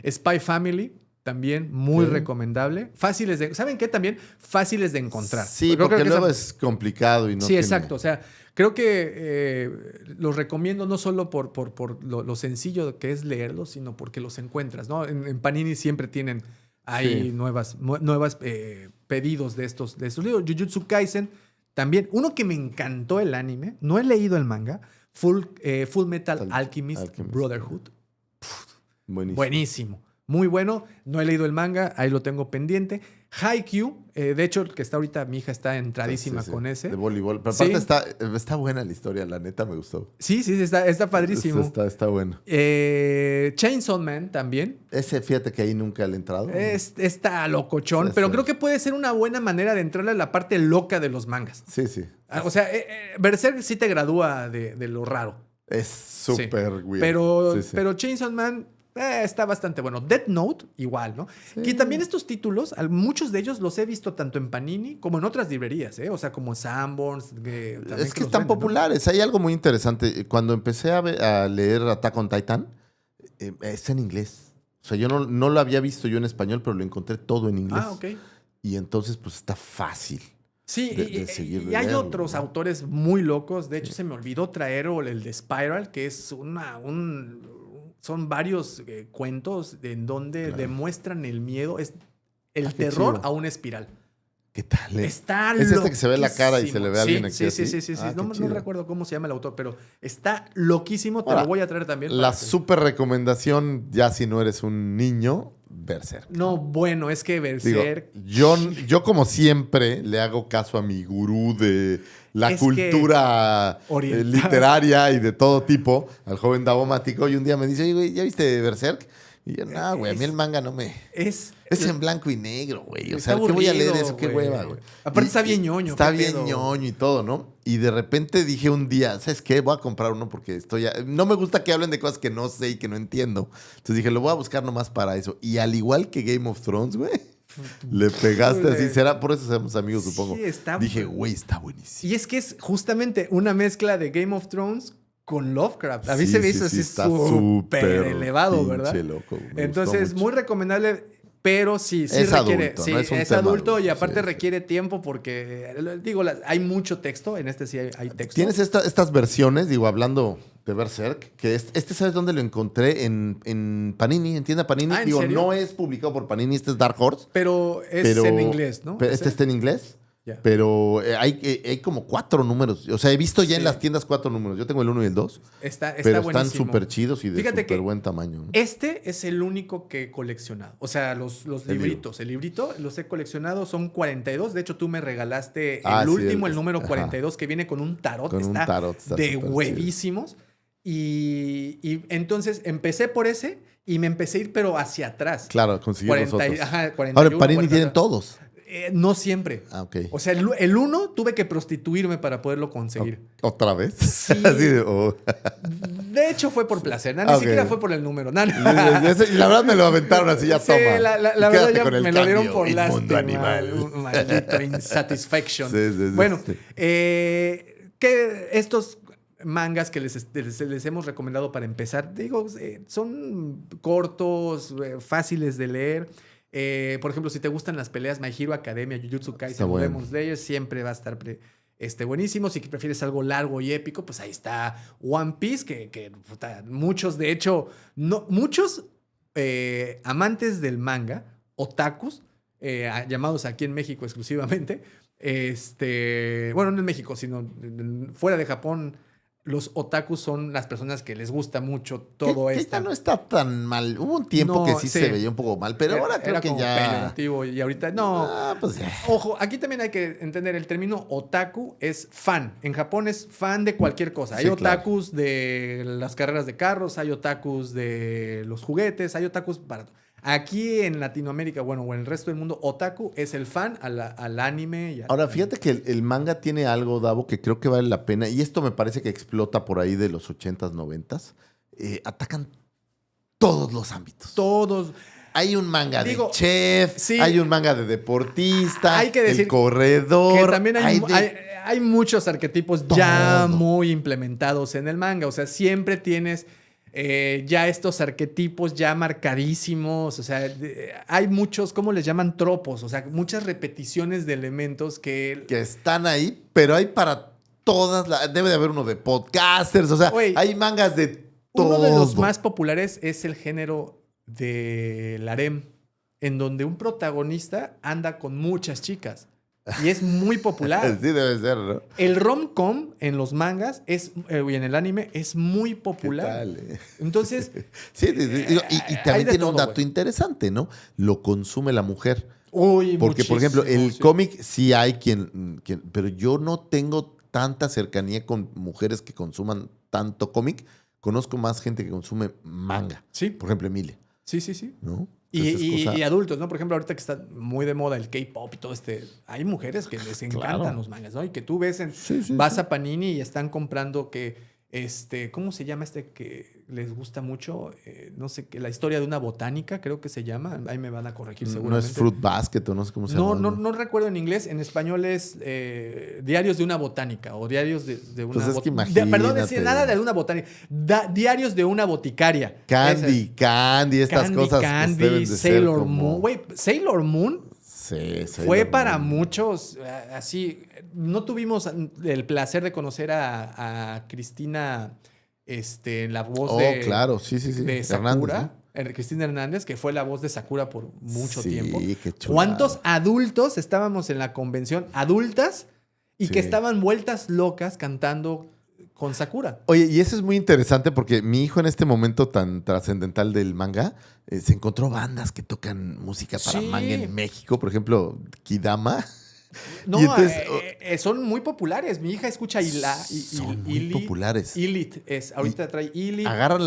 S2: Spy Family, también muy
S1: Sí.
S2: recomendable. Fáciles de... ¿Saben qué? También fáciles de encontrar.
S1: Sí,
S2: Creo
S1: porque
S2: que
S1: luego
S2: esa-
S1: es complicado y no
S2: sí,
S1: tiene-
S2: exacto. O sea, creo que los recomiendo no solo por lo sencillo que es leerlos, sino porque los encuentras, ¿no? En Panini siempre tienen ahí
S1: Sí.
S2: nuevas pedidos de estos libros. Jujutsu Kaisen, también. Uno que me encantó el anime, no he leído el manga, Full Metal Alchemist Brotherhood.
S1: Buenísimo.
S2: Buenísimo. Muy bueno. No he leído el manga, ahí lo tengo pendiente. Haikyuu, de hecho, el que está ahorita, mi hija está entradísima
S1: Sí, sí,
S2: con ese.
S1: de voleibol. Pero
S2: Sí.
S1: aparte está buena la historia, la neta me gustó.
S2: Sí, está padrísimo.
S1: Está bueno.
S2: Chainsaw Man también.
S1: Ese, fíjate que ahí nunca le he entrado.
S2: Está locochón,
S1: Sí,
S2: pero
S1: sí.
S2: creo que puede ser una buena manera de entrarle a la parte loca de los mangas.
S1: Sí, sí.
S2: O sea, Berserk sí te gradúa de lo raro.
S1: Es súper weird.
S2: Pero,
S1: Sí, sí.
S2: pero Chainsaw Man está bastante bueno. Death Note, igual, ¿no?
S1: Sí.
S2: Que también estos títulos, muchos de ellos los he visto tanto en Panini como en otras librerías, ¿eh? O sea, como Sanborns.
S1: Es que están populares. Hay algo muy interesante. Cuando empecé a leer Attack on Titan, es en inglés. O sea, yo no lo había visto yo en español, pero lo encontré todo en inglés.
S2: Ah, ok.
S1: Y entonces, pues está fácil.
S2: Sí,
S1: de seguir
S2: y hay
S1: leerlo,
S2: otros
S1: ¿no?
S2: autores muy locos. De hecho, se me olvidó traer el de Spiral, que es son varios cuentos en donde demuestran el miedo, es el
S1: qué
S2: terror
S1: chido.
S2: a una espiral.
S1: ¿Qué tal?
S2: Está
S1: ¿Es este que se ve la cara y se le ve a alguien aquí
S2: Sí,
S1: así?
S2: sí.
S1: Ah,
S2: No,
S1: qué
S2: no
S1: chido.
S2: recuerdo cómo se llama el autor, pero está loquísimo. Te
S1: Ahora,
S2: lo voy a traer también.
S1: La
S2: para que-
S1: súper recomendación, ya si no eres un niño, Berserk.
S2: No, bueno, es que
S1: Digo,
S2: Berserk...
S1: yo como siempre le hago caso a mi gurú de la
S2: Es que
S1: cultura
S2: oriental.
S1: literaria y de todo tipo, al joven Davomático, y un día me dice, oye, güey, ¿ya viste Berserk? Y yo, no, güey, a mí el manga no me...
S2: Es
S1: en blanco y negro, güey. O
S2: Está
S1: sea, ¿qué voy a leer
S2: aburrido,
S1: eso? Qué
S2: güey.
S1: hueva, güey.
S2: Aparte está bien ñoño,
S1: Está
S2: ¿qué
S1: bien
S2: pedo?
S1: ñoño y todo, ¿no? Y de repente dije un día, ¿sabes qué? Voy a comprar uno porque no me gusta que hablen de cosas que no sé y que no entiendo. Entonces dije, lo voy a buscar nomás para eso. Y al igual que Game of Thrones, güey, le pegaste así. Será, por eso somos amigos, supongo.
S2: Sí, está
S1: Dije, güey, está buenísimo.
S2: Y es que es justamente una mezcla de Game of Thrones con Lovecraft. A mí
S1: Sí,
S2: se me
S1: sí,
S2: hizo
S1: sí,
S2: así
S1: está
S2: súper
S1: súper
S2: elevado,
S1: pinche
S2: ¿verdad?
S1: loco, me gustó
S2: Entonces,
S1: mucho.
S2: muy recomendable, pero sí
S1: Es
S2: requiere.
S1: adulto,
S2: Sí,
S1: ¿no? Es un
S2: es
S1: tema
S2: adulto y
S1: adulto,
S2: aparte
S1: sí,
S2: requiere tiempo porque, digo, hay mucho texto. En este sí hay texto.
S1: Tienes estas versiones, digo, hablando de Berserk, que este ¿sabes dónde lo encontré? En Panini, en tienda Panini.
S2: Ah, ¿en
S1: digo,
S2: serio?
S1: no es publicado por Panini, este es Dark Horse.
S2: Pero es
S1: Pero,
S2: en inglés, ¿no?
S1: pero este está en inglés.
S2: Ya.
S1: Pero hay como 4 números. O sea, he visto ya en
S2: Sí.
S1: las tiendas 4 números. Yo tengo el 1 y el 2.
S2: Está
S1: Pero están
S2: buenísimo.
S1: súper chidos y de
S2: Fíjate
S1: súper
S2: que
S1: buen tamaño, ¿no?
S2: Este es el único que he coleccionado. O sea, los libritos. El librito los he coleccionado, son 42. De hecho, tú me regalaste el
S1: Sí,
S2: último, el número
S1: ajá.
S2: 42, que viene con un tarot.
S1: Con un
S2: Está
S1: tarot, está
S2: de
S1: súper
S2: huevísimos. Y entonces empecé por ese y me empecé a ir, pero hacia atrás.
S1: Claro, consiguió los otros.
S2: Ajá, 41,
S1: Ahora, en Panini
S2: 42.
S1: tienen todos.
S2: No siempre.
S1: Ah, ok.
S2: O sea, el uno tuve que prostituirme para poderlo conseguir.
S1: ¿Otra vez?
S2: Sí.
S1: Así de, oh.
S2: De hecho, fue por placer. Ni
S1: Ok.
S2: siquiera fue por el número. No, no.
S1: Y la verdad me lo aventaron así, ya
S2: Sí,
S1: toma.
S2: la
S1: Y
S2: verdad
S1: quédate
S2: ya
S1: con el
S2: me lo dieron
S1: cambio,
S2: por
S1: inmundo
S2: lástima.
S1: animal.
S2: Maldito insatisfaction.
S1: Sí, sí, sí,
S2: Bueno,
S1: sí.
S2: que estos mangas que les hemos recomendado para empezar, digo, son cortos, fáciles de leer. Por ejemplo, si te gustan las peleas, My Hero Academia, Jujutsu
S1: Está
S2: Kaisen,
S1: bueno.
S2: Demon Slayer, siempre va a estar buenísimo. Si prefieres algo largo y épico, pues ahí está One Piece, que puta, muchos, de hecho, muchos amantes del manga, otakus, llamados aquí en México exclusivamente, bueno, no en México, sino fuera de Japón. Los otakus son las personas que les gusta mucho todo
S1: que
S2: esto.
S1: ya no está tan mal. Hubo un tiempo
S2: No,
S1: que sí
S2: sí.
S1: se veía un poco mal, pero ahora creo
S2: Era
S1: que
S2: como
S1: ya...
S2: peyorativo y ahorita no.
S1: Ah, pues ya.
S2: Ojo, aquí también hay que entender el término otaku es fan. En Japón es fan de cualquier cosa. Hay
S1: Sí, claro.
S2: otakus de las carreras de carros, hay otakus de los juguetes, hay otakus para... Aquí en Latinoamérica, bueno, o en el resto del mundo, otaku es el fan al anime. Y
S1: Ahora, fíjate que el manga tiene algo, Davo, que creo que vale la pena, y esto me parece que explota por ahí de los 80s, 90s. Atacan todos los ámbitos.
S2: Todos...
S1: Hay un manga
S2: Digo,
S1: de chef,
S2: sí.
S1: hay un manga de deportista,
S2: Hay que decir
S1: el corredor.
S2: que también
S1: de-
S2: hay muchos arquetipos ya
S1: Todo.
S2: muy implementados en el manga. O sea, siempre tienes ya estos arquetipos ya marcadísimos. O sea, hay muchos, ¿cómo les llaman? Tropos. O sea, muchas repeticiones de elementos que
S1: están ahí, pero hay para todas. Debe de haber uno de podcasters, o sea,
S2: Güey,
S1: hay mangas de todo.
S2: uno de los más populares es el género del harem, en donde un protagonista anda con muchas chicas. Y es muy popular.
S1: Sí, debe ser, ¿no?
S2: El rom-com en los mangas y en el anime es muy
S1: ¿Qué
S2: popular.
S1: tal?
S2: Entonces,
S1: Sí, y
S2: hay
S1: también
S2: de
S1: tiene un
S2: todo,
S1: dato
S2: güey.
S1: interesante, ¿no? Lo consume la mujer.
S2: uy,
S1: Porque, por ejemplo, el
S2: muchísimo, sí.
S1: cómic sí hay quien... Pero yo no tengo tanta cercanía con mujeres que consuman tanto cómic. Conozco más gente que consume manga.
S2: Sí,
S1: Por ejemplo, Emilia,
S2: sí, sí, sí.
S1: ¿no?
S2: Y,
S1: Entonces, es cosa-
S2: y adultos, ¿no? Por ejemplo, ahorita que está muy de moda el K-pop y todo hay mujeres que les encantan
S1: Claro.
S2: los mangas, ¿no? Y que tú ves
S1: Sí, sí,
S2: vas
S1: sí.
S2: a Panini y están comprando que ¿Cómo se llama este que les gusta mucho? No sé, la historia de una botánica, creo que se llama. Ahí me van a corregir
S1: No
S2: seguramente.
S1: es Fruit Basket o no sé cómo se
S2: No,
S1: llama.
S2: no recuerdo en inglés. En español es Diarios de una botánica o Diarios de una
S1: Pues es que
S2: Perdón,
S1: imagínate.
S2: nada de una botánica. Diarios de una boticaria.
S1: Candy, estas cosas pues, deben de
S2: Sailor
S1: ser como...
S2: Moon. Güey, Sailor Moon
S1: Sí,
S2: fue
S1: Sailor
S2: para
S1: Moon.
S2: muchos así. No tuvimos el placer de conocer a Cristina, la voz
S1: Claro, sí.
S2: de
S1: Hernández,
S2: Sakura.
S1: ¿no?
S2: Cristina Hernández, que fue la voz de Sakura por mucho tiempo.
S1: Sí, qué chulada.
S2: ¿Cuántos adultos estábamos en la convención? Adultas y que
S1: Sí.
S2: estaban vueltas locas cantando con Sakura.
S1: Oye, y eso es muy interesante porque mi hijo en este momento tan trascendental del manga se encontró bandas que tocan música para
S2: Sí.
S1: manga en México, por ejemplo, Kidama.
S2: No,
S1: Y entonces,
S2: son muy populares. Mi hija escucha
S1: son muy populares.
S2: Elite ahorita trae Elite.
S1: Agarran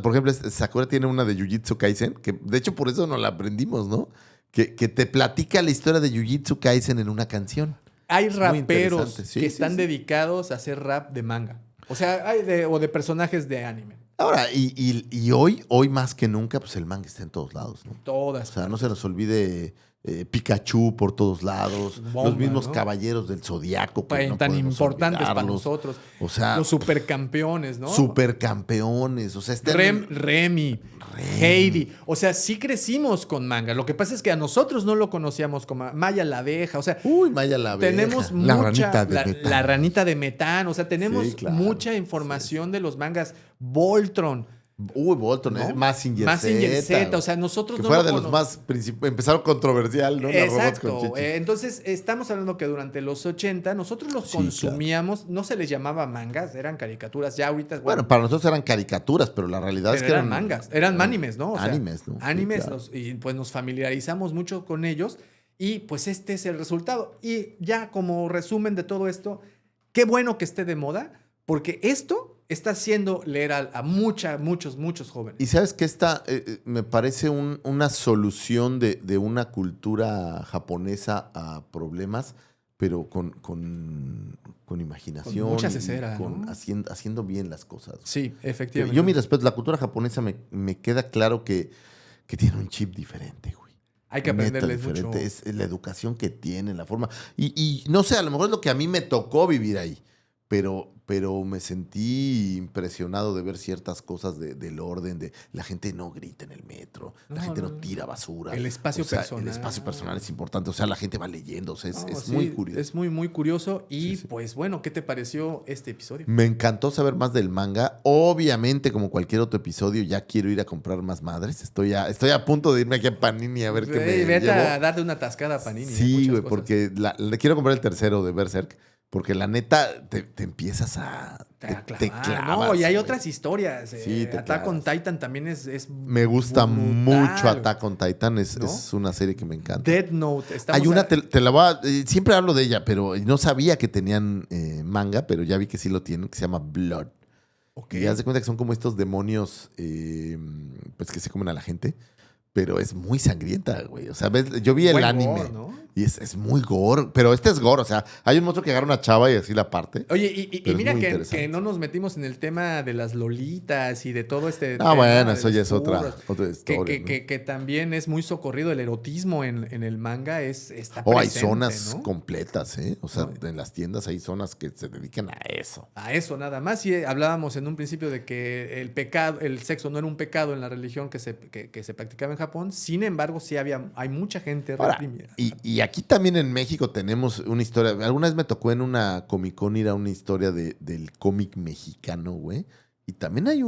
S1: por ejemplo, Sakura tiene una de Jujutsu Kaisen, que de hecho por eso nos la aprendimos, ¿no? Que te platica la historia de Jujutsu Kaisen en una canción.
S2: Hay
S1: muy
S2: raperos
S1: interesante. Sí,
S2: que
S1: sí,
S2: están
S1: sí.
S2: dedicados a hacer rap de manga. O sea, hay de personajes de anime.
S1: Ahora, y hoy más que nunca, pues el manga está en todos lados, ¿no?
S2: Todas.
S1: O sea, no se nos olvide Pikachu por todos lados,
S2: Bomba,
S1: los mismos
S2: ¿no?
S1: caballeros del Zodiaco, que no
S2: Tan
S1: podemos
S2: importantes para
S1: olvidarlos.
S2: nosotros.
S1: O sea,
S2: Los supercampeones, ¿no?
S1: supercampeones. O sea,
S2: Remy, Heidi. O sea, sí crecimos con manga. Lo que pasa es que a nosotros no lo conocíamos como Maya la abeja. O sea,
S1: Uy, Maya la abeja.
S2: tenemos
S1: La
S2: mucha.
S1: ranita de Metán.
S2: La ranita de Metán. O sea, tenemos
S1: Sí, claro.
S2: mucha información de los mangas. Voltron.
S1: Uy, Bolton,
S2: ¿no?
S1: Mazinger
S2: Mazinger Z.
S1: güey.
S2: O sea, nosotros
S1: que
S2: no
S1: fuera
S2: lo
S1: de los más empezaron controversial, ¿no? Las robots con
S2: Exacto.
S1: chichis.
S2: Entonces, estamos hablando que durante los 80 nosotros los
S1: Sí,
S2: consumíamos, no se les llamaba mangas, eran caricaturas. Ya ahorita,
S1: Bueno, para nosotros eran caricaturas, pero la realidad
S2: pero
S1: es que
S2: eran mangas, eran animes, ¿no? O sea,
S1: animes, ¿no? Sí,
S2: Animes,
S1: claro.
S2: y pues nos familiarizamos mucho con ellos y pues este es el resultado. Y ya como resumen de todo esto, qué bueno que esté de moda, porque esto está haciendo leer a muchos jóvenes.
S1: Y sabes que esta me parece una solución de una cultura japonesa a problemas, pero con imaginación.
S2: Con mucha
S1: y
S2: cesera, ¿no?
S1: haciendo bien las cosas.
S2: Sí, efectivamente.
S1: Yo, mi respeto, la cultura japonesa me queda claro que tiene un chip diferente, güey.
S2: Hay que
S1: Neta
S2: aprenderles
S1: diferente.
S2: mucho.
S1: Es la educación que tienen, la forma. Y no sé, a lo mejor es lo que a mí me tocó vivir ahí. Pero me sentí impresionado de ver ciertas cosas del orden, de la gente no grita en el metro, la gente no tira basura.
S2: El espacio
S1: O sea,
S2: personal.
S1: El espacio personal es importante, o sea, la gente va leyendo, o sea, es
S2: No, sí,
S1: muy curioso.
S2: Es muy curioso. Y
S1: Sí.
S2: pues bueno, ¿qué te pareció este episodio?
S1: Me encantó saber más del manga. Obviamente, como cualquier otro episodio, ya quiero ir a comprar más madres. Estoy a punto de irme aquí a Panini a ver qué me
S2: Vete
S1: llevo.
S2: a darle una tascada a Panini.
S1: Sí,
S2: muchas
S1: güey,
S2: cosas.
S1: porque le quiero comprar el tercero de Berserk. Porque la neta, te empiezas a... Te clavas.
S2: No, y hay
S1: güey.
S2: otras historias.
S1: Sí, te
S2: Attack on
S1: clavas.
S2: Titan también es
S1: Me gusta
S2: brutal.
S1: mucho Attack on Titan.
S2: ¿No?
S1: Es una serie que me encanta.
S2: Death Note.
S1: Hay una, te la voy a... siempre hablo de ella, pero no sabía que tenían manga, pero ya vi que sí lo tienen, que se llama Blood.
S2: Ok.
S1: Y haz de cuenta que son como estos demonios pues que se comen a la gente. Pero es muy sangrienta, güey. O sea, yo vi el
S2: Buen
S1: anime.
S2: gore, ¿no?
S1: Y es muy gore. Pero este es gore. O sea, hay un monstruo que agarra una chava y así la parte.
S2: Oye, y
S1: Pero es
S2: mira
S1: muy
S2: que
S1: interesante.
S2: no nos metimos en el tema de las lolitas y de todo este
S1: Ah,
S2: tema
S1: bueno,
S2: de
S1: eso ya
S2: los
S1: es otra
S2: furros,
S1: historia. ¿no?
S2: que también es muy socorrido. El erotismo en el manga está
S1: O hay
S2: presente,
S1: zonas
S2: ¿no?
S1: completas, ¿eh? O sea,
S2: No.
S1: en las tiendas hay zonas que se dedican a eso.
S2: A eso nada más. Y hablábamos en un principio de que el sexo no era un pecado en la religión que se practicaba en Japón. Sin embargo, sí hay mucha gente
S1: Ahora,
S2: reprimida.
S1: y aquí también en México tenemos una historia. Alguna vez me tocó en una Comic Con ir a una historia del cómic mexicano, güey. Y también hay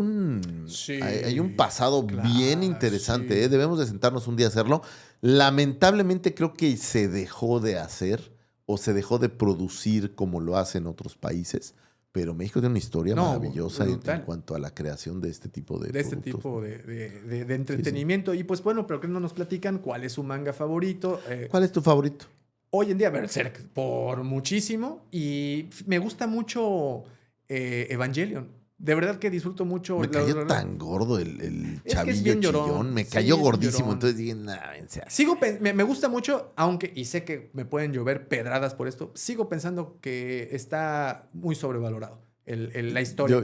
S2: Sí,
S1: hay un pasado
S2: claro,
S1: bien interesante,
S2: sí.
S1: ¿eh? Debemos de sentarnos un día a hacerlo. Lamentablemente creo que se dejó de hacer o se dejó de producir como lo hacen otros países. Pero México tiene una historia
S2: No,
S1: maravillosa en
S2: brutal.
S1: cuanto a la creación de este tipo de
S2: Este
S1: productos,
S2: tipo
S1: ¿no?
S2: de entretenimiento. Y pues bueno, pero que no nos platican cuál es su manga favorito.
S1: ¿Cuál es tu favorito?
S2: Hoy en día Berserk por muchísimo. Y me gusta mucho Evangelion. De verdad que disfruto mucho.
S1: Me cayó tan gordo el
S2: Es que es
S1: chavillo
S2: bien llorón.
S1: chillón. Me
S2: Sí,
S1: cayó
S2: es
S1: gordísimo.
S2: llorón.
S1: Entonces dije, nah, vence así.
S2: Me gusta mucho, aunque, y sé que me pueden llover pedradas por esto, sigo pensando que está muy sobrevalorado. la historia.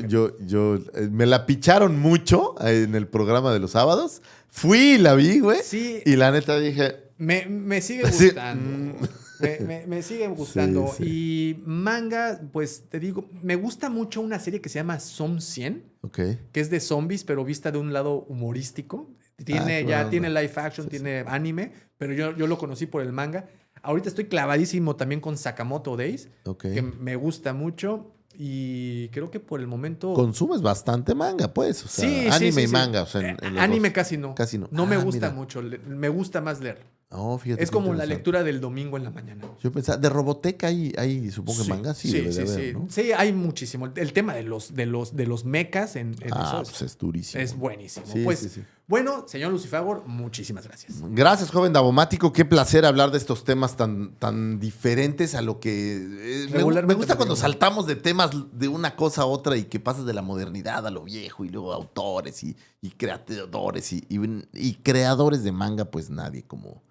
S1: Me la picharon mucho en el programa de los sábados. Fui y la vi, güey.
S2: Sí.
S1: Y la neta dije...
S2: Me sigue gustando.
S1: Sí.
S2: Me sigue gustando.
S1: Sí.
S2: Y manga, pues te digo, me gusta mucho una serie que se llama Som 100,
S1: Ok.
S2: que es de zombies, pero vista de un lado humorístico. Tiene live action, tiene anime, pero yo lo conocí por el manga. Ahorita estoy clavadísimo también con Sakamoto Days, que me gusta mucho. Y creo que por el momento...
S1: Consumes bastante manga, pues. O sea, anime y manga. O sea, en
S2: anime casi no.
S1: Casi no.
S2: No me gusta
S1: mira.
S2: mucho. Me gusta más leer.
S1: Oh, fíjate.
S2: Es
S1: qué
S2: como la
S1: interesante.
S2: lectura del domingo en la mañana.
S1: Yo pensaba, de Robotech hay supongo que manga, sí, debe de haber, ¿no?
S2: Sí, hay muchísimo. El tema de los mechas en eso
S1: pues es durísimo.
S2: es buenísimo.
S1: Sí,
S2: Pues,
S1: sí.
S2: bueno, señor Lucifagor, muchísimas gracias.
S1: Gracias, joven Davomático. Qué placer hablar de estos temas tan diferentes a lo que... me
S2: Regularmente
S1: gusta cuando
S2: tenemos.
S1: saltamos de temas de una cosa a otra y que pasas de la modernidad a lo viejo y luego autores y creadores y creadores de manga, pues nadie como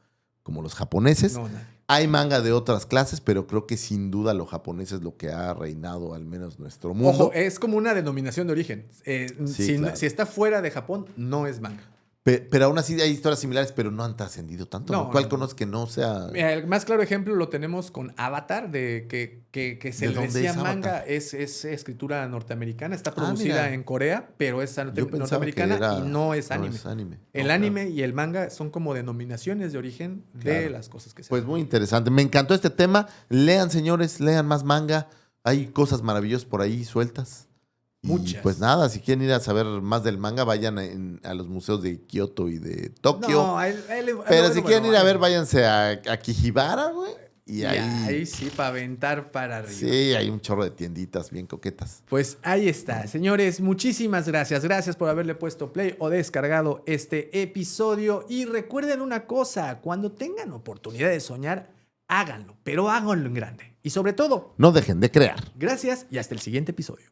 S1: los japoneses.
S2: No, nadie.
S1: Hay manga de otras clases, pero creo que sin duda lo japonés es lo que ha reinado al menos nuestro mundo.
S2: Ojo, es como una denominación de origen.
S1: Claro.
S2: Si está fuera de Japón, no es manga.
S1: Pero aún así hay historias similares, pero no han trascendido tanto.
S2: No,
S1: ¿Cuál
S2: no.
S1: conoces que no sea...?
S2: Mira, el más claro ejemplo lo tenemos con Avatar, de que se
S1: ¿De
S2: le
S1: dónde
S2: decía
S1: es
S2: manga,
S1: Avatar?
S2: es escritura norteamericana, está producida
S1: mira.
S2: en Corea, pero es
S1: Yo pensaba que
S2: norteamericana
S1: era-
S2: y no es anime.
S1: No es anime.
S2: El
S1: No,
S2: anime
S1: claro.
S2: y el manga son como denominaciones de origen de
S1: Claro.
S2: las cosas que se
S1: Pues
S2: hacen.
S1: muy interesante. Me encantó este tema. Lean, señores, lean más manga. Hay cosas maravillosas por ahí sueltas. Y
S2: Muchas.
S1: pues nada, si quieren ir a saber más del manga, vayan a los museos de Kioto y de Tokio.
S2: No,
S1: Pero si quieren ir a ver, váyanse a Kijibara, güey. Y
S2: ahí sí, para aventar para arriba.
S1: Sí, hay un chorro de tienditas bien coquetas.
S2: Pues ahí está, señores, muchísimas gracias. Gracias por haberle puesto play o descargado este episodio. Y recuerden una cosa, cuando tengan oportunidad de soñar, háganlo, pero háganlo en grande. Y sobre todo,
S1: No dejen de crear.
S2: gracias y hasta el siguiente episodio.